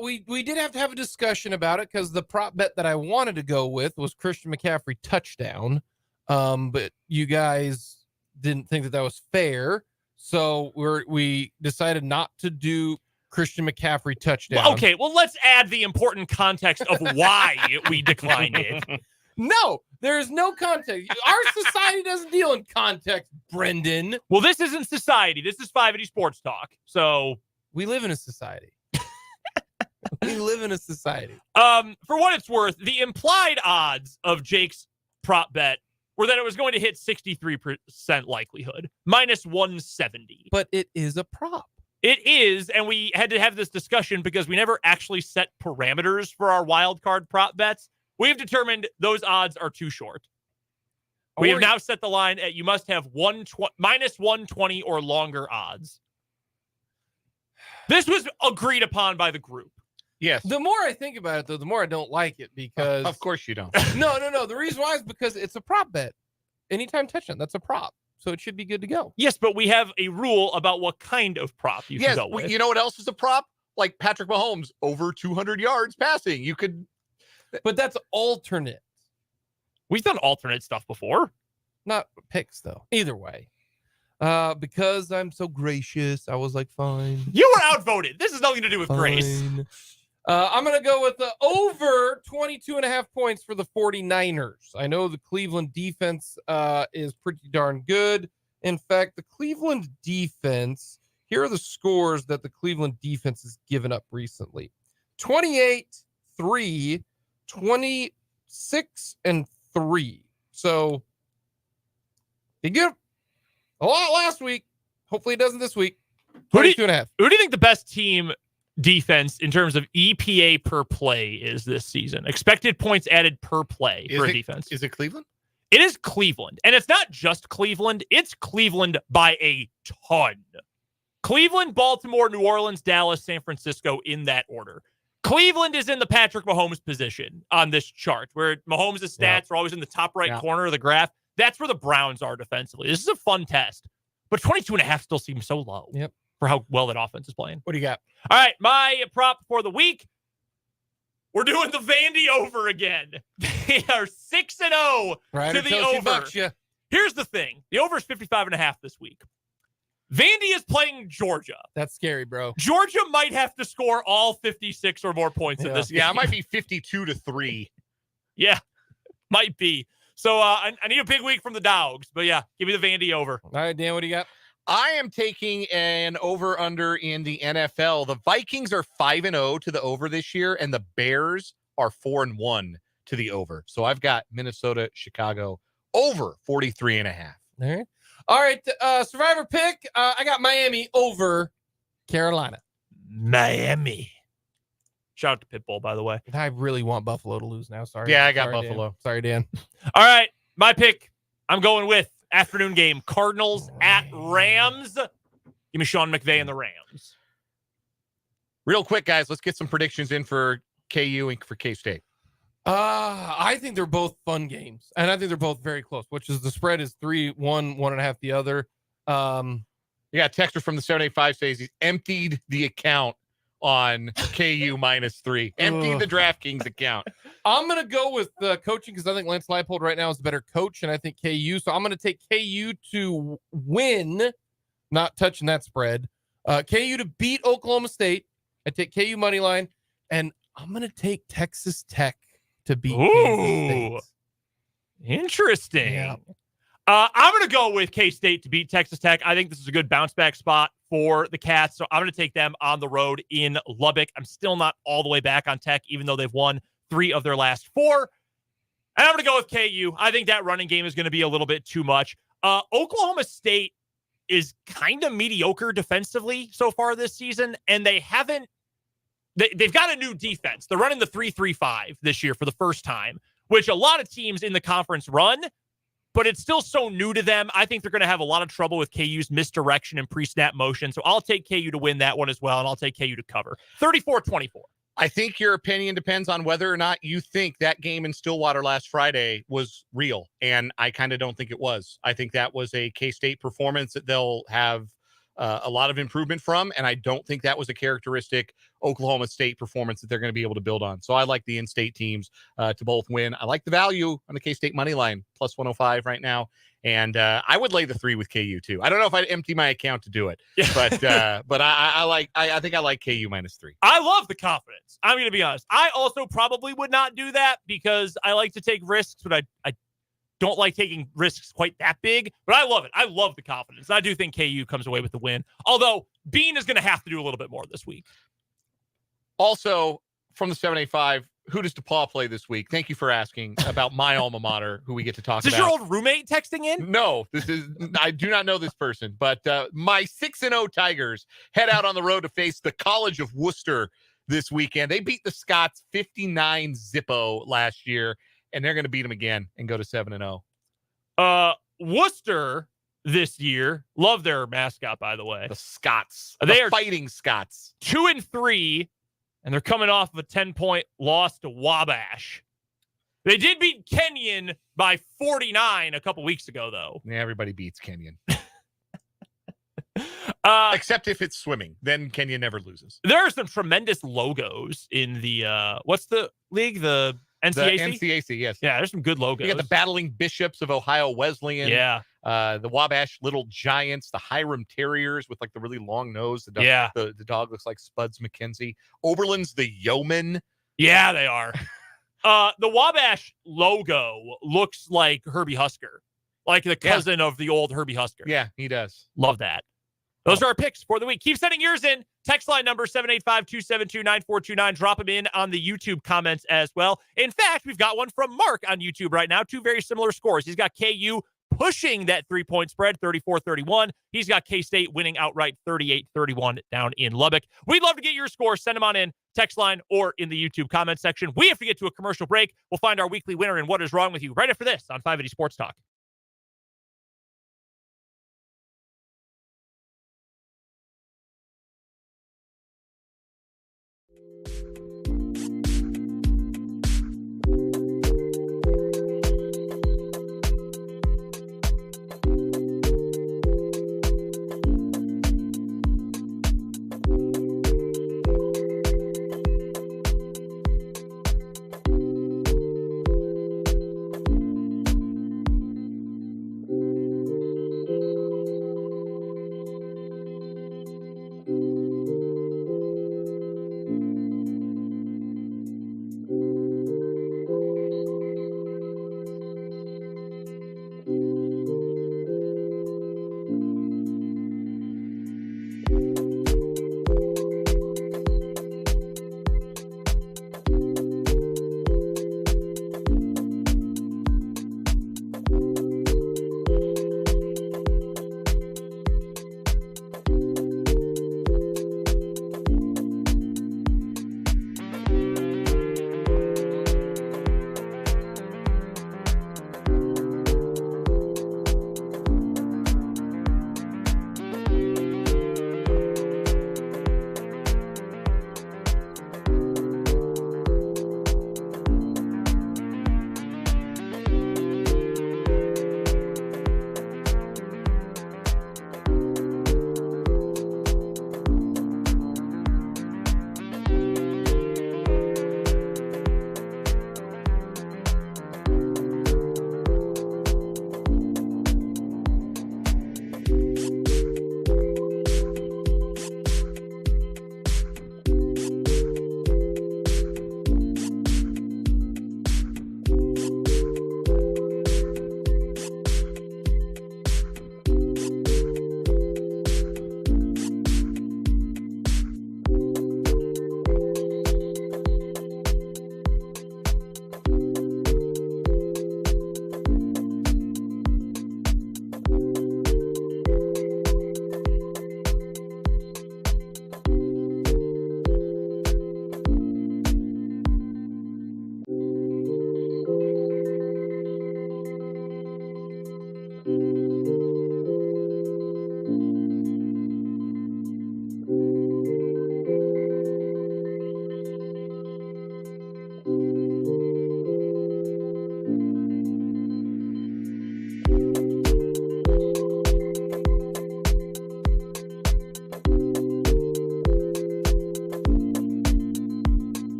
we did have to have a discussion about it because the prop bet that I wanted to go with was Christian McCaffrey touchdown. But you guys didn't think that was fair. So we decided not to do Christian McCaffrey touchdown. Well, okay, well, let's add the important context of why we declined it. No, there is no context. Our society doesn't deal in context, Brendan. Well, this isn't society. This is 580 Sports Talk. So we live in a society. We live in a society. For what it's worth, the implied odds of Jake's prop bet were that it was going to hit 63% likelihood, -170. But it is a prop. It is, and we had to have this discussion because we never actually set parameters for our wild card prop bets. We've determined those odds are too short. We have now set the line at you must have -120 or longer odds. This was agreed upon by the group. Yes. The more I think about it, though, the more I don't like it because... Of course you don't. No. The reason why is because it's a prop bet. Anytime touchdown, that's a prop. So it should be good to go. Yes, but we have a rule about what kind of prop you can go with. You know what else is a prop? Like Patrick Mahomes, over 200 yards passing. You could... But that's alternate. We've done alternate stuff before. Not picks, though. Either way. Because I'm so gracious, I was like, fine. You were outvoted. This has nothing to do with grace. I'm going to go with the over 22.5 points for the 49ers. I know the Cleveland defense is pretty darn good. In fact, the Cleveland defense, here are the scores that the Cleveland defense has given up recently. 28-3, 26-3. So they give a lot last week. Hopefully it doesn't this week. 22.5. Who do you think the best team defense in terms of EPA per play is this season? Expected points added per play for a defense. Is it Cleveland? It is Cleveland. And it's not just Cleveland. It's Cleveland by a ton. Cleveland, Baltimore, New Orleans, Dallas, San Francisco in that order. Cleveland is in the Patrick Mahomes position on this chart where Mahomes' stats are always in the top right corner of the graph. That's where the Browns are defensively. This is a fun test. But 22.5 still seems so low for how well that offense is playing. What do you got? All right, my prop for the week. We're doing the Vandy over again. They are 6-0 to the over. You. Here's the thing. The over is 55.5 this week. Vandy is playing Georgia. That's scary, bro. Georgia might have to score all 56 or more points in this game. Yeah, it might be 52-3. Yeah, might be. So I need a big week from the Dogs. But yeah, give me the Vandy over. All right, Dan, what do you got? I am taking an over-under in the NFL. The Vikings are 5-0 to the over this year, and the Bears are 4-1 to the over. So I've got Minnesota, Chicago over 43.5. All right. Survivor pick. I got Miami over Carolina. Miami. Shout out to Pitbull, by the way. I really want Buffalo to lose now. Sorry. Yeah, I got Sorry, Buffalo. Dan. Sorry, Dan. All right. My pick. I'm going with afternoon game. Cardinals at Rams. Give me Sean McVay and the Rams. Real quick, guys, let's get some predictions in for KU and for K-State. I think they're both fun games, and I think they're both very close, which is the spread is 3-1, 1.5 the other. You got a texter from the 785 says he's emptied the account on KU -3. Emptied the DraftKings account. I'm going to go with coaching because I think Lance Leipold right now is the better coach, and I think KU. So I'm going to take KU to win, not touching that spread. KU to beat Oklahoma State. I take KU money line, and I'm going to take Texas Tech to beat Kansas State. Interesting. Yeah. I'm going to go with K-State to beat Texas Tech. I think this is a good bounce back spot for the Cats, so I'm going to take them on the road in Lubbock. I'm still not all the way back on Tech, even though they've won 3 of their last 4. And I'm going to go with KU. I think that running game is going to be a little bit too much. Oklahoma State is kind of mediocre defensively so far this season, and they've got a new defense. They're running the 3-3-5 this year for the first time, which a lot of teams in the conference run, but it's still so new to them. I think they're going to have a lot of trouble with KU's misdirection and pre-snap motion. So I'll take KU to win that one as well, and I'll take KU to cover. 34-24. I think your opinion depends on whether or not you think that game in Stillwater last Friday was real, and I kind of don't think it was. I think that was a K-State performance that they'll have a lot of improvement from, and I don't think that was a characteristic Oklahoma State performance that they're going to be able to build on. So I like the in-state teams to both win. I like the value on the K-State money line, plus 105 right now, and I would lay the 3 with KU too. I don't know if I'd empty my account to do it, but I think I like KU -3. I love the confidence. I'm going to be honest. I also probably would not do that because I like to take risks, but I don't like taking risks quite that big, but I love it. I love the confidence. I do think KU comes away with the win, although Bean is going to have to do a little bit more this week. Also, from the 785, who does DePaul play this week? Thank you for asking about my alma mater, who we get to talk about. Is this your old roommate texting in? No, I do not know this person, but my 6-0 Tigers head out on the road to face the College of Worcester this weekend. They beat the Scots 59-0 last year, and they're going to beat them again and go to 7-0. Worcester this year, love their mascot, by the way. The Scots. They are fighting Scots. 2-3, and they're coming off of a 10-point loss to Wabash. They did beat Kenyon by 49 a couple weeks ago, though. Yeah, everybody beats Kenyon. Except if it's swimming. Then Kenyon never loses. There are some tremendous logos in the, what's the league? The NCAC? The NCAC, yes. Yeah, there's some good logos. You got the Battling Bishops of Ohio Wesleyan. Yeah. The Wabash Little Giants, the Hiram Terriers with like the really long nose. The dog looks like Spuds McKenzie. Oberlin's the Yeoman. Yeah, they are. The Wabash logo looks like Herbie Husker, like the cousin of the old Herbie Husker. Yeah, he does. Love that. Those are our picks for the week. Keep sending yours in. Text line number 785-272-9429. Drop them in on the YouTube comments as well. In fact, we've got one from Mark on YouTube right now. 2 very similar scores. He's got KU pushing that 3-point spread, 34-31. He's got K-State winning outright 38-31 down in Lubbock. We'd love to get your scores. Send them on in, text line, or in the YouTube comment section. We have to get to a commercial break. We'll find our weekly winner and what is wrong with you right after this on 580 Sports Talk.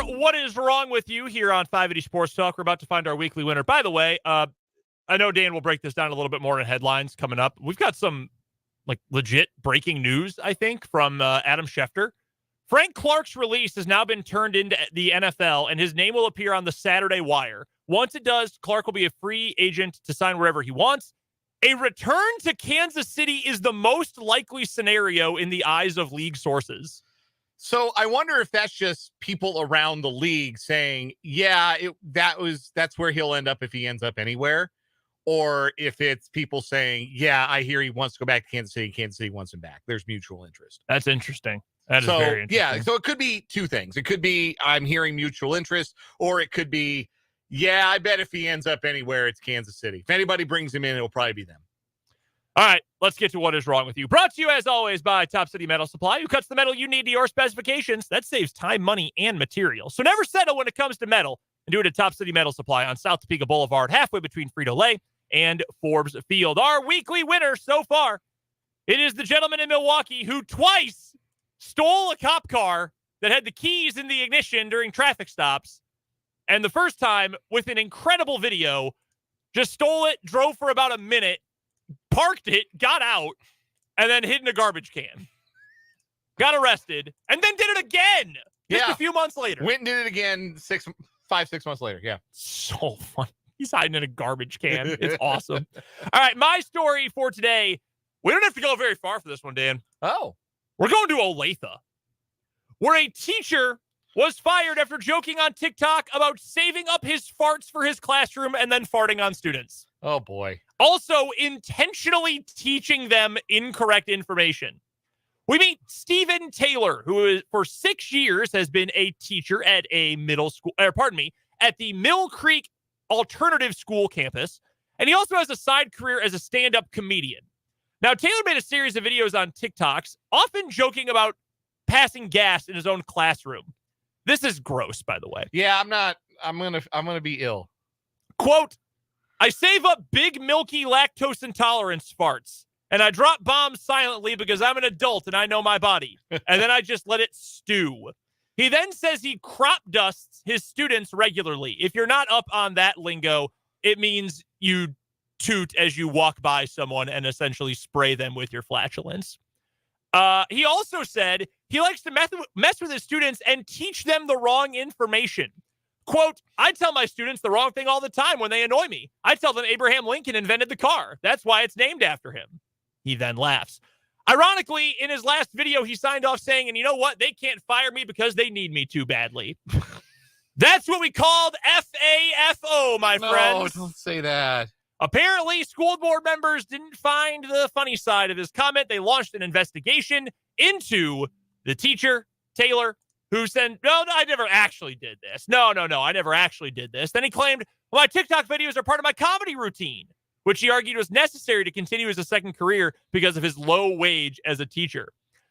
What is Wrong with You here on 580 Sports Talk. We're about to find our weekly winner. By the way, I know Dan will break this down a little bit more in headlines coming up. We've got some like legit breaking news, I think, from Adam Schefter. Frank Clark's release has now been turned into the NFL, and his name will appear on the Saturday Wire. Once it does, Clark will be a free agent to sign wherever he wants. A return to Kansas City is the most likely scenario in the eyes of league sources. So I wonder if that's just people around the league saying, yeah, that's where he'll end up if he ends up anywhere. Or if it's people saying, yeah, I hear he wants to go back to Kansas City. Kansas City wants him back. There's mutual interest. That's interesting. That is very interesting. Yeah, so it could be two things. It could be I'm hearing mutual interest, or it could be, yeah, I bet if he ends up anywhere, it's Kansas City. If anybody brings him in, it'll probably be them. All right, let's get to What Is Wrong with You. Brought to you, as always, by Top City Metal Supply, who cuts the metal you need to your specifications. That saves time, money, and material. So never settle when it comes to metal, and do it at Top City Metal Supply on South Topeka Boulevard, halfway between Frito-Lay and Forbes Field. Our weekly winner so far, it is the gentleman in Milwaukee who twice stole a cop car that had the keys in the ignition during traffic stops. And the first time, with an incredible video, just stole it, drove for about a minute, parked it, got out, and then hid in a garbage can. Got arrested, and then did it again just a few months later. Went and did it again 6 months later. Yeah. So fun. He's hiding in a garbage can. It's awesome. All right, my story for today. We don't have to go very far for this one, Dan. Oh. We're going to Olathe, where a teacher was fired after joking on TikTok about saving up his farts for his classroom and then farting on students. Oh, boy. Also, intentionally teaching them incorrect information. We meet Stephen Taylor, who is, for 6 years has been a teacher at a at the Mill Creek Alternative School campus. And he also has a side career as a stand-up comedian. Now, Taylor made a series of videos on TikToks, often joking about passing gas in his own classroom. This is gross, by the way. Yeah, I'm gonna be ill. Quote, I save up big, milky, lactose intolerance farts, and I drop bombs silently because I'm an adult and I know my body. And then I just let it stew. He then says he crop dusts his students regularly. If you're not up on that lingo, it means you toot as you walk by someone and essentially spray them with your flatulence. He also said he likes to mess with his students and teach them the wrong information. Quote, I tell my students the wrong thing all the time when they annoy me. I tell them Abraham Lincoln invented the car. That's why it's named after him. He then laughs. Ironically, in his last video, he signed off saying, and you know what? They can't fire me because they need me too badly. That's what we called FAFO, my friends. No, don't say that. Apparently, school board members didn't find the funny side of his comment. They launched an investigation into the teacher, Taylor, who said, no, I never actually did this. No, I never actually did this. Then he claimed, well, my TikTok videos are part of my comedy routine, which he argued was necessary to continue as a second career because of his low wage as a teacher.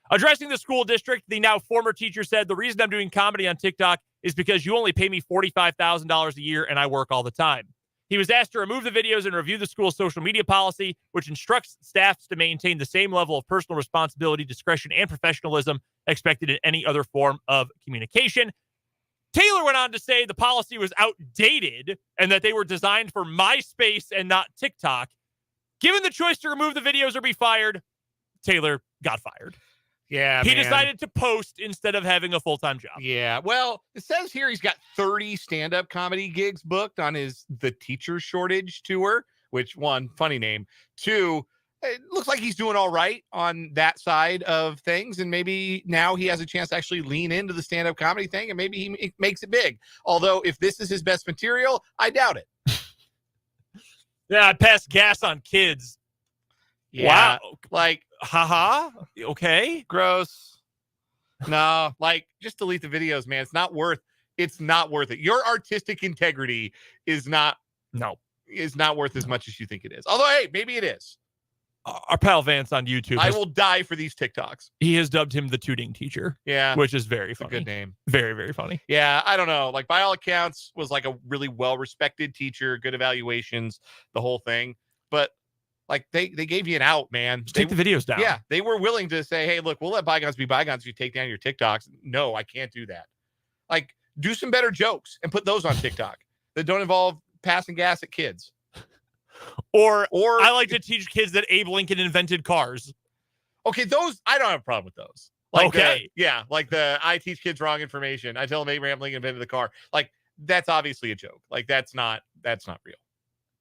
Addressing the school district, the now former teacher said, the reason I'm doing comedy on TikTok is because you only pay me $45,000 a year and I work all the time. He was asked to remove the videos and review the school's social media policy, which instructs staffs to maintain the same level of personal responsibility, discretion, and professionalism expected in any other form of communication. Taylor went on to say the policy was outdated and that they were designed for MySpace and not TikTok. Given the choice to remove the videos or be fired, Taylor got fired. Yeah, he decided to post instead of having a full-time job. Yeah, well, it says here he's got 30 stand-up comedy gigs booked on The Teacher Shortage tour, which, one, funny name. Two, it looks like he's doing all right on that side of things, and maybe now he has a chance to actually lean into the stand-up comedy thing, and maybe he makes it big. Although, if this is his best material, I doubt it. Yeah, I pass gas on kids. Yeah, wow. Like, haha. Okay. Gross. No, like, just delete the videos, man. It's not worth it. Your artistic integrity is not worth as much as you think it is. Although, hey, maybe it is. Our pal Vance on YouTube. I will die for these TikToks. He has dubbed him the tooting teacher. Yeah. Which is very funny. A good name. Very, very funny. Yeah. I don't know. Like, by all accounts, was like a really well-respected teacher, good evaluations, the whole thing. But like they gave you an out, man. Just take the videos down. Yeah. They were willing to say, hey, look, we'll let bygones be bygones if you take down your TikToks. No, I can't do that. Like, Do some better jokes and put those on TikTok that don't involve passing gas at kids. Or I like to teach kids that Abe Lincoln invented cars. Okay, those, I don't have a problem with those. Like okay. I teach kids wrong information. I tell them Abraham Lincoln invented the car. Like, that's obviously a joke. Like, that's not real.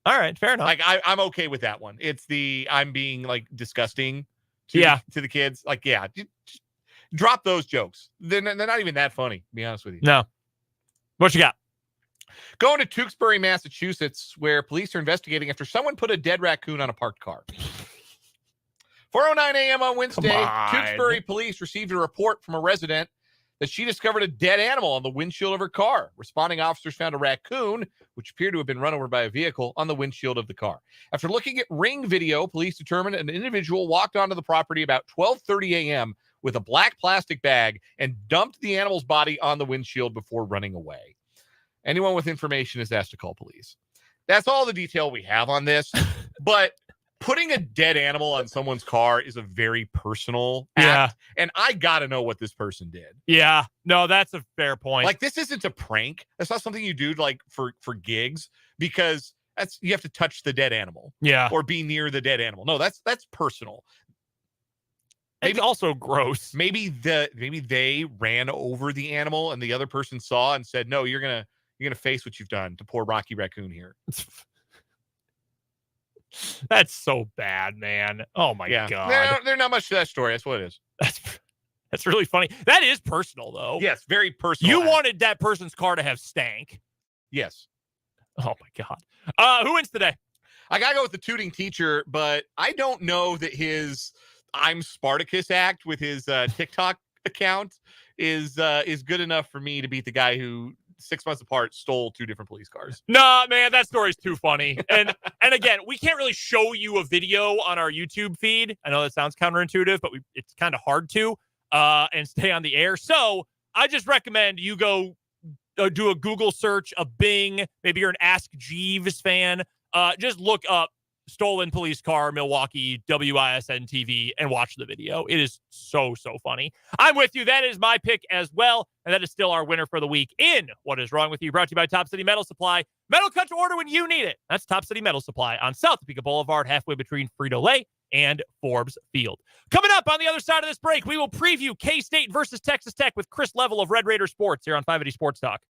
All right, fair enough. Like, I'm okay with that one. It's the I'm being like disgusting to the kids. Like, yeah, just drop those jokes. They're not even that funny, to be honest with you. No. What you got? Going to Tewksbury, Massachusetts, where police are investigating after someone put a dead raccoon on a parked car. 4:09 a.m. on Wednesday, Tewksbury police received a report from a resident that she discovered a dead animal on the windshield of her car. Responding officers found a raccoon, which appeared to have been run over by a vehicle, on the windshield of the car. After looking at Ring video, police determined an individual walked onto the property about 12:30 a.m. with a black plastic bag and dumped the animal's body on the windshield before running away. Anyone with information is asked to call police. That's all the detail we have on this, but putting a dead animal on someone's car is a very personal act, and I gotta know what this person did. Yeah, no, that's a fair point. Like, this isn't a prank. That's not something you do like for gigs, because you have to touch the dead animal, or be near the dead animal. No, that's personal. It's also gross. Maybe they ran over the animal, and the other person saw and said, "No, you're gonna face what you've done to poor Rocky Raccoon here." That's so bad, man. Oh my God. There's not much to that story. That's what it is. That's really funny. That is personal, though. Yes, very personal. You wanted that person's car to have stank. Yes. Oh my God. Who wins today? I gotta go with the tooting teacher, but I don't know that his I'm Spartacus act with his TikTok account is good enough for me to beat the guy who 6 months apart stole 2 different police cars. Nah, man, that story's too funny. And again, we can't really show you a video on our YouTube feed. I know that sounds counterintuitive, but it's kind of hard to and stay on the air. So I just recommend you go do a Google search, a Bing. Maybe you're an Ask Jeeves fan. Just look up stolen police car, Milwaukee, WISN TV, and watch the video. It is so funny. I'm with you. That is my pick as well. And that is still our winner for the week in What Is Wrong With You, brought to you by Top City Metal Supply. Metal cut to order when you need it. That's Top City Metal Supply on South Topeka Boulevard, halfway between Frito-Lay and Forbes Field. Coming up on the other side of this break, we will preview K-State versus Texas Tech with Chris Level of Red Raider Sports here on 580 Sports Talk.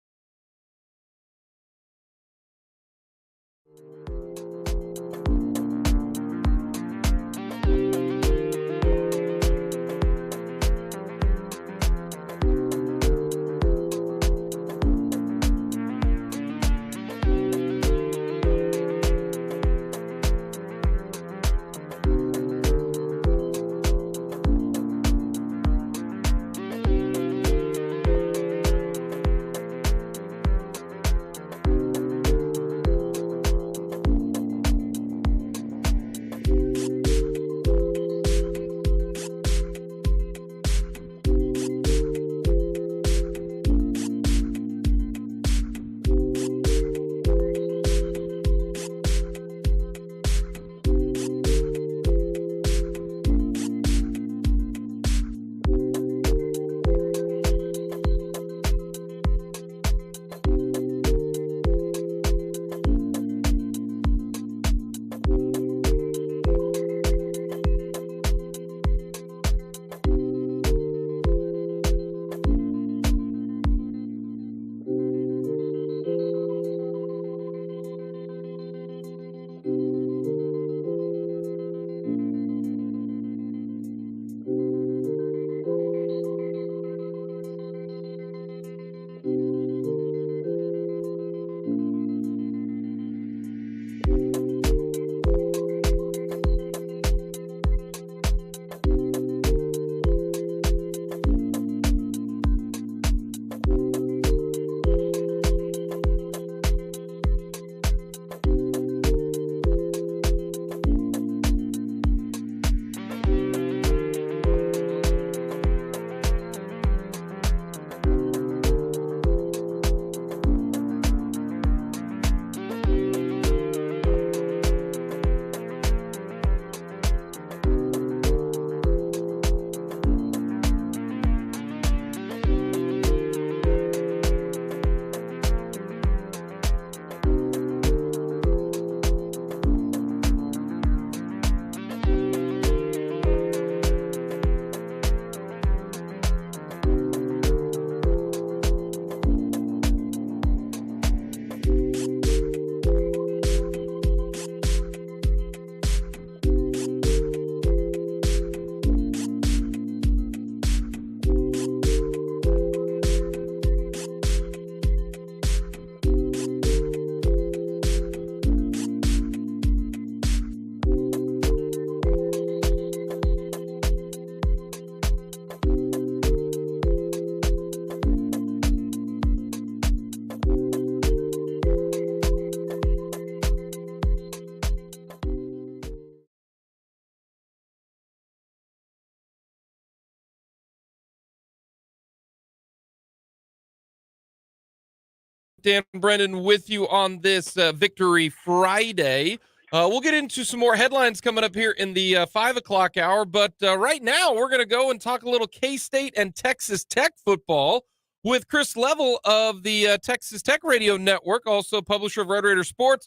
Dan Brennan with you on this Victory Friday. We'll get into some more headlines coming up here in the 5 o'clock hour, but right now we're going to go and talk a little K-State and Texas Tech football with Chris Level of the Texas Tech Radio Network, also publisher of Red Raider Sports.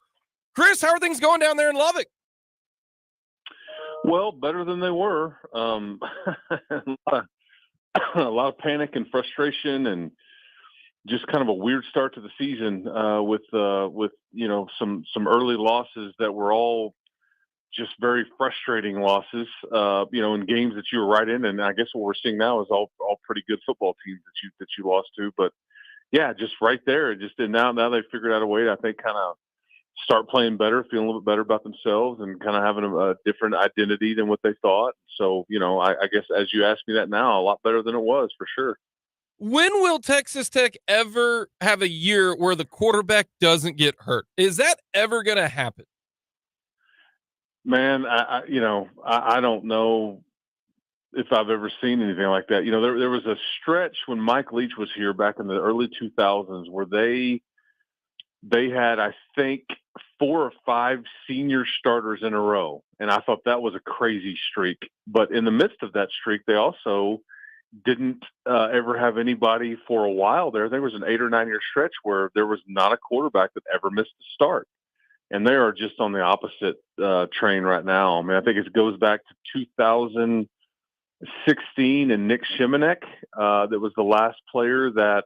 Chris, how are things going down there in Lubbock? Well, better than they were. A lot of panic and frustration, and just kind of a weird start to the season with some early losses that were all just very frustrating losses. In games that you were right in, and I guess what we're seeing now is all pretty good football teams that you lost to. But yeah, just right there, now they've figured out a way to, I think, kind of start playing better, feeling a little bit better about themselves, and kind of having a different identity than what they thought. So, I guess as you ask me that now, a lot better than it was for sure. When will Texas Tech ever have a year where the quarterback doesn't get hurt? Is that ever going to happen? Man, I don't know if I've ever seen anything like that. There was a stretch when Mike Leach was here back in the early 2000s where they had, I think, 4 or 5 senior starters in a row. And I thought that was a crazy streak. But in the midst of that streak, they also didn't ever have anybody for a while there. There was an 8 or 9 year stretch where there was not a quarterback that ever missed a start. And they are just on the opposite train right now. I mean, I think it goes back to 2016 and Nick Shimanek. That was the last player that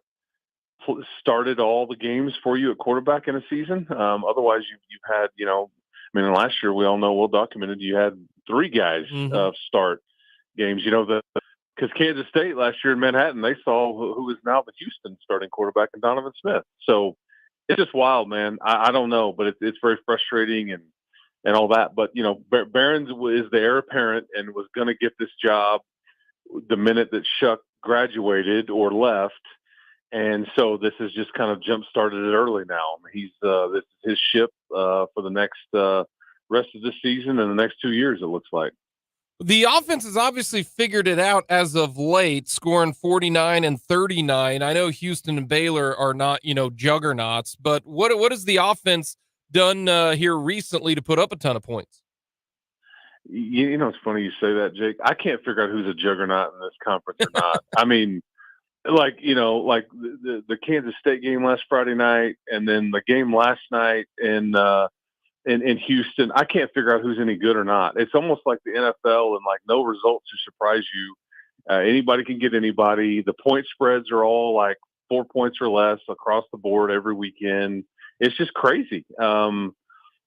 started all the games for you at quarterback in a season. Otherwise, you've had, last year we all know, well documented, you had 3 guys start games. Because Kansas State last year in Manhattan, they saw who is now the Houston starting quarterback in Donovan Smith. So it's just wild, man. I don't know, but it's very frustrating and all that. But, Barron's is the heir apparent and was going to get this job the minute that Shuck graduated or left. And so this has just kind of jump-started it early now. This is his ship for the next rest of this season and the next 2 years, it looks like. The offense has obviously figured it out as of late, scoring 49 and 39. I know Houston and Baylor are not, juggernauts, but what has the offense done here recently to put up a ton of points? It's funny you say that, Jake. I can't figure out who's a juggernaut in this conference or not. I mean, like the Kansas State game last Friday night, and then the game last night in Houston. I can't figure out who's any good or not. It's almost like the NFL, and like no results to surprise you. Anybody can get anybody. The point spreads are all like 4 points or less across the board every weekend. It's just crazy. And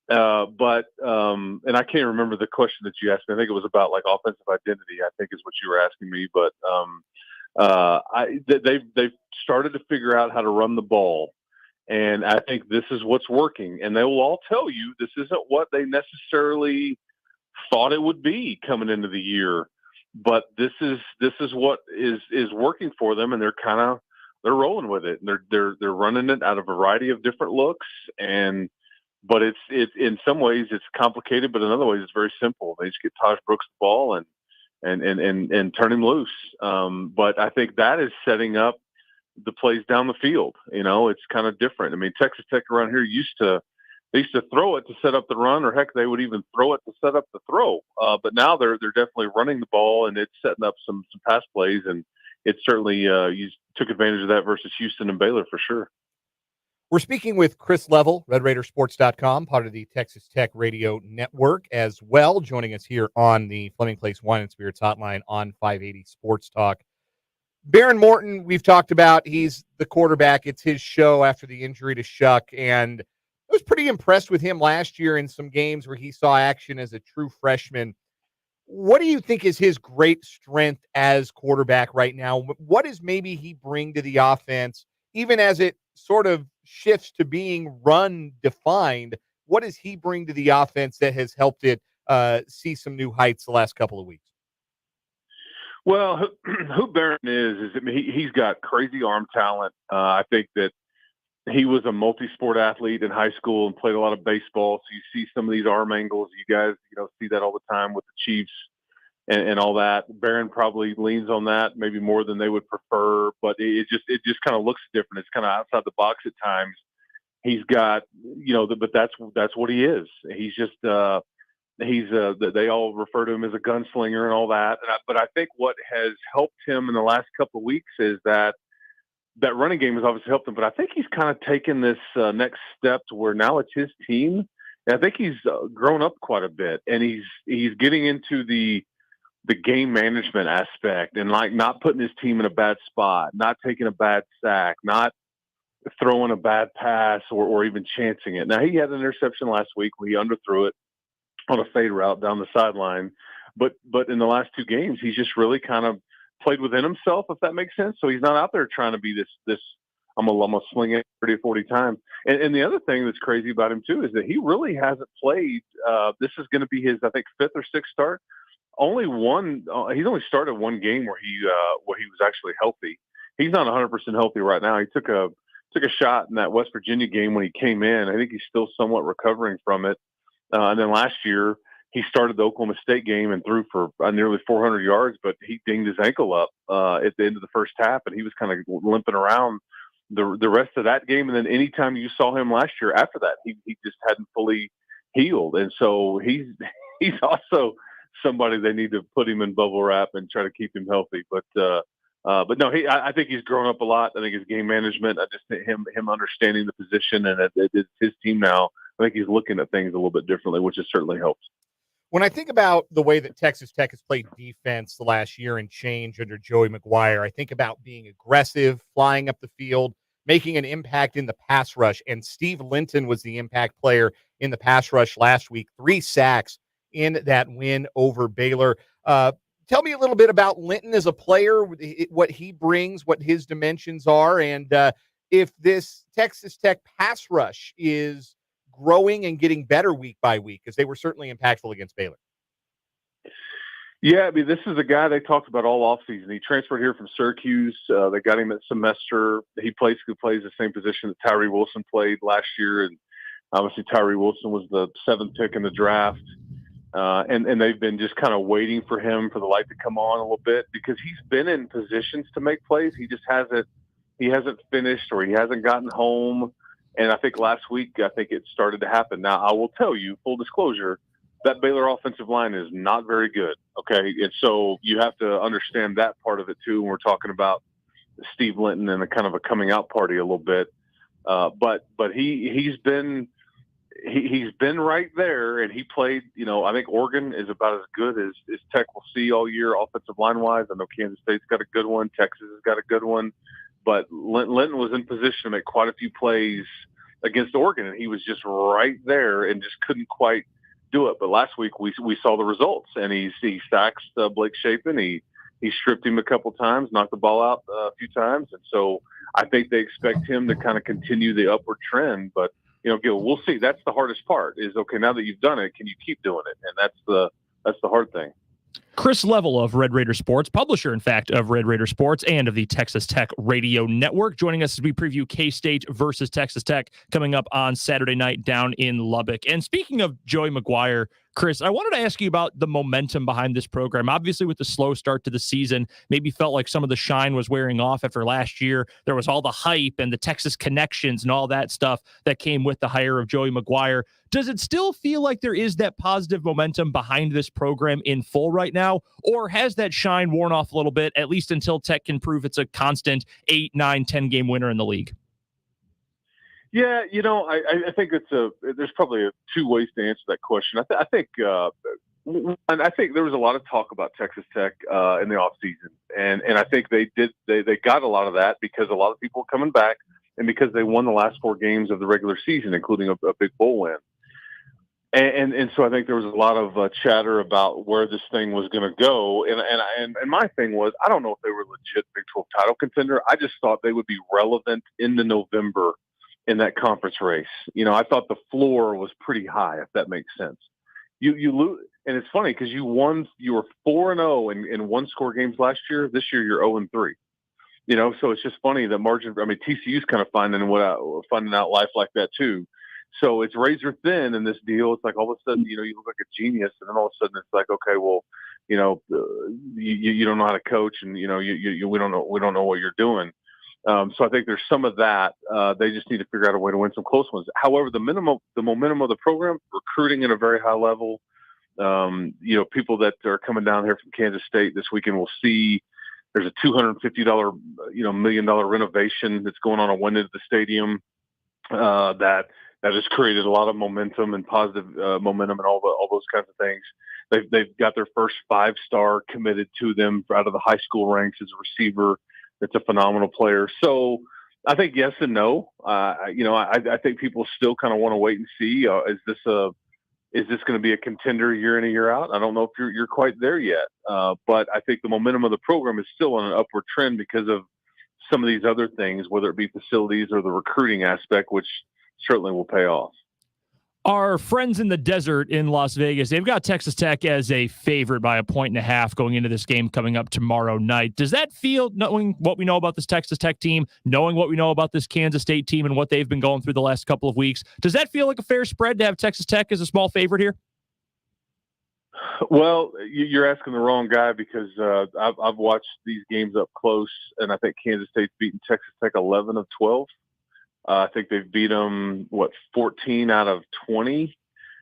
I can't remember the question that you asked me. I think it was about like offensive identity, I think is what you were asking me. But they've started to figure out how to run the ball. And I think this is what's working. And they will all tell you this isn't what they necessarily thought it would be coming into the year. But this is what is working for them, and they're rolling with it. And they're running it out of a variety of different looks. But it's in some ways it's complicated, but in other ways it's very simple. They just get Taj Brooks the ball and turn him loose. But I think that is setting up the plays down the field. It's kind of different. I mean, Texas Tech around here used to throw it to set up the run, or heck, they would even throw it to set up the throw. But now they're definitely running the ball, and it's setting up some pass plays, and it certainly you took advantage of that versus Houston and Baylor for sure. We're speaking with Chris Level, RedRaidersports.com, part of the Texas Tech Radio Network as well, joining us here on the Fleming Place Wine and Spirits Hotline on 580 Sports Talk. Baron Morton, we've talked about, he's the quarterback. It's his show after the injury to Shuck, and I was pretty impressed with him last year in some games where he saw action as a true freshman. What do you think is his great strength as quarterback right now? What does maybe he bring to the offense, even as it sort of shifts to being run defined? What does he bring to the offense that has helped it see some new heights the last couple of weeks? Well, who Barron is he's got crazy arm talent. I think that he was a multi-sport athlete in high school and played a lot of baseball. So you see some of these arm angles. You guys, see that all the time with the Chiefs and all that. Barron probably leans on that maybe more than they would prefer, but it just kind of looks different. It's kind of outside the box at times. He's got, but that's what he is. He's just they all refer to him as a gunslinger and all that. But I think what has helped him in the last couple of weeks is that running game has obviously helped him. But I think he's kind of taken this next step to where now it's his team. And I think he's grown up quite a bit, and he's getting into the game management aspect and like not putting his team in a bad spot, not taking a bad sack, not throwing a bad pass or even chancing it. Now, he had an interception last week where he underthrew it on a fade route down the sideline. But in the last two games, he's just really kind of played within himself, if that makes sense. So he's not out there trying to be this I'm gonna sling it 30 or 40 times. And the other thing that's crazy about him too is that he really hasn't played. This is going to be his, I think, 5th or 6th start. Only one. He's only started one game where he was actually healthy. He's not 100% healthy right now. He took a shot in that West Virginia game when he came in. I think he's still somewhat recovering from it. And then last year he started the Oklahoma State game and threw for nearly 400 yards, but he dinged his ankle up at the end of the first half, and he was kind of limping around the rest of that game. And then anytime you saw him last year after that, he just hadn't fully healed. And so he's also somebody they need to put him in bubble wrap and try to keep him healthy. But no, I think he's grown up a lot. I think his game management, I just think him understanding the position and it's his team now. I think he's looking at things a little bit differently, which has certainly helped. When I think about the way that Texas Tech has played defense the last year and change under Joey McGuire, I think about being aggressive, flying up the field, making an impact in the pass rush. And Steve Linton was the impact player in the pass rush last week, 3 sacks in that win over Baylor. Tell me a little bit about Linton as a player, what he brings, what his dimensions are, and if this Texas Tech pass rush is growing and getting better week by week, because they were certainly impactful against Baylor. Yeah, I mean, this is a guy they talked about all offseason. He transferred here from Syracuse. They got him at semester. He basically plays the same position that Tyree Wilson played last year, and obviously Tyree Wilson was the 7th pick in the draft. And they've been just kind of waiting for him for the light to come on a little bit because he's been in positions to make plays. He just hasn't finished or he hasn't gotten home. And I think last week, it started to happen. Now, I will tell you, full disclosure, that Baylor offensive line is not very good. Okay. And so you have to understand that part of it too. When we're talking about Steve Linton and a kind of a coming out party a little bit. But he's been right there, and he played, I think Oregon is about as good as Tech will see all year offensive line-wise. I know Kansas State's got a good one. Texas has got a good one. But Linton was in position to make quite a few plays against Oregon, and he was just right there and just couldn't quite do it. But last week we saw the results, and he sacks Blake Shapen. He stripped him a couple times, knocked the ball out a few times. And so I think they expect him to kind of continue the upward trend. But Gil, we'll see. That's the hardest part is, okay, now that you've done it, can you keep doing it? And that's the hard thing. Chris Level of Red Raider Sports, publisher, in fact, of Red Raider Sports and of the Texas Tech Radio Network, joining us as we preview K-State versus Texas Tech coming up on Saturday night down in Lubbock. And speaking of Joey McGuire, Chris, I wanted to ask you about the momentum behind this program. Obviously, with the slow start to the season, maybe felt like some of the shine was wearing off after last year. There was all the hype and the Texas connections and all that stuff that came with the hire of Joey McGuire. Does it still feel like there is that positive momentum behind this program in full right now? Or has that shine worn off a little bit, at least until Tech can prove it's a constant 8, 9, 10-game winner in the league? Yeah, I think there's probably 2 ways to answer that question. I think there was a lot of talk about Texas Tech in the offseason, and I think they got a lot of that because a lot of people were coming back and because they won the last 4 games of the regular season, including a big bowl win. And so I think there was a lot of chatter about where this thing was going to go. And my thing was, I don't know if they were legit Big 12 title contender. I just thought they would be relevant into November in that conference race. I thought the floor was pretty high, if that makes sense. You lose, and it's funny because you were 4-0 in one-score games last year. This year you're 0-3. So it's just funny the margin. I mean, TCU's kind of finding out life like that too. So it's razor thin in this deal. It's like all of a sudden, you look like a genius, and then all of a sudden it's like, okay, well, you don't know how to coach, and we don't know what you're doing. So I think there's some of that. They just need to figure out a way to win some close ones. However, the momentum of the program, recruiting at a very high level. People that are coming down here from Kansas State this weekend will see there's a $250, $1 million renovation that's going on one end of the stadium that has created a lot of momentum and positive momentum and all those kinds of things. They've got their first 5-star committed to them out of the high school ranks as a receiver. That's a phenomenal player. So I think yes and no. I think people still kind of want to wait and see. Is this going to be a contender year in and year out? I don't know if you're quite there yet. But I think the momentum of the program is still on an upward trend because of some of these other things, whether it be facilities or the recruiting aspect, which certainly will pay off. Our friends in the desert in Las Vegas, they've got Texas Tech as a favorite by 1.5 going into this game coming up tomorrow night. Does that feel, knowing what we know about this Texas Tech team, knowing what we know about this Kansas State team and what they've been going through the last couple of weeks, does that feel like a fair spread to have Texas Tech as a small favorite here? Well, you're asking the wrong guy because I've watched these games up close, and I think Kansas State's beaten Texas Tech 11 of 12. I think they've beat them, 14 out of 20,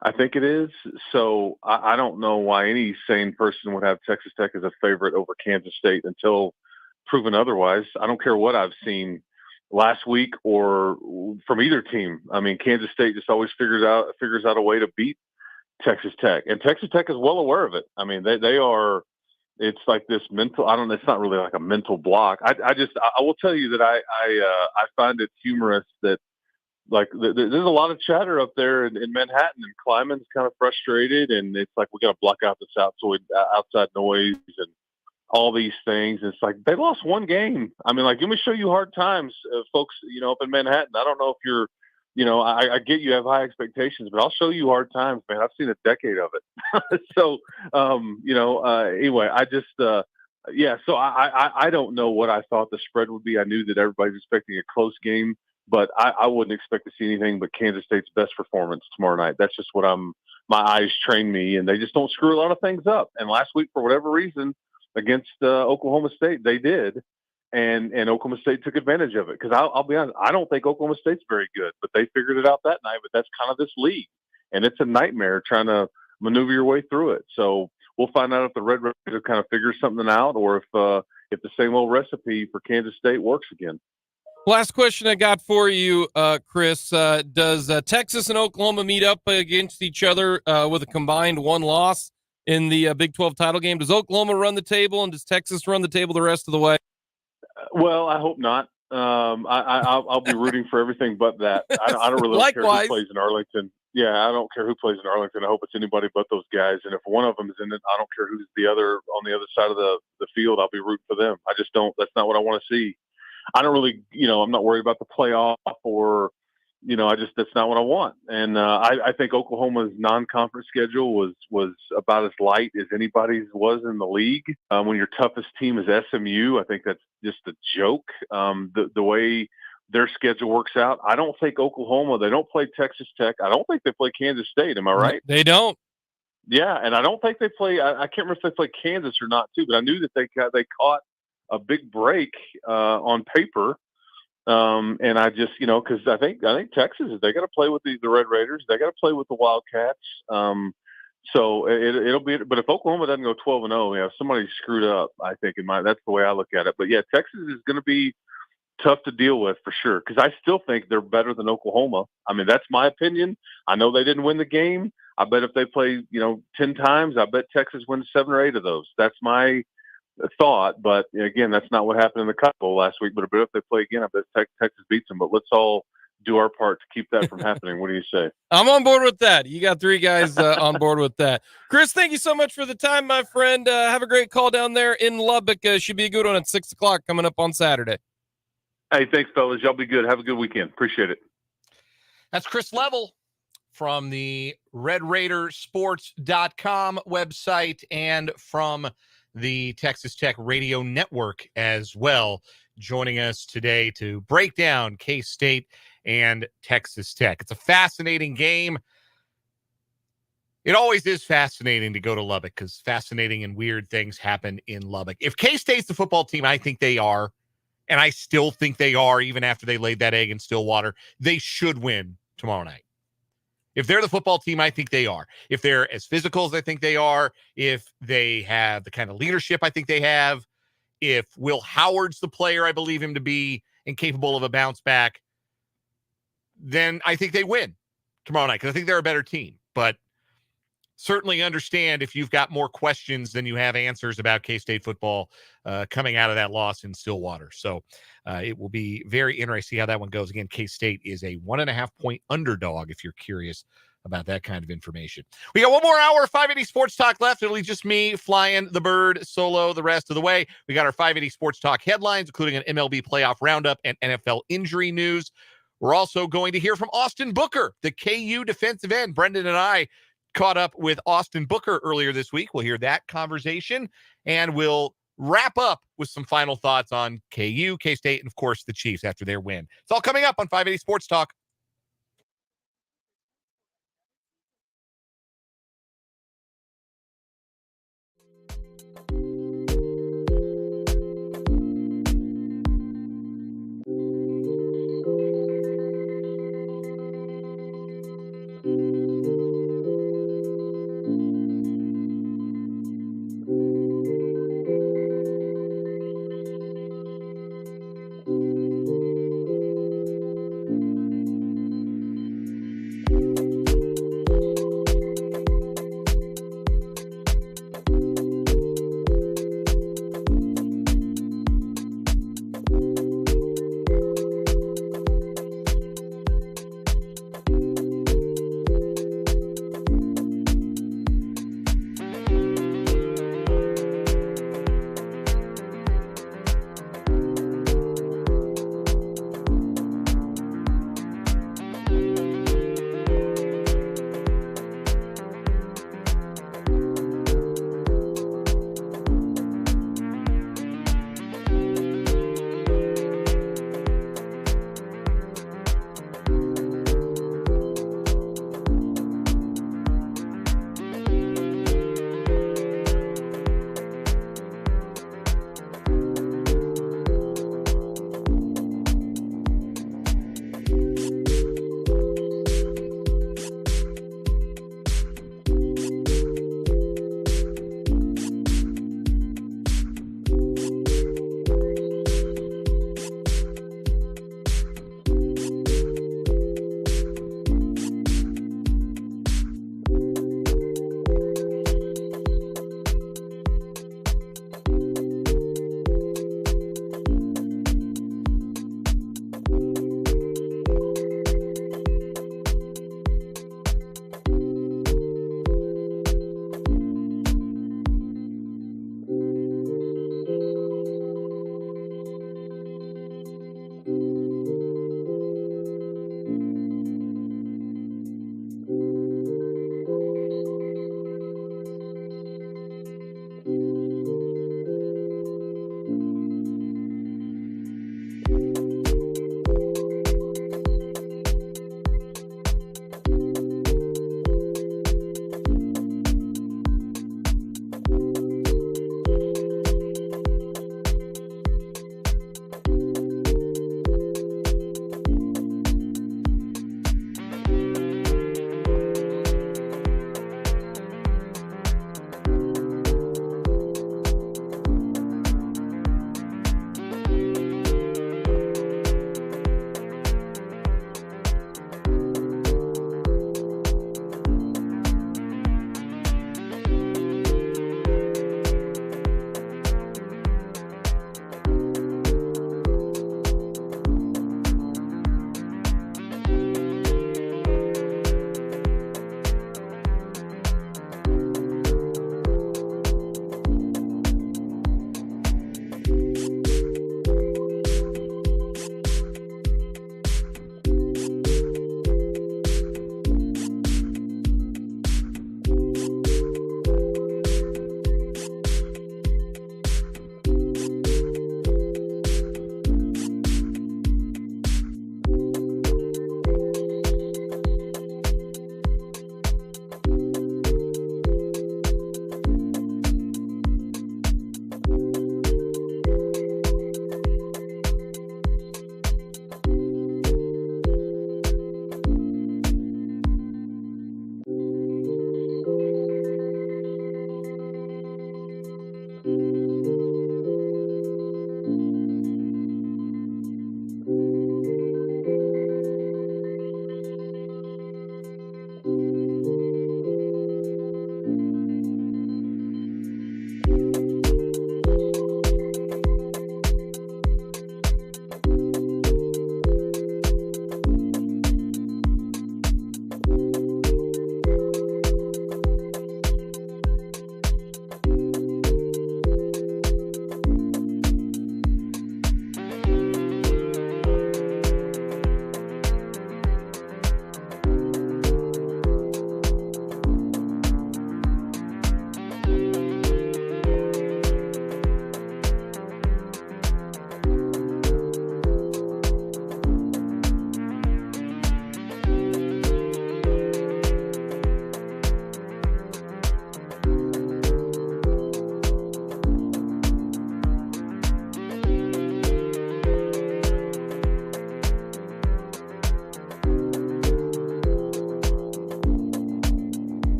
I think it is. So I don't know why any sane person would have Texas Tech as a favorite over Kansas State until proven otherwise. I don't care what I've seen last week or from either team. I mean, Kansas State just always figures out a way to beat Texas Tech, and Texas Tech is well aware of it. I mean, they are. It's like this mental. I don't know. It's not really like a mental block. I will tell you that I find it humorous that there's a lot of chatter up there in Manhattan, and Kleiman's kind of frustrated, and it's like we got to block out this outside noise and all these things. It's like they lost one game. I mean, let me show you hard times, folks. Up in Manhattan. I don't know if you're. I get you have high expectations, but I'll show you hard times, man. I've seen a decade of it. So, anyway, so I don't know what I thought the spread would be. I knew that everybody's expecting a close game, but I wouldn't expect to see anything but Kansas State's best performance tomorrow night. That's just what my eyes train me, and they just don't screw a lot of things up. And last week, for whatever reason, against Oklahoma State, they did. And Oklahoma State took advantage of it because I'll be honest, I don't think Oklahoma State's very good, but they figured it out that night. But that's kind of this league, and it's a nightmare trying to maneuver your way through it. So we'll find out if the Red Raiders kind of figure something out, or if the same old recipe for Kansas State works again. Last question I got for you, Chris. Does Texas and Oklahoma meet up against each other with a combined one loss in the Big 12 title game? Does Oklahoma run the table, and does Texas run the table the rest of the way? Well, I hope not. I'll be rooting for everything but that. I don't really care who plays in Arlington. Yeah, I don't care who plays in Arlington. I hope it's anybody but those guys. And if one of them is in it, I don't care who's on the other side of the field. I'll be rooting for them. I just don't. That's not what I want to see. I don't really, I'm not worried about the playoff or, that's not what I want. And I think Oklahoma's non-conference schedule was about as light as anybody's was in the league. When your toughest team is SMU, I think that's just a joke. The way their schedule works out, I don't think Oklahoma, they don't play Texas Tech. I don't think they play Kansas State. Am I right? They don't. Yeah, and I don't think they play. I can't remember if they play Kansas or not too, but I knew that they caught a big break on paper. And I just, because I think Texas, they got to play with the Red Raiders. They got to play with the Wildcats. So it'll be. But if Oklahoma doesn't go 12-0, somebody screwed up. I think that's the way I look at it. But yeah, Texas is going to be tough to deal with for sure. Because I still think they're better than Oklahoma. I mean, that's my opinion. I know they didn't win the game. I bet if they play, 10 times, I bet Texas wins 7 or 8 of those. That's my thought, but again, that's not what happened in the Cotton Bowl last week. But if they play again, I bet Texas beats them. But let's all do our part to keep that from happening. What do you say? I'm on board with that. You got 3 guys on board with that. Chris, thank you so much for the time, my friend. Have a great call down there in Lubbock. Should be a good one at 6:00 coming up on Saturday. Hey, thanks, fellas. Y'all be good. Have a good weekend. Appreciate it. That's Chris Level from the RedRaidersports.com website and from the Texas Tech Radio Network as well, joining us today to break down K-State and Texas Tech. It's a fascinating game. It always is fascinating to go to Lubbock because fascinating and weird things happen in Lubbock. If K-State's the football team, I think they are, and I still think they are, even after they laid that egg in Stillwater. They should win tomorrow night. If they're the football team, I think they are. If they're as physical as I think they are, if they have the kind of leadership I think they have, if Will Howard's the player I believe him to be and capable of a bounce back, then I think they win tomorrow night because I think they're a better team. But certainly understand if you've got more questions than you have answers about K-State football coming out of that loss in Stillwater. So it will be very interesting how that one goes. Again, K-State is a 1.5-point underdog if you're curious about that kind of information. We got one more hour of 580 Sports Talk left. It'll be just me flying the bird solo the rest of the way. We got our 580 Sports Talk headlines, including an MLB playoff roundup and NFL injury news. We're also going to hear from Austin Booker, the KU defensive end. Brendan and I caught up with Austin Booker earlier this week. We'll hear that conversation, and we'll wrap up with some final thoughts on KU, K-State, and, of course, the Chiefs after their win. It's all coming up on 580 Sports Talk.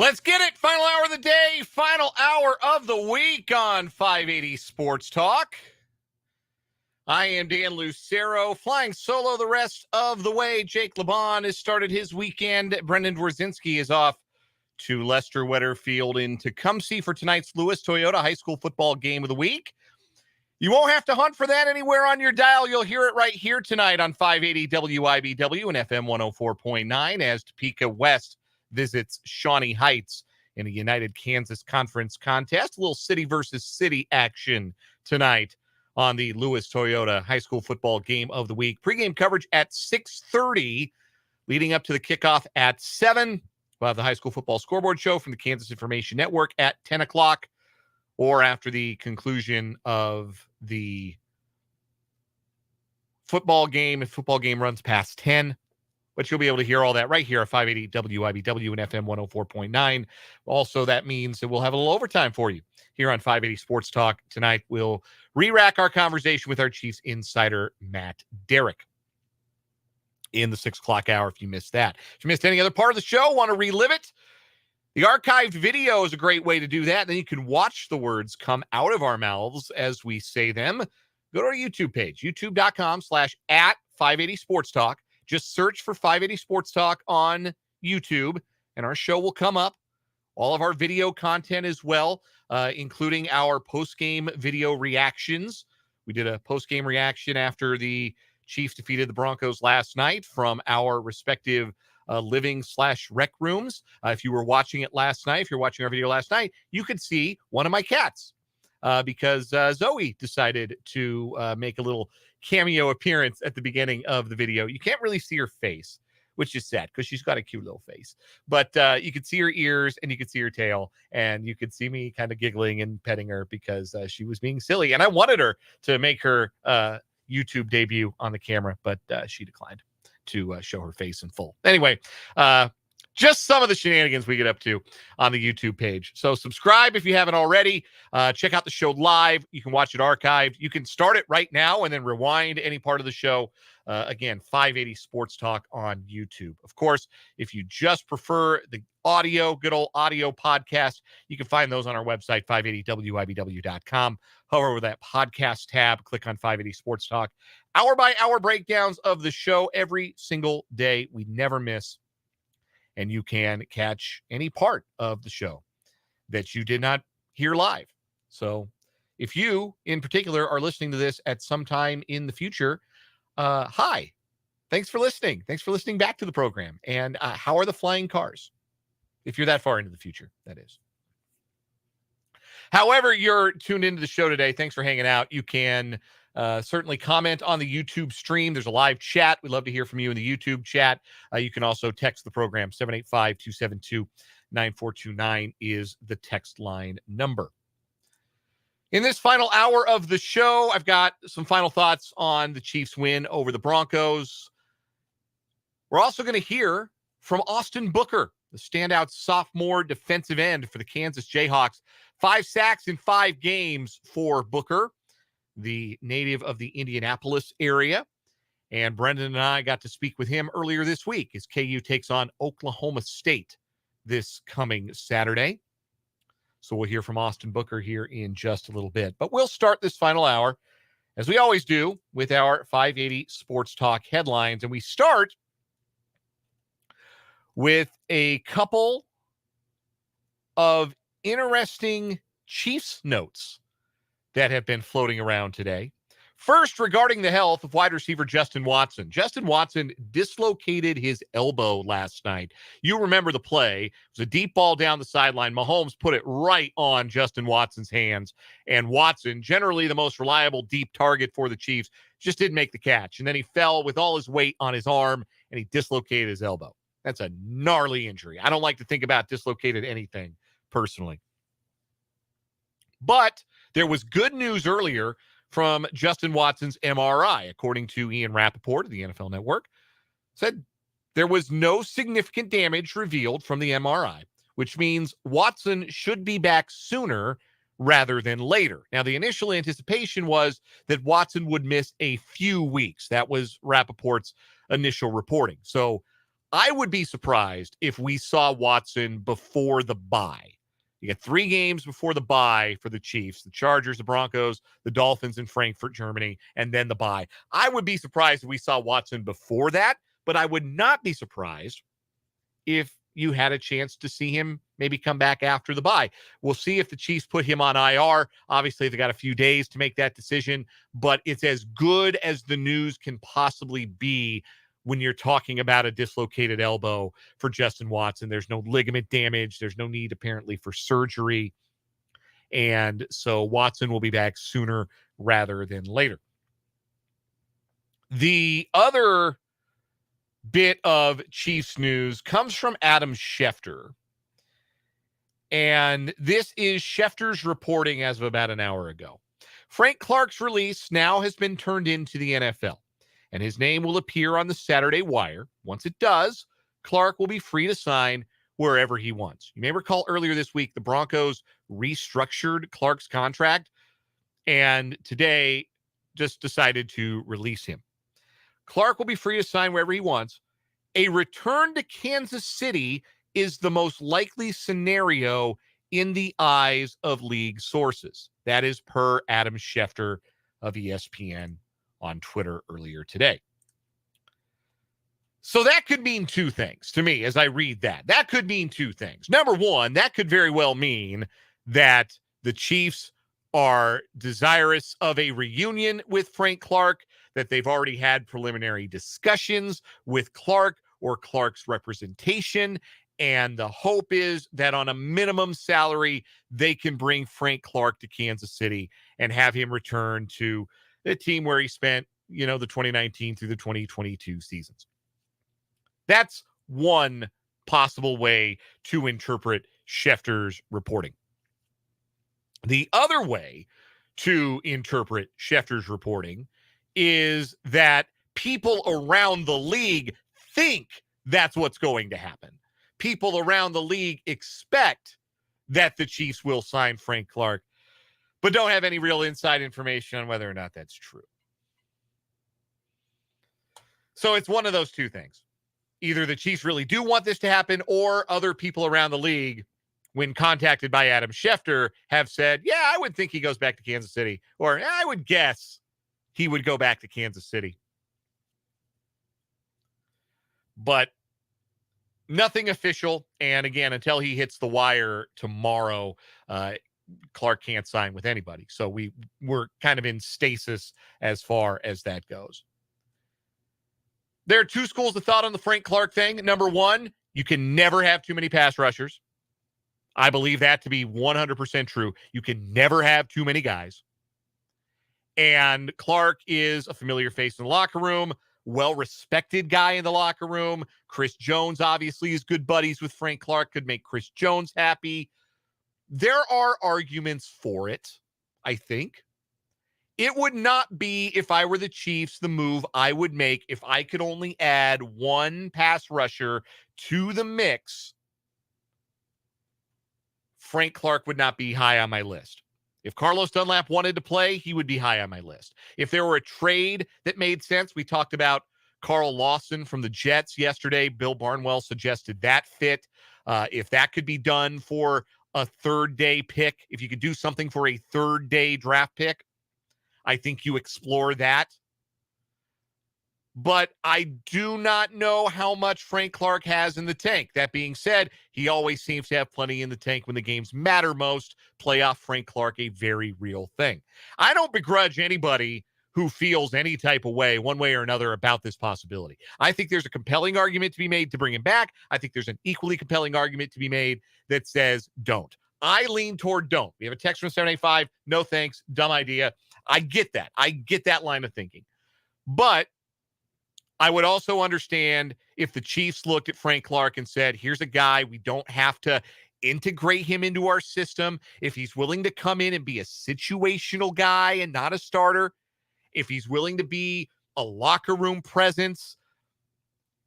Let's get it. Final hour of the day, final hour of the week on 580 Sports Talk. I am Dan Lucero, flying solo the rest of the way. Jake LeBon has started his weekend. Brendan Dworzinski is off to Lester Weatherfield in Tecumseh for tonight's Lewis Toyota High School Football Game of the Week. You won't have to hunt for that anywhere on your dial. You'll hear it right here tonight on 580 WIBW and FM 104.9 as Topeka West visits Shawnee Heights in a United Kansas Conference contest. A little city versus city action tonight on the Lewis Toyota High School Football Game of the Week. Pre-game coverage at 6:30, leading up to the kickoff at 7. We'll have the High School Football Scoreboard Show from the Kansas Information Network at 10 o'clock, or after the conclusion of the football game. If football game runs past 10, but you'll be able to hear all that right here at 580 WIBW and FM 104.9. Also, that means that we'll have a little overtime for you here on 580 Sports Talk tonight. We'll re-rack our conversation with our Chiefs insider, Matt Derrick, in the 6 o'clock hour if you missed that. If you missed any other part of the show, want to relive it, the archived video is a great way to do that. Then you can watch the words come out of our mouths as we say them. Go to our YouTube page, youtube.com/@580 Sports Talk. Just search for 580 Sports Talk on YouTube, and our show will come up. All of our video content as well, including our post-game video reactions. We did a post-game reaction after the Chiefs defeated the Broncos last night from our respective living/rec rooms. If you were watching it last night, if you're watching our video last night, you could see one of my cats because Zoe decided to make a little cameo appearance at the beginning of the video. You can't really see her face, which is sad because she's got a cute little face. But you could see her ears and you could see her tail, and you could see me kind of giggling and petting her because she was being silly. And I wanted her to make her YouTube debut on the camera, but she declined to show her face in full. Anyway, just some of the shenanigans we get up to on the YouTube page. So subscribe if you haven't already. Check out the show live. You can watch it archived. You can start it right now and then rewind any part of the show. Again, 580 Sports Talk on YouTube. Of course, if you just prefer the audio, good old audio podcast, you can find those on our website, 580WIBW.com. Hover over that podcast tab, click on 580 Sports Talk. Hour by hour breakdowns of the show every single day. We never miss. And you can catch any part of the show that you did not hear live. So if you, in particular, are listening to this at some time in the future, hi. Thanks for listening. Thanks for listening back to the program. And how are the flying cars? If you're that far into the future, that is. However, you're tuned into the show today. Thanks for hanging out. You can certainly comment on the YouTube stream. There's a live chat. We'd love to hear from you in the YouTube chat. You can also text the program. 785-272-9429 is the text line number. In this final hour of the show, I've got some final thoughts on the Chiefs' win over the Broncos. We're also going to hear from Austin Booker, the standout sophomore defensive end for the Kansas Jayhawks. 5 sacks in 5 games for Booker, the native of the Indianapolis area. And Brendan and I got to speak with him earlier this week as KU takes on Oklahoma State this coming Saturday. So we'll hear from Austin Booker here in just a little bit. But we'll start this final hour, as we always do, with our 580 Sports Talk headlines. And we start with a couple of interesting Chiefs notes that have been floating around today. First, regarding the health of wide receiver Justin Watson. Justin Watson dislocated his elbow last night. You remember the play. It was a deep ball down the sideline. Mahomes put it right on Justin Watson's hands. And Watson, generally the most reliable deep target for the Chiefs, just didn't make the catch. And then he fell with all his weight on his arm, and he dislocated his elbow. That's a gnarly injury. I don't like to think about dislocated anything personally. But there was good news earlier from Justin Watson's MRI, according to Ian Rappaport of the NFL Network. Said there was no significant damage revealed from the MRI, which means Watson should be back sooner rather than later. Now, the initial anticipation was that Watson would miss a few weeks. That was Rappaport's initial reporting. So I would be surprised if we saw Watson before the bye. You got 3 games before the bye for the Chiefs, the Chargers, the Broncos, the Dolphins in Frankfurt, Germany, and then the bye. I would be surprised if we saw Watson before that, but I would not be surprised if you had a chance to see him maybe come back after the bye. We'll see if the Chiefs put him on IR. Obviously, they've got a few days to make that decision, but it's as good as the news can possibly be when you're talking about a dislocated elbow for Justin Watson. There's no ligament damage. There's no need, apparently, for surgery. And so Watson will be back sooner rather than later. The other bit of Chiefs news comes from Adam Schefter. And this is Schefter's reporting as of about an hour ago. Frank Clark's release now has been turned into the NFL, and his name will appear on the Saturday Wire. Once it does, Clark will be free to sign wherever he wants. You may recall earlier this week, the Broncos restructured Clark's contract, and today just decided to release him. Clark will be free to sign wherever he wants. A return to Kansas City is the most likely scenario in the eyes of league sources. That is per Adam Schefter of ESPN on Twitter earlier today. So that could mean 2 things to me as I read that. That could mean 2 things. Number one, that could very well mean that the Chiefs are desirous of a reunion with Frank Clark, that they've already had preliminary discussions with Clark or Clark's representation, and the hope is that on a minimum salary, they can bring Frank Clark to Kansas City and have him return to the team where he spent, the 2019 through the 2022 seasons. That's one possible way to interpret Schefter's reporting. The other way to interpret Schefter's reporting is that people around the league think that's what's going to happen. People around the league expect that the Chiefs will sign Frank Clark, but don't have any real inside information on whether or not that's true. So it's one of those 2 things. Either the Chiefs really do want this to happen, or other people around the league, when contacted by Adam Schefter, have said, yeah, I would think he goes back to Kansas City, or I would guess he would go back to Kansas City. But nothing official. And again, until he hits the wire tomorrow, Clark can't sign with anybody. So we're kind of in stasis as far as that goes. There are 2 schools of thought on the Frank Clark thing. Number one, you can never have too many pass rushers. I believe that to be 100% true. You can never have too many guys. And Clark is a familiar face in the locker room, well-respected guy in the locker room. Chris Jones obviously is good buddies with Frank Clark, could make Chris Jones happy. There are arguments for it, I think. It would not be, if I were the Chiefs, the move I would make if I could only add 1 pass rusher to the mix. Frank Clark would not be high on my list. If Carlos Dunlap wanted to play, he would be high on my list. If there were a trade that made sense, we talked about Carl Lawson from the Jets yesterday. Bill Barnwell suggested that fit. If that could be done for a 3rd-day pick, if you could do something for a 3rd-day draft pick, I think you explore that. But I do not know how much Frank Clark has in the tank. That being said, he always seems to have plenty in the tank when the games matter most. Playoff Frank Clark, a very real thing. I don't begrudge anybody who feels any type of way, one way or another, about this possibility. I think there's a compelling argument to be made to bring him back. I think there's an equally compelling argument to be made that says don't. I lean toward don't. We have a text from 785. No thanks. Dumb idea. I get that. I get that line of thinking. But I would also understand if the Chiefs looked at Frank Clark and said, here's a guy, we don't have to integrate him into our system. If he's willing to come in and be a situational guy and not a starter, if he's willing to be a locker room presence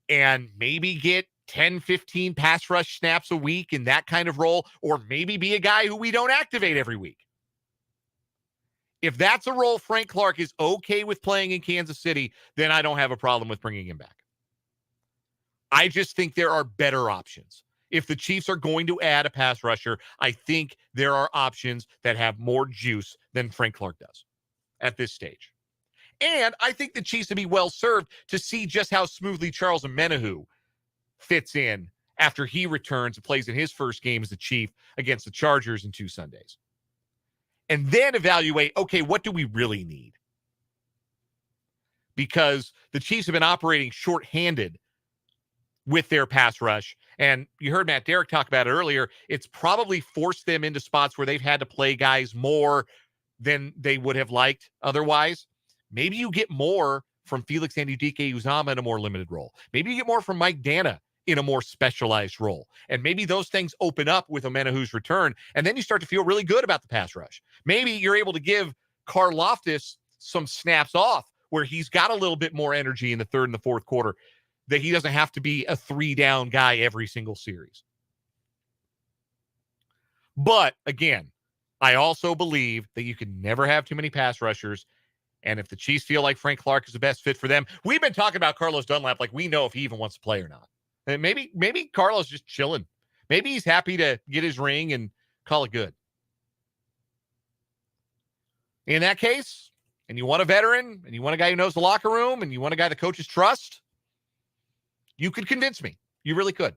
and maybe get 10, 15 pass rush snaps a week in that kind of role, or maybe be a guy who we don't activate every week. If that's a role Frank Clark is okay with playing in Kansas City, then I don't have a problem with bringing him back. I just think there are better options. If the Chiefs are going to add a pass rusher, I think there are options that have more juice than Frank Clark does at this stage. And I think the Chiefs would be well served to see just how smoothly Charles Omenihu fits in after he returns and plays in his first game as a Chief against the Chargers in 2 Sundays. And then evaluate, okay, what do we really need? Because the Chiefs have been operating shorthanded with their pass rush. And you heard Matt Derrick talk about it earlier. It's probably forced them into spots where they've had to play guys more than they would have liked otherwise. Maybe you get more from Felix Anudike-Uzomah in a more limited role. Maybe you get more from Mike Dana in a more specialized role. And maybe those things open up with Omenihu's return, and then you start to feel really good about the pass rush. Maybe you're able to give Karlaftis some snaps off where he's got a little bit more energy in the third and the fourth quarter, that he doesn't have to be a 3-down guy every single series. But again, I also believe that you can never have too many pass rushers. And if the Chiefs feel like Frank Clark is the best fit for them, we've been talking about Carlos Dunlap like we know if he even wants to play or not. And maybe Carlos just chilling. Maybe he's happy to get his ring and call it good. In that case, and you want a veteran, and you want a guy who knows the locker room, and you want a guy the coaches trust, you could convince me. You really could.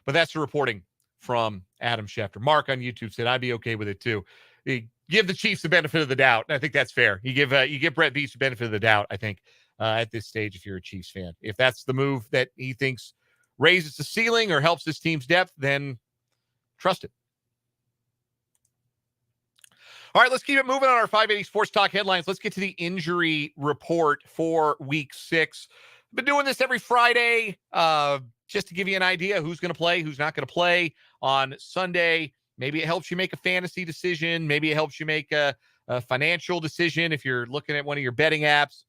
But that's the reporting from Adam Schefter. Mark on YouTube said, I'd be okay with it too. Give the Chiefs the benefit of the doubt. And I think that's fair. You give Brett Veach the benefit of the doubt, I think, at this stage, if you're a Chiefs fan. If that's the move that he thinks raises the ceiling or helps his team's depth, then trust it. All right, let's keep it moving on our 580 Sports Talk headlines. Let's get to the injury report for Week 6. I've been doing this every Friday just to give you an idea who's going to play, who's not going to play on Sunday. Maybe it helps you make a fantasy decision. Maybe it helps you make a financial decision if you're looking at one of your betting apps.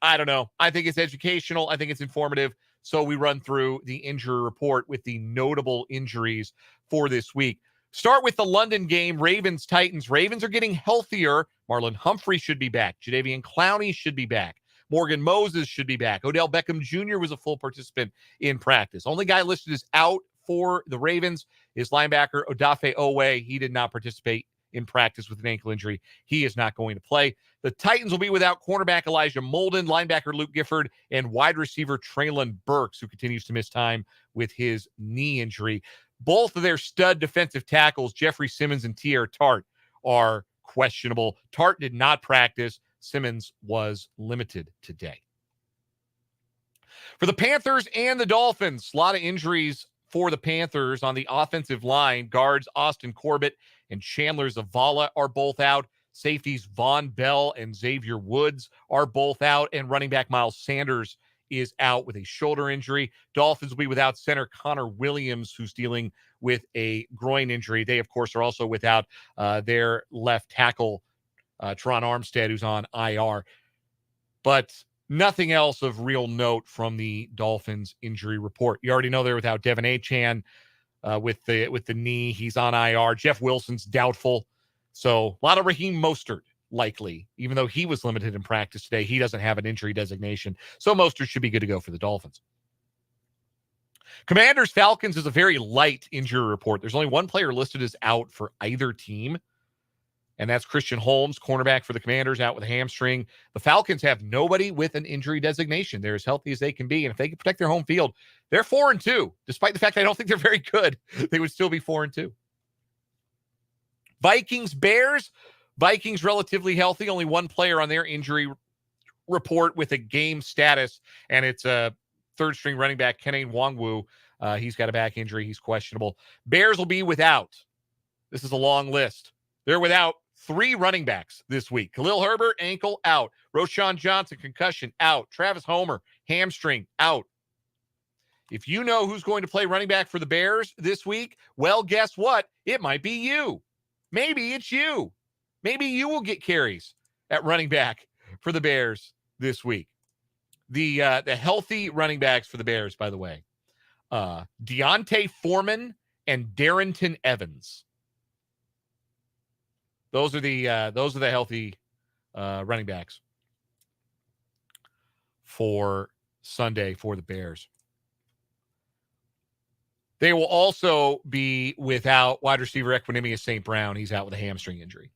I don't know. I think it's educational. I think it's informative. So we run through the injury report with the notable injuries for this week. Start with the London game, Ravens-Titans. Ravens are getting healthier. Marlon Humphrey should be back. Jadeveon Clowney should be back. Morgan Moses should be back. Odell Beckham Jr. was a full participant in practice. Only guy listed as out for the Ravens is linebacker Odafe Owe. He did not participate in practice with an ankle injury. He is not going to play. The Titans will be without cornerback Elijah Molden, linebacker Luke Gifford, and wide receiver Traylon Burks, who continues to miss time with his knee injury. Both of their stud defensive tackles, Jeffrey Simmons and Tier Tart, are questionable. Tart did not practice. Simmons was limited today. For the Panthers and the Dolphins, a lot of injuries for the Panthers on the offensive line. Guards Austin Corbett and Chandler Zavala are both out. Safeties Von Bell and Xavier Woods are both out. And running back Miles Sanders is out with a shoulder injury. Dolphins will be without center Connor Williams, who's dealing with a groin injury. They, of course, are also without their left tackle, Teron Armstead, who's on IR. But nothing else of real note from the Dolphins injury report. You already know they're without Devin Achane with the knee. He's on IR. Jeff Wilson's doubtful. So a lot of Raheem Mostert likely, even though he was limited in practice today. He doesn't have an injury designation. So Mostert should be good to go for the Dolphins. Commanders Falcons is a very light injury report. There's only one player listed as out for either team, and that's Christian Holmes, cornerback for the Commanders, out with a hamstring. The Falcons have nobody with an injury designation. They're as healthy as they can be, and if they can protect their home field, they're 4-2. Despite the fact that I don't think they're very good, they would still be 4-2. Vikings Bears. Vikings relatively healthy. Only one player on their injury report with a game status, and it's a third-string running back, Kenane Nwangwu. He's got a back injury. He's questionable. Bears will be without. This is a long list. They're without 3 running backs this week. Khalil Herbert, ankle, out. Roshan Johnson, concussion, out. Travis Homer, hamstring, out. If you know who's going to play running back for the Bears this week, well, guess what? It might be you. Maybe it's you. Maybe you will get carries at running back for the Bears this week. The healthy running backs for the Bears, by the way, Deontay Foreman and Darrington Evans. Those are the healthy running backs for Sunday for the Bears. They will also be without wide receiver Equanimous St. Brown. He's out with a hamstring injury.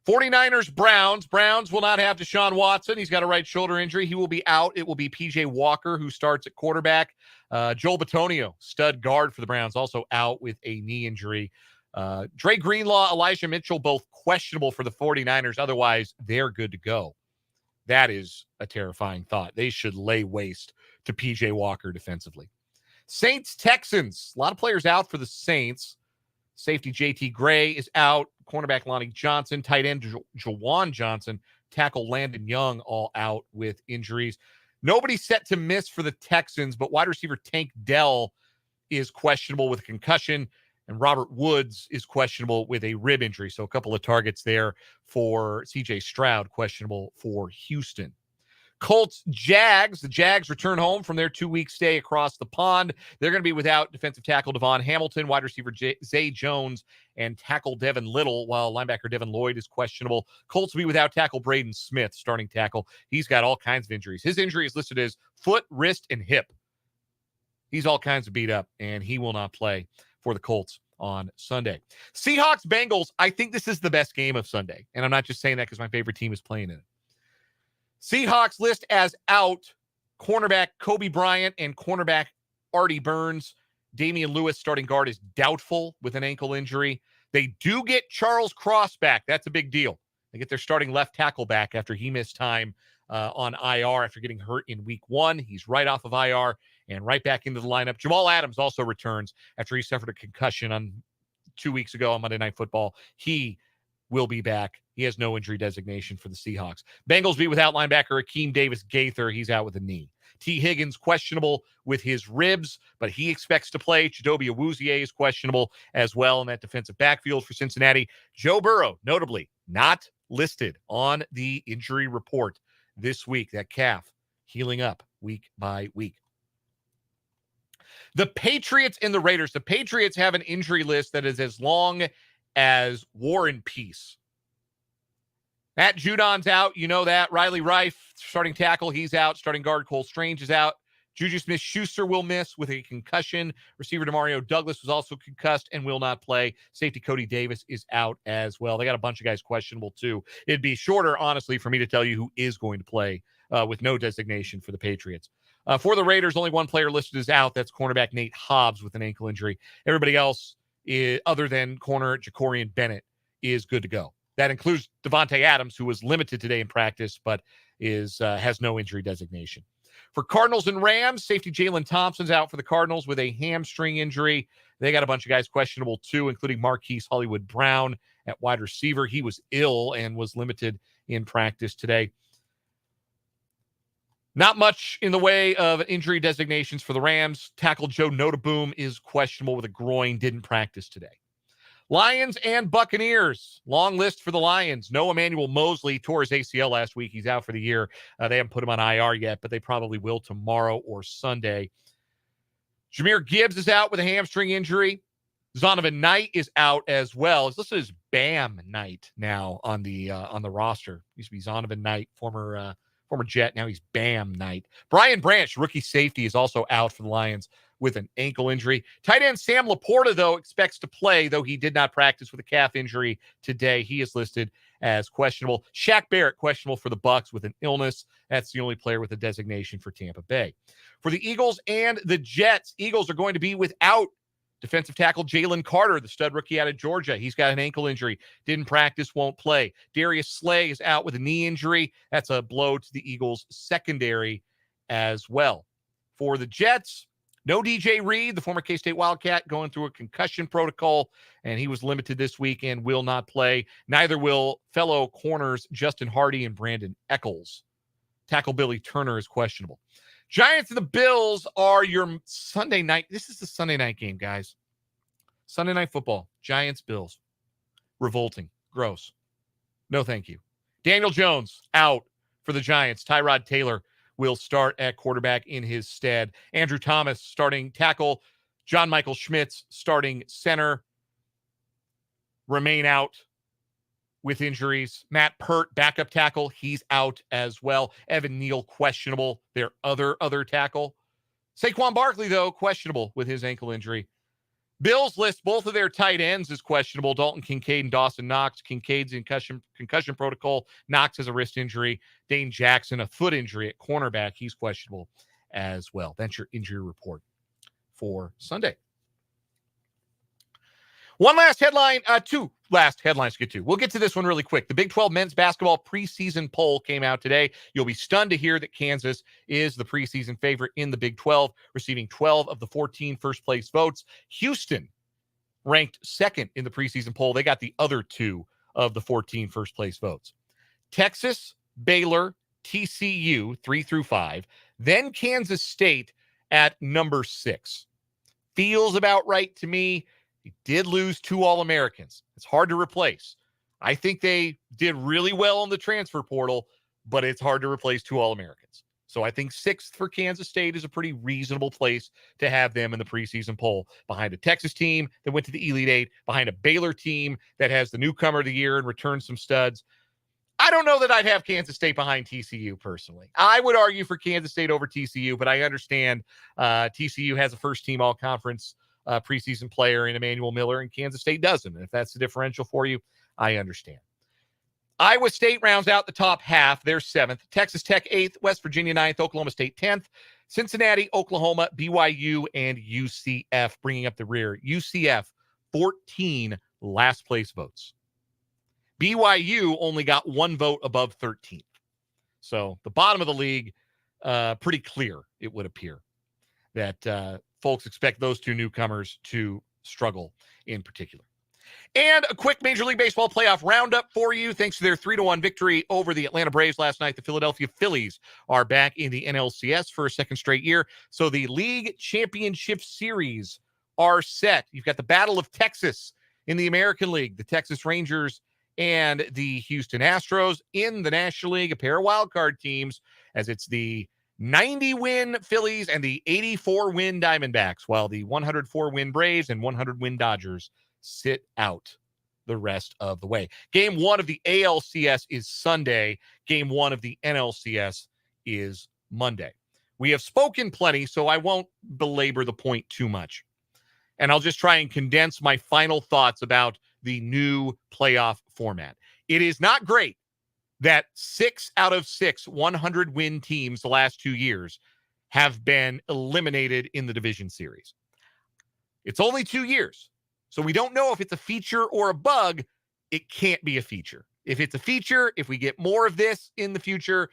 49ers, Browns. Browns will not have Deshaun Watson. He's got a right shoulder injury. He will be out. It will be P.J. Walker, who starts at quarterback. Joel Bitonio, stud guard for the Browns, also out with a knee injury. Dre Greenlaw, Elijah Mitchell, both questionable for the 49ers. Otherwise, they're good to go. That is a terrifying thought. They should lay waste to P.J. Walker defensively. Saints, Texans. A lot of players out for the Saints. Safety J.T. Gray is out. Cornerback Lonnie Johnson. Tight end Jawan Johnson. Tackle Landon Young all out with injuries. Nobody set to miss for the Texans, but wide receiver Tank Dell is questionable with a concussion, and Robert Woods is questionable with a rib injury. So a couple of targets there for C.J. Stroud, questionable for Houston. Colts, Jags. The Jags return home from their 2-week stay across the pond. They're going to be without defensive tackle Devon Hamilton, wide receiver Zay Jones, and tackle Devin Little, while linebacker Devin Lloyd is questionable. Colts will be without tackle Braden Smith, starting tackle. He's got all kinds of injuries. His injury is listed as foot, wrist, and hip. He's all kinds of beat up, and he will not play for the Colts on Sunday. Seahawks, Bengals. I think this is the best game of Sunday, and I'm not just saying that because my favorite team is playing in it. Seahawks list as out cornerback Kobe Bryant and cornerback Artie Burns. Damian Lewis, starting guard, is doubtful with an ankle injury. They do get Charles Cross back. That's a big deal. They get their starting left tackle back after he missed time on IR after getting hurt in week 1. He's right off of IR and right back into the lineup. Jamal Adams also returns after he suffered a concussion on 2 weeks ago on Monday Night Football. He will be back. He has no injury designation for the Seahawks. Bengals be without linebacker Akeem Davis-Gaither. He's out with a knee. T. Higgins questionable with his ribs, but he expects to play. Chidobe Awuzie is questionable as well in that defensive backfield for Cincinnati. Joe Burrow, notably, not listed on the injury report this week. That calf healing up week by week. The Patriots and the Raiders. The Patriots have an injury list that is as long as War and Peace. Matt Judon's out. You know that. Riley Rife, starting tackle, he's out. Starting guard Cole Strange is out. Juju Smith-Schuster will miss with a concussion. Receiver Demario Douglas was also concussed and will not play. Safety Cody Davis is out as well. They got a bunch of guys questionable too. It'd be shorter, honestly, for me to tell you who is going to play with no designation for the Patriots. For the Raiders, only one player listed as out. That's cornerback Nate Hobbs with an ankle injury. Everybody else, other than corner Jacorian Bennett, is good to go. That includes Devontae Adams, who was limited today in practice, but has no injury designation. For Cardinals and Rams, safety Jalen Thompson's out for the Cardinals with a hamstring injury. They got a bunch of guys questionable too, including Marquise Hollywood Brown at wide receiver. He was ill and was limited in practice today. Not much in the way of injury designations for the Rams. Tackle Joe Notaboom is questionable with a groin, didn't practice today. Lions and Buccaneers. Long list for the Lions. No Emmanuel Mosley tore his ACL last week. He's out for the year. They haven't put him on IR yet, but they probably will tomorrow or Sunday. Jahmyr Gibbs is out with a hamstring injury. Zonovan Knight is out as well. It's listed as Bam Knight now on the roster. Used to be Zonovan Knight, former Jet. Now he's Bam Knight. Brian Branch, rookie safety, is also out for the Lions with an ankle injury. Tight end Sam Laporta, though, expects to play, though he did not practice with a calf injury today. He is listed as questionable. Shaq Barrett, questionable for the Bucs with an illness. That's the only player with a designation for Tampa Bay. For the Eagles and the Jets, Eagles are going to be without defensive tackle Jalen Carter, the stud rookie out of Georgia. He's got an ankle injury. Didn't practice, won't play. Darius Slay is out with a knee injury. That's a blow to the Eagles' secondary as well. For the Jets, no DJ Reed, the former K-State Wildcat, going through a concussion protocol, and he was limited this week and will not play. Neither will fellow corners Justin Hardy and Brandon Eccles. Tackle Billy Turner is questionable. Giants and the Bills are your Sunday night. This is the Sunday night game, guys. Sunday Night Football. Giants, Bills. Revolting. Gross. No, thank you. Daniel Jones out for the Giants. Tyrod Taylor will start at quarterback in his stead. Andrew Thomas starting tackle. John Michael Schmitz starting center. Remain out with injuries. Matt Pert, backup tackle. He's out as well. Evan Neal, questionable. Their other tackle. Saquon Barkley, though, questionable with his ankle injury. Bills list both of their tight ends as questionable. Dalton Kincaid and Dawson Knox. Kincaid's in concussion protocol. Knox has a wrist injury. Dane Jackson, a foot injury at cornerback. He's questionable as well. That's your injury report for Sunday. One last headline, two last headlines to get to. We'll get to this one really quick. The Big 12 men's basketball preseason poll came out today. You'll be stunned to hear that Kansas is the preseason favorite in the Big 12, receiving 12 of the 14 first-place votes. Houston ranked second in the preseason poll. They got the other 2 of the 14 first-place votes. Texas, Baylor, TCU, 3 through 5. Then Kansas State at number 6. Feels about right to me. He did lose 2 All-Americans. It's hard to replace. I think they did really well in the transfer portal, but it's hard to replace 2 All-Americans. So I think 6th for Kansas State is a pretty reasonable place to have them in the preseason poll, behind a Texas team that went to the Elite Eight, behind a Baylor team that has the newcomer of the year and returned some studs. I don't know that I'd have Kansas State behind TCU personally. I would argue for Kansas State over TCU, but I understand TCU has a first-team all-conference preseason player in Emmanuel Miller, and Kansas State doesn't. And if that's the differential for you, I understand. Iowa State rounds out the top half. They're 7th. Texas Tech 8th. West Virginia 9th. Oklahoma State 10th. Cincinnati, Oklahoma, BYU, and UCF bringing up the rear. UCF, 14 last place votes. BYU only got 1 vote above 13th. So the bottom of the league, pretty clear, it would appear, that folks expect those 2 newcomers to struggle in particular. And a quick Major League Baseball playoff roundup for you. Thanks to their 3-1 victory over the Atlanta Braves last night, the Philadelphia Phillies are back in the NLCS for a second straight year. So the League Championship Series are set. You've got the Battle of Texas in the American League, the Texas Rangers and the Houston Astros. In the National League, a pair of wildcard teams, as it's the 90-win Phillies and the 84-win Diamondbacks, while the 104-win Braves and 100-win Dodgers sit out the rest of the way. Game 1 of the ALCS is Sunday. Game 1 of the NLCS is Monday. We have spoken plenty, so I won't belabor the point too much. And I'll just try and condense my final thoughts about the new playoff format. It is not great that 6 out of 6 100-win teams the last 2 years have been eliminated in the division series. It's only 2 years, so we don't know if it's a feature or a bug. It can't be a feature. If it's a feature, if we get more of this in the future,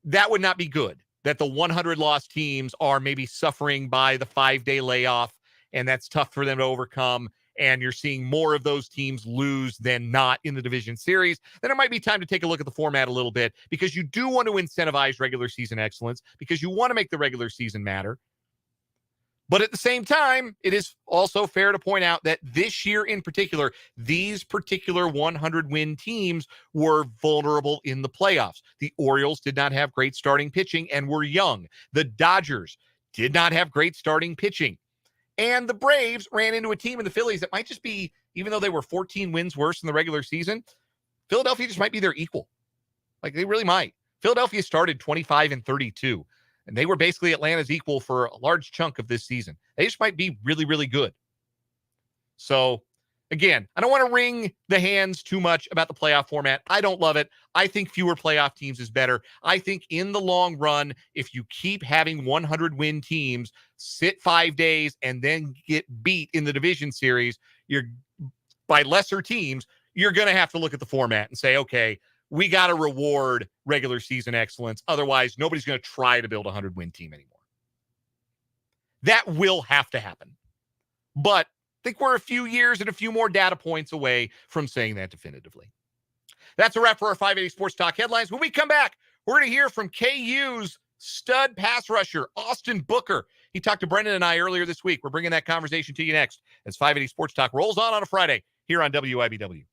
that would not be good, that the 100-loss teams are maybe suffering by the 5-day layoff, and that's tough for them to overcome, and you're seeing more of those teams lose than not in the division series, then it might be time to take a look at the format a little bit, because you do want to incentivize regular season excellence, because you want to make the regular season matter. But at the same time, it is also fair to point out that this year in particular, these particular 100-win teams were vulnerable in the playoffs. The Orioles did not have great starting pitching and were young. The Dodgers did not have great starting pitching. And the Braves ran into a team in the Phillies that might just be, even though they were 14 wins worse in the regular season, Philadelphia just might be their equal. Like, they really might. Philadelphia started 25-32, and they were basically Atlanta's equal for a large chunk of this season. They just might be really, really good. So, again, I don't want to wring the hands too much about the playoff format. I don't love it. I think fewer playoff teams is better. I think in the long run, if you keep having 100-win teams sit 5 days and then get beat in the division series, you're by lesser teams, you're going to have to look at the format and say, okay, we got to reward regular season excellence. Otherwise, nobody's going to try to build a 100-win team anymore. That will have to happen. But I think we're a few years and a few more data points away from saying that definitively. That's a wrap for our 580 Sports Talk headlines. When we come back, we're going to hear from KU's stud pass rusher, Austin Booker. He talked to Brendan and I earlier this week. We're bringing that conversation to you next as 580 Sports Talk rolls on a Friday here on WIBW.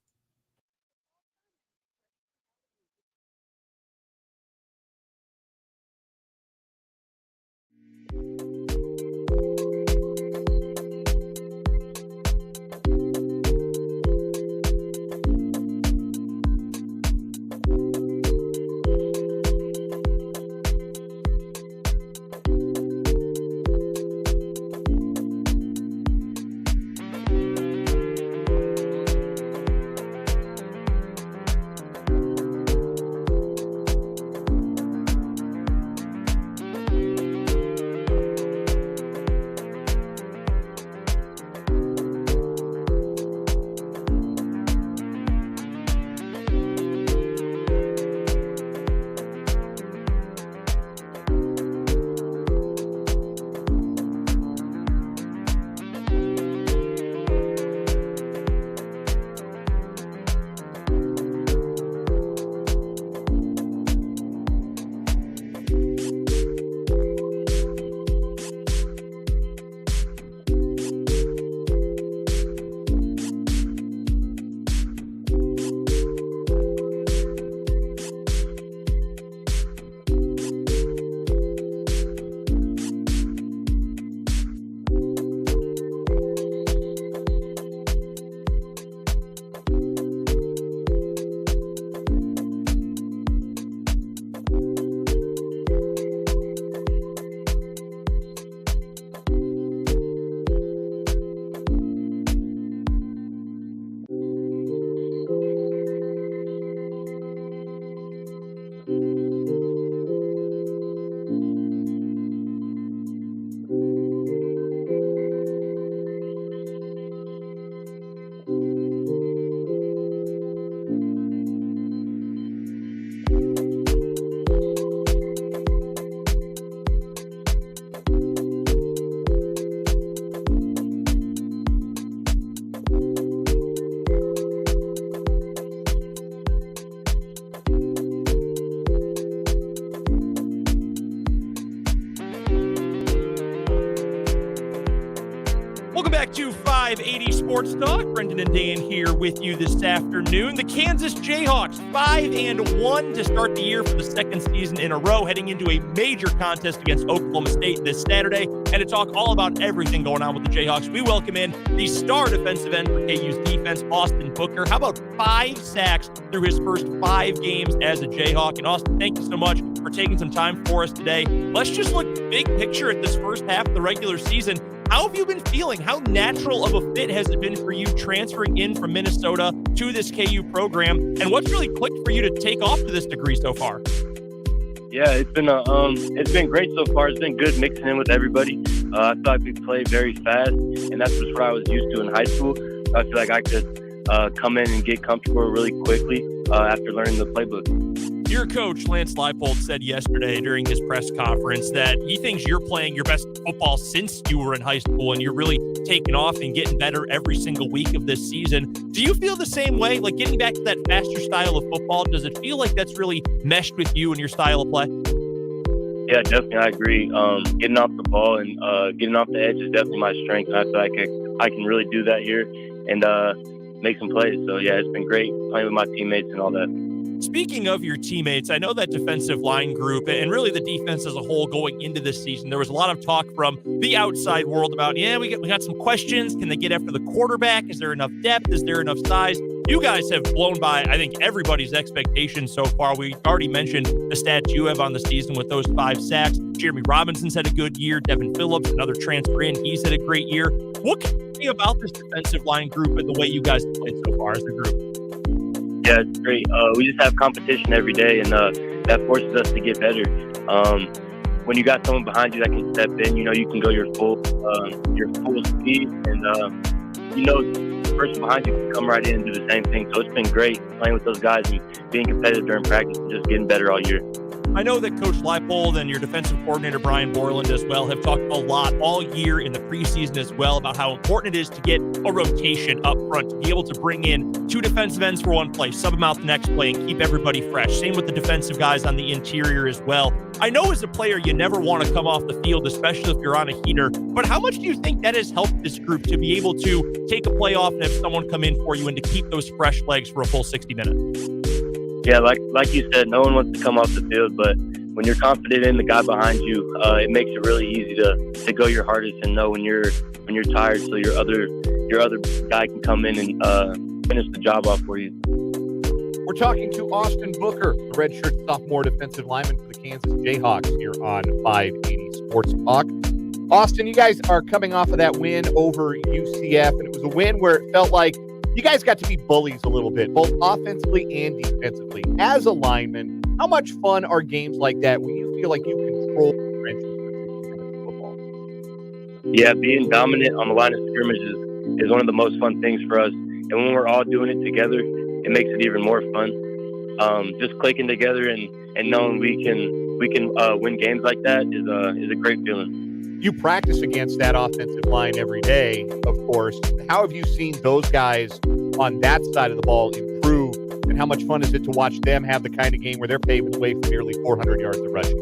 580 Sports Talk. Brendan and Dan here with you this afternoon. The Kansas Jayhawks 5-1 to start the year for the second season in a row, heading into a major contest against Oklahoma State this Saturday. And to talk all about everything going on with the Jayhawks, we welcome in the star defensive end for KU's defense, Austin Booker. How about 5 sacks through his first 5 games as a Jayhawk? And Austin, thank you so much for taking some time for us today. Let's just look big picture at this first half of the regular season. How have you been feeling? How natural of a fit has it been for you transferring in from Minnesota to this KU program? And what's really clicked for you to take off to this degree so far? Yeah, it's been great so far. It's been good mixing in with everybody. I feel like we play very fast, and that's just what I was used to in high school. I feel like I could come in and get comfortable really quickly after learning the playbook. Your coach, Lance Leipold, said yesterday during his press conference that he thinks you're playing your best football since you were in high school, and you're really taking off and getting better every single week of this season. Do you feel the same way? Like getting back to that faster style of football, does it feel like that's really meshed with you and your style of play? Yeah, definitely. I agree. Getting off the ball and getting off the edge is definitely my strength. And I feel like I can really do that here and make some plays. So, yeah, it's been great playing with my teammates and all that. Speaking of your teammates, I know that defensive line group and really the defense as a whole going into this season, there was a lot of talk from the outside world about, we got some questions. Can they get after the quarterback? Is there enough depth? Is there enough size? You guys have blown by, I think, everybody's expectations so far. We already mentioned the stats you have on the season with those 5 sacks. Jeremy Robinson's had a good year. Devin Phillips, another transfer in, he's had a great year. What can you say about this defensive line group and the way you guys have played so far as a group? Yeah, it's great. We just have competition every day, and that forces us to get better. When you got someone behind you that can step in, you can go your full speed, and the person behind you can come right in and do the same thing. So it's been great playing with those guys and being competitive during practice and just getting better all year. I know that Coach Leipold and your defensive coordinator, Brian Borland, as well, have talked a lot all year in the preseason as well about how important it is to get a rotation up front, to be able to bring in 2 defensive ends for one play, sub them out the next play, and keep everybody fresh. Same with the defensive guys on the interior as well. I know as a player you never want to come off the field, especially if you're on a heater, but how much do you think that has helped this group to be able to take a play off and have someone come in for you and to keep those fresh legs for a full 60 minutes? Yeah, like you said, no one wants to come off the field, but when you're confident in the guy behind you, it makes it really easy to go your hardest and know when you're tired, so your other guy can come in and finish the job off for you. We're talking to Austin Booker, the redshirt sophomore defensive lineman for the Kansas Jayhawks here on 580 Sports Talk. Austin, you guys are coming off of that win over UCF, and it was a win where it felt like you guys got to be bullies a little bit, both offensively and defensively. As a lineman, how much fun are games like that when you feel like you control the trenches for football? Yeah, being dominant on the line of scrimmage is one of the most fun things for us. And when we're all doing it together, it makes it even more fun. Just clicking together and knowing we can win games like that is a great feeling. You practice against that offensive line every day, of course. How have you seen those guys on that side of the ball improve, and how much fun is it to watch them have the kind of game where they're paving the way for nearly 400 yards of rushing?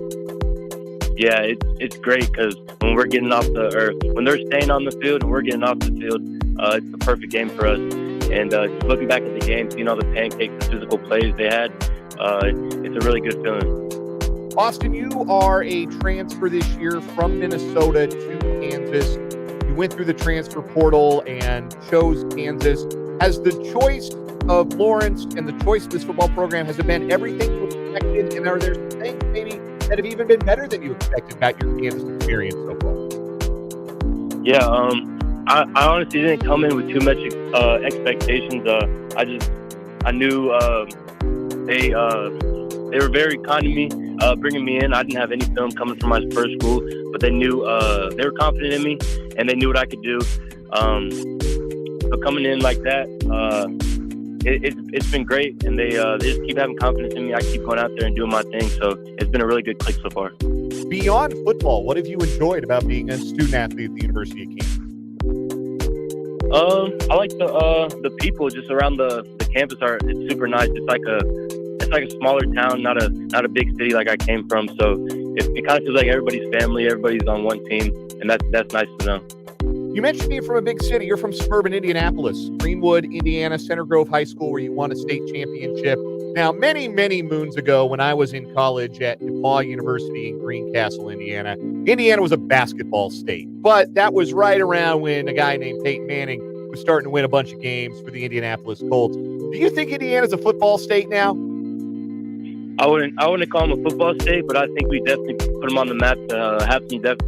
Yeah, it's great because when we're getting when they're staying on the field and we're getting off the field, it's the perfect game for us. And just looking back at the game, seeing all the pancakes and physical plays they had, it's a really good feeling. Austin, you are a transfer this year from Minnesota to Kansas. You went through the transfer portal and chose Kansas. Has the choice of Lawrence and the choice of this football program, has it been everything you expected? And are there some things maybe that have even been better than you expected about your Kansas experience so far? Yeah, I honestly didn't come in with too much expectations. I knew they were very kind to me, bringing me in. I didn't have any film coming from my first school, but they knew they were confident in me, and they knew what I could do. So coming in like that, it's been great, and they just keep having confidence in me. I keep going out there and doing my thing, so it's been a really good click so far. Beyond football, what have you enjoyed about being a student athlete at the University of Kansas? I like the people just around the campus. It's super nice. It's like a smaller town, not a big city like I came from. So it kind of feels like everybody's family, everybody's on one team, and that's nice to know. You mentioned being from a big city. You're from suburban Indianapolis, Greenwood, Indiana, Center Grove High School, where you won a state championship. Now, many, many moons ago, when I was in college at DePauw University in Greencastle, Indiana, Indiana was a basketball state. But that was right around when a guy named Peyton Manning was starting to win a bunch of games for the Indianapolis Colts. Do you think Indiana's a football state now? I wouldn't call them a football state, but I think we definitely put them on the map to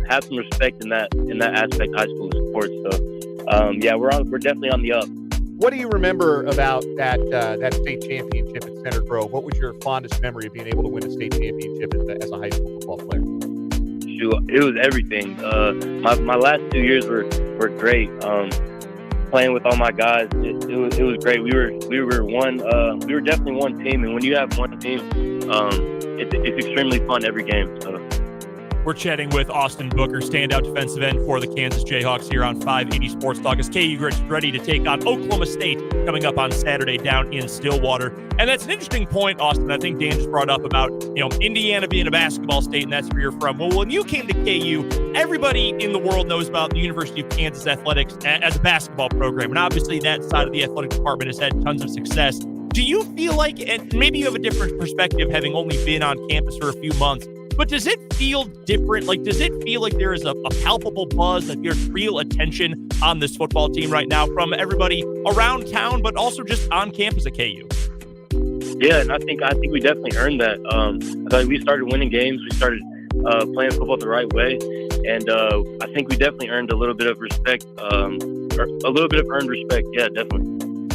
have some respect in that aspect, high school sports. So, yeah, we're definitely on the up. What do you remember about that state championship at Center Grove? What was your fondest memory of being able to win a state championship as a high school football player? Shoot, it was everything. My last 2 years were great. Playing with all my guys, it was great. We were one. We were definitely one team, and when you have one team, it's extremely fun every game. So. We're chatting with Austin Booker, standout defensive end for the Kansas Jayhawks here on 580 Sports Talk as KU gets ready to take on Oklahoma State coming up on Saturday down in Stillwater. And that's an interesting point, Austin. I think Dan just brought up about, Indiana being a basketball state, and that's where you're from. Well, when you came to KU, everybody in the world knows about the University of Kansas athletics as a basketball program. And obviously that side of the athletic department has had tons of success. Do you feel like, and maybe you have a different perspective having only been on campus for a few months, but does it feel different? Like, does it feel like there is a palpable buzz, that there's real attention on this football team right now from everybody around town, but also just on campus at KU? Yeah, and I think we definitely earned that. Like we started winning games, we started playing football the right way, and I think we definitely earned a little bit of respect, or a little bit of earned respect. Yeah, definitely.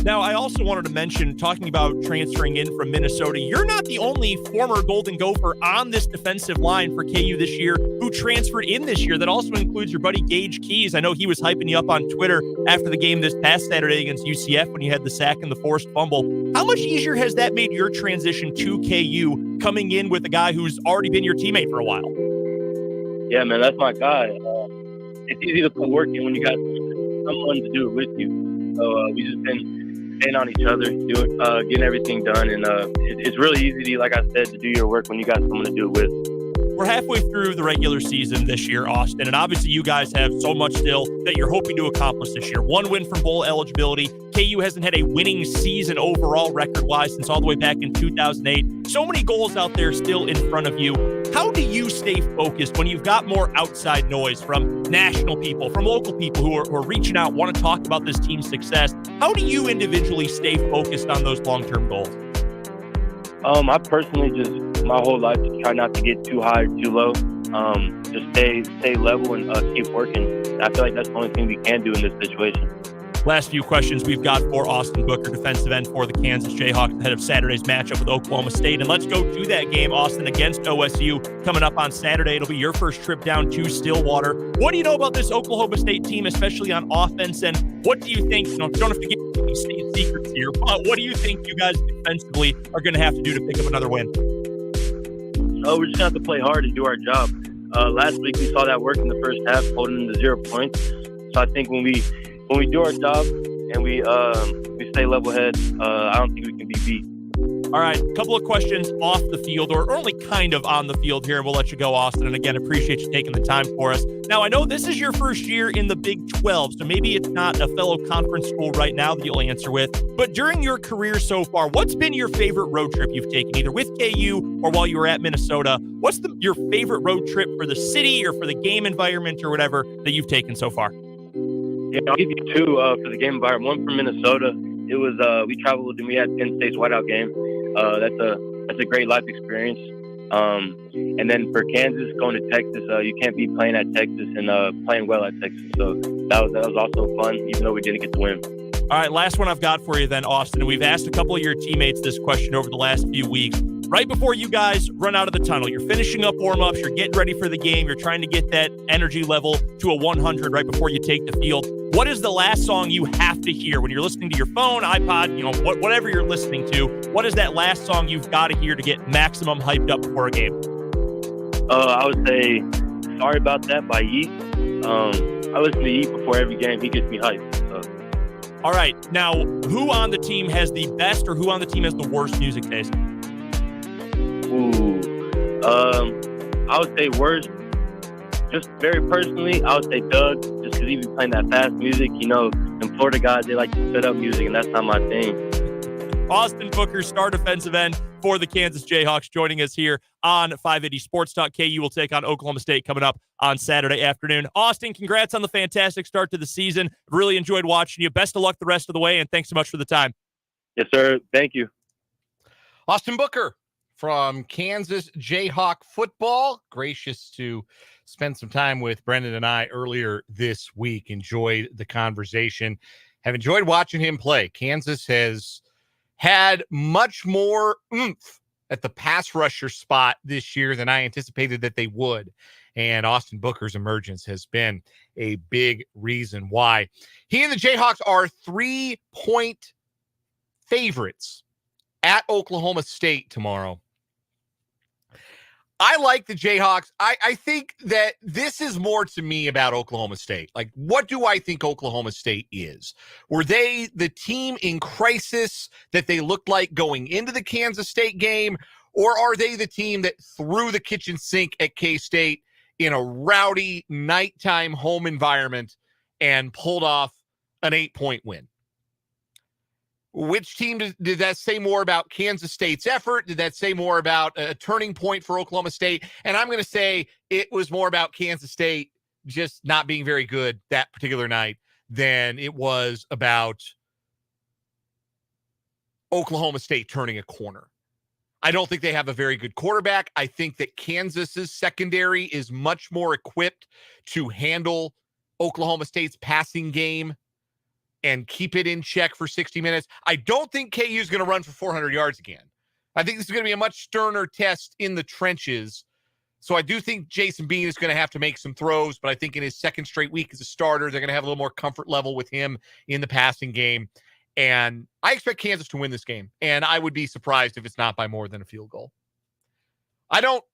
Now, I also wanted to mention, talking about transferring in from Minnesota, you're not the only former Golden Gopher on this defensive line for KU this year who transferred in this year. That also includes your buddy Gage Keys. I know he was hyping you up on Twitter after the game this past Saturday against UCF when you had the sack and the forced fumble. How much easier has that made your transition to KU, coming in with a guy who's already been your teammate for a while? Yeah, man, that's my guy. It's easy to put work in when you got someone to do it with you. So we just been staying on each other, getting everything done, and it's really easy, like I said, to do your work when you got someone to do it with. We're halfway through the regular season this year, Austin, and obviously you guys have so much still that you're hoping to accomplish this year. One win from bowl eligibility. KU hasn't had a winning season overall record-wise since all the way back in 2008. So many goals out there still in front of you. How do you stay focused when you've got more outside noise from national people, from local people who are reaching out, want to talk about this team's success? How do you individually stay focused on those long-term goals? I personally just, my whole life, just try not to get too high or too low. Just stay level and keep working. I feel like that's the only thing we can do in this situation. Last few questions we've got for Austin Booker, defensive end for the Kansas Jayhawks, ahead of Saturday's matchup with Oklahoma State. And let's go to that game, Austin, against OSU, coming up on Saturday. It'll be your first trip down to Stillwater. What do you know about this Oklahoma State team, especially on offense? And what do you think, don't have to get any state secrets here, but what do you think you guys defensively are going to have to do to pick up another win? Oh, we're just going to have to play hard and do our job. Last week we saw that work in the first half, holding them to 0 points. So I think when we do our job and we stay level-headed, I don't think we can be beat. All right, a couple of questions off the field, or only kind of on the field here, and we'll let you go, Austin. And again, appreciate you taking the time for us. Now, I know this is your first year in the Big 12, so maybe it's not a fellow conference school right now that you'll answer with. But during your career so far, what's been your favorite road trip you've taken, either with KU or while you were at Minnesota? What's your favorite road trip for the city or for the game environment or whatever that you've taken so far? Yeah, I'll give you two for the game environment. One from Minnesota. It was we traveled and we had Penn State's whiteout game. That's a great life experience. And then for Kansas, going to Texas, you can't be playing at Texas and playing well at Texas. So that was also fun, even though we didn't get to win. All right, last one I've got for you then, Austin. We've asked a couple of your teammates this question over the last few weeks. Right before you guys run out of the tunnel, you're finishing up warm-ups, you're getting ready for the game, you're trying to get that energy level to a 100 right before you take the field. What is the last song you have to hear when you're listening to your phone, iPod, whatever you're listening to? What is that last song you've got to hear to get maximum hyped up before a game? I would say Sorry About That by Yeet. I listen to Yeet before every game. He gets me hyped. So. All right. Now, who on the team has the best or who on the team has the worst music taste? I would say worst. Just very personally, I would say Doug. Just because he be playing that fast music. You know, and Florida guys, they like to spit up music, and that's not my thing. Austin Booker, star defensive end for the Kansas Jayhawks, joining us here on 580 Sports Talk. KU will take on Oklahoma State coming up on Saturday afternoon. Austin, congrats on the fantastic start to the season. Really enjoyed watching you. Best of luck the rest of the way, and thanks so much for the time. Yes, sir. Thank you. Austin Booker from Kansas Jayhawk football, gracious to spend some time with Brendan and I earlier this week. Enjoyed the conversation. Have enjoyed watching him play. Kansas has had much more oomph at the pass rusher spot this year than I anticipated that they would. And Austin Booker's emergence has been a big reason why. He and the Jayhawks are 3-point favorites at Oklahoma State tomorrow. I like the Jayhawks. I think that this is more to me about Oklahoma State. Like, what do I think Oklahoma State is? Were they the team in crisis that they looked like going into the Kansas State game? Or are they the team that threw the kitchen sink at K-State in a rowdy nighttime home environment and pulled off an 8-point win? Which team did that say more about Kansas State's effort? Did that say more about a turning point for Oklahoma State? And I'm going to say it was more about Kansas State just not being very good that particular night than it was about Oklahoma State turning a corner. I don't think they have a very good quarterback. I think that Kansas's secondary is much more equipped to handle Oklahoma State's passing game and keep it in check for 60 minutes. I don't think KU is going to run for 400 yards again. I think this is going to be a much sterner test in the trenches. So I do think Jason Bean is going to have to make some throws, but I think in his second straight week as a starter, they're going to have a little more comfort level with him in the passing game. And I expect Kansas to win this game, and I would be surprised if it's not by more than a field goal. I don't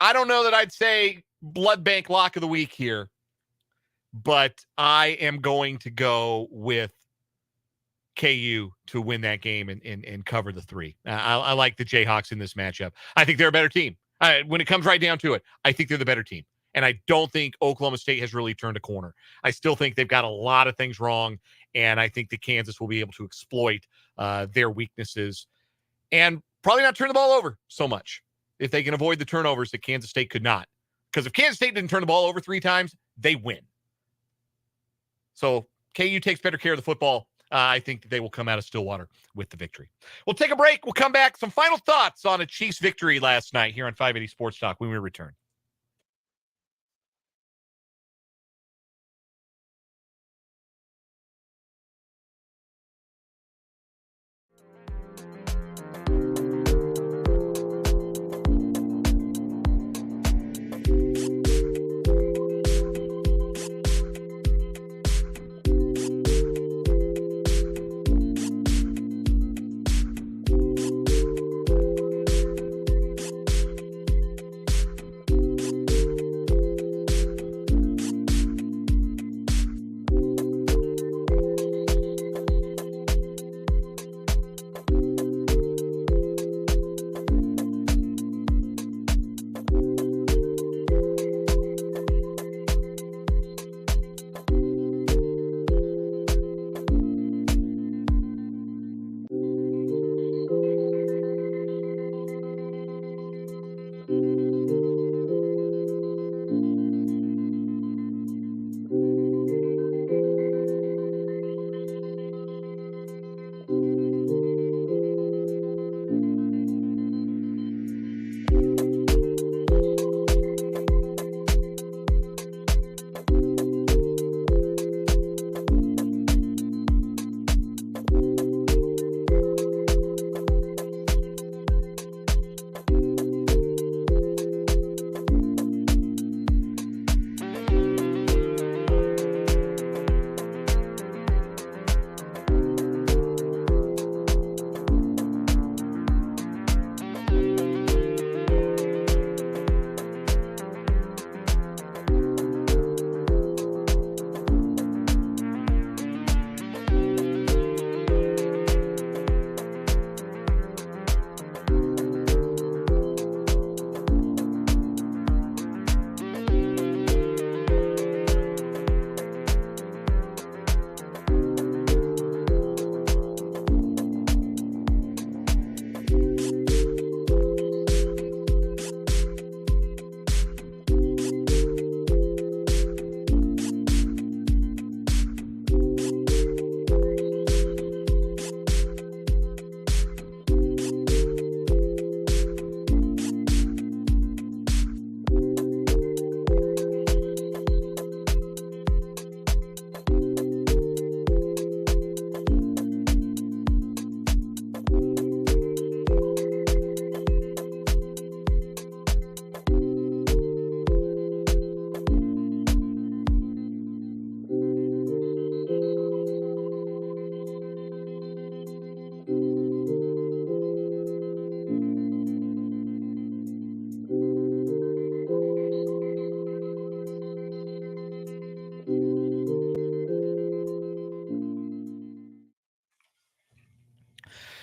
know that I'd say blood bank lock of the week here, but I am going to go with KU to win that game and cover the 3. I like the Jayhawks in this matchup. I think they're a better team. When it comes right down to it, I think they're the better team. And I don't think Oklahoma State has really turned a corner. I still think they've got a lot of things wrong, and I think that Kansas will be able to exploit their weaknesses and probably not turn the ball over so much if they can avoid the turnovers that Kansas State could not. Because if Kansas State didn't turn the ball over 3 times, they win. So KU takes better care of the football. I think that they will come out of Stillwater with the victory. We'll take a break. We'll come back. Some final thoughts on a Chiefs victory last night here on 580 Sports Talk when we return.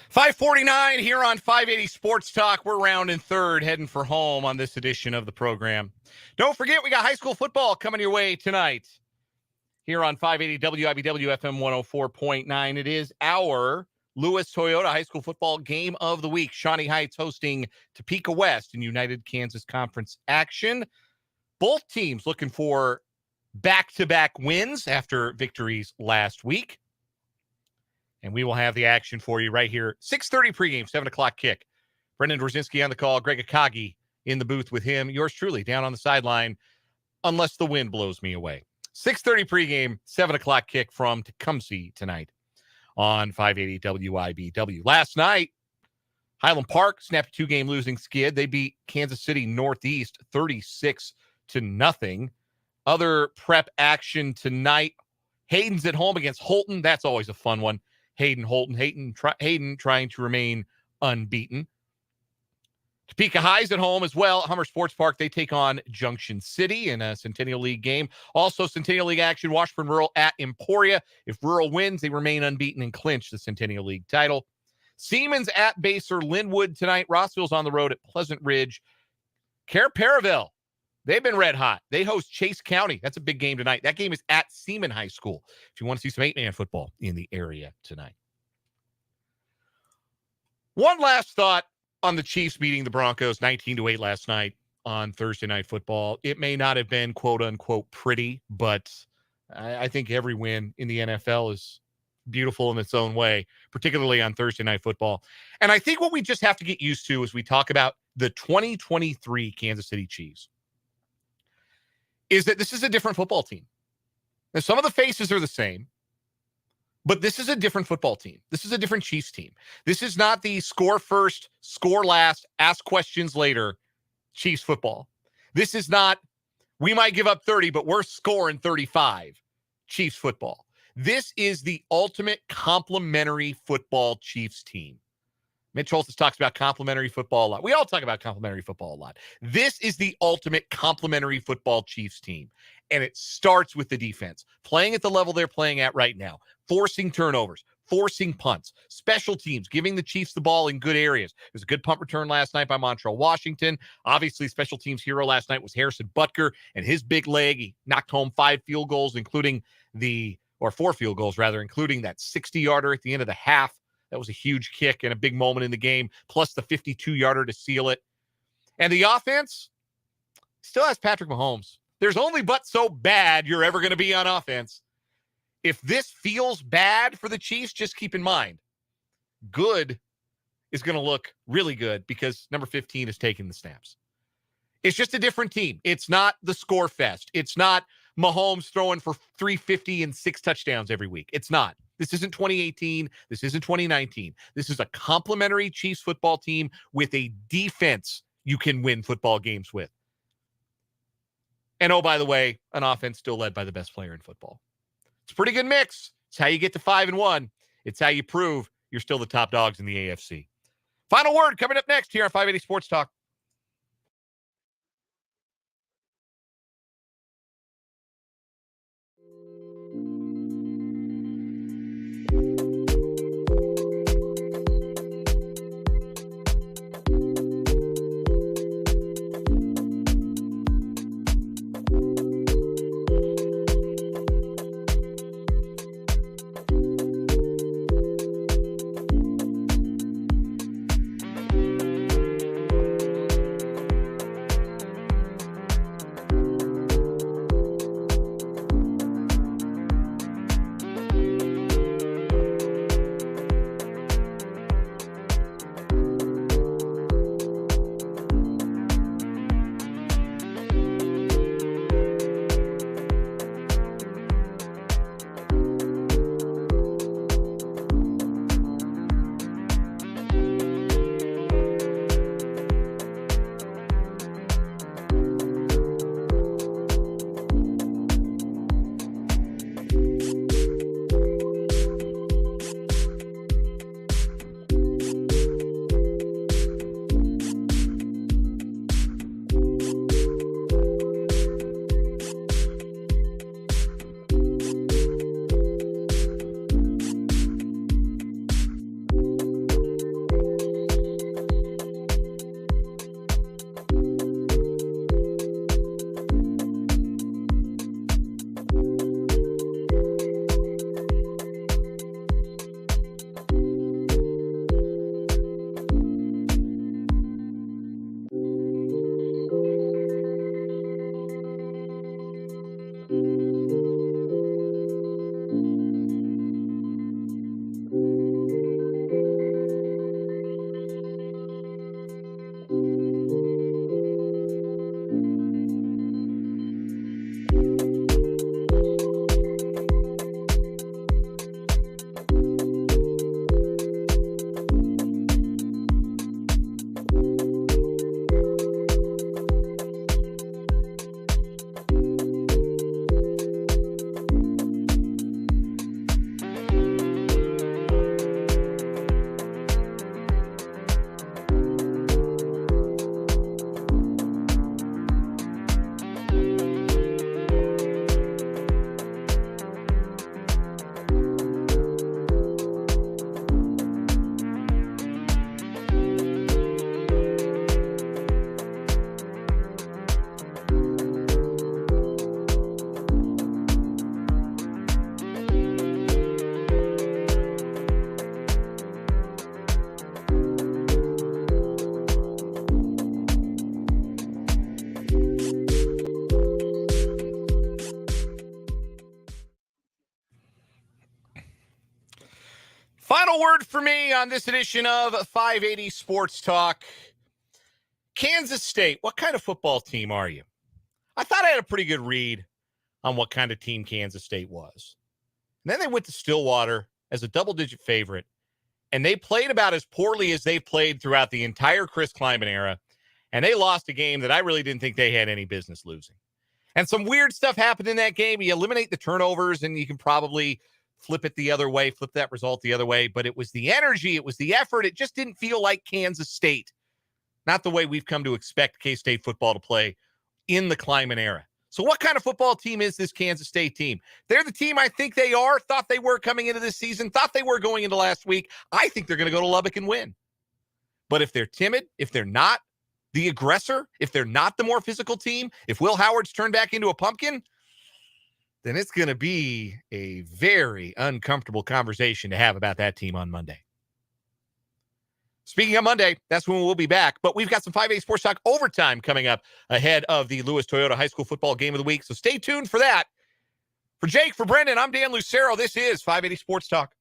5:49 here on 580 Sports Talk. We're rounding third, heading for home on this edition of the program. Don't forget, we got high school football coming your way tonight here on 580 WIBW FM 104.9. It is our Lewis Toyota High School Football Game of the Week. Shawnee Heights hosting Topeka West in United Kansas Conference action. Both teams looking for back-to-back wins after victories last week. And we will have the action for you right here. 6:30 pregame, 7 o'clock kick. Brendan Dworzinski on the call. Greg Akagi in the booth with him. Yours truly down on the sideline, unless the wind blows me away. 6:30 pregame, 7 o'clock kick from Tecumseh tonight on 580 WIBW. Last night, Highland Park snapped a two-game losing skid. They beat Kansas City Northeast 36-0. Other prep action tonight. Hayden's at home against Holton. That's always a fun one. Hayden trying to remain unbeaten. Topeka High's at home as well. Hummer Sports Park, they take on Junction City in a Centennial League game. Also, Centennial League action, Washburn Rural at Emporia. If Rural wins, they remain unbeaten and clinch the Centennial League title. Siemens at Baser Linwood tonight. Rossville's on the road at Pleasant Ridge. Paravel, they've been red hot. They host Chase County. That's a big game tonight. That game is at Seaman High School if you want to see some 8-man football in the area tonight. One last thought on the Chiefs beating the Broncos 19-8 last night on Thursday Night Football. It may not have been quote-unquote pretty, but I think every win in the NFL is beautiful in its own way, particularly on Thursday Night Football. And I think what we just have to get used to as we talk about the 2023 Kansas City Chiefs is that this is a different football team. Now, some of the faces are the same, but this is a different football team. This is a different Chiefs team. This is not the score first, score last, ask questions later Chiefs football. This is not, we might give up 30, but we're scoring 35 Chiefs football. This is the ultimate complementary football Chiefs team. Mitch Holthus talks about complementary football a lot. We all talk about complementary football a lot. This is the ultimate complementary football Chiefs team. And it starts with the defense. Playing at the level they're playing at right now. Forcing turnovers. Forcing punts. Special teams. Giving the Chiefs the ball in good areas. There's a good punt return last night by Montreal Washington. Obviously, special teams hero last night was Harrison Butker. And his big leg, he knocked home 4 field goals, including that 60-yarder at the end of the half. That was a huge kick and a big moment in the game, plus the 52-yarder to seal it. And the offense still has Patrick Mahomes. There's only but so bad you're ever going to be on offense. If this feels bad for the Chiefs, just keep in mind, good is going to look really good because number 15 is taking the snaps. It's just a different team. It's not the score fest. It's not Mahomes throwing for 350 and 6 touchdowns every week. It's not. This isn't 2018. This isn't 2019. This is a complimentary Chiefs football team with a defense you can win football games with. And oh, by the way, an offense still led by the best player in football. It's a pretty good mix. It's how you get to 5-1. It's how you prove you're still the top dogs in the AFC. Final word coming up next here on 580 Sports Talk. Final word for me on this edition of 580 Sports Talk. Kansas State, what kind of football team are you? I thought I had a pretty good read on what kind of team Kansas State was. And then they went to Stillwater as a double-digit favorite, and they played about as poorly as they've played throughout the entire Chris Kleiman era, and they lost a game that I really didn't think they had any business losing. And some weird stuff happened in that game. You eliminate the turnovers, and you can probably flip it the other way, flip that result the other way, but it was the energy, it was the effort. It just didn't feel like Kansas State, not the way we've come to expect K-State football to play in the Kleiman era. So what kind of football team is this Kansas State team? They're the team I think they are, thought they were coming into this season, thought they were going into last week. I think they're going to go to Lubbock and win. But if they're timid, if they're not the aggressor, if they're not the more physical team, if Will Howard's turned back into a pumpkin, then it's going to be a very uncomfortable conversation to have about that team on Monday. Speaking of Monday, that's when we'll be back. But we've got some 5A Sports Talk overtime coming up ahead of the Lewis Toyota High School Football Game of the Week. So stay tuned for that. For Jake, for Brendan, I'm Dan Lucero. This is 580 Sports Talk.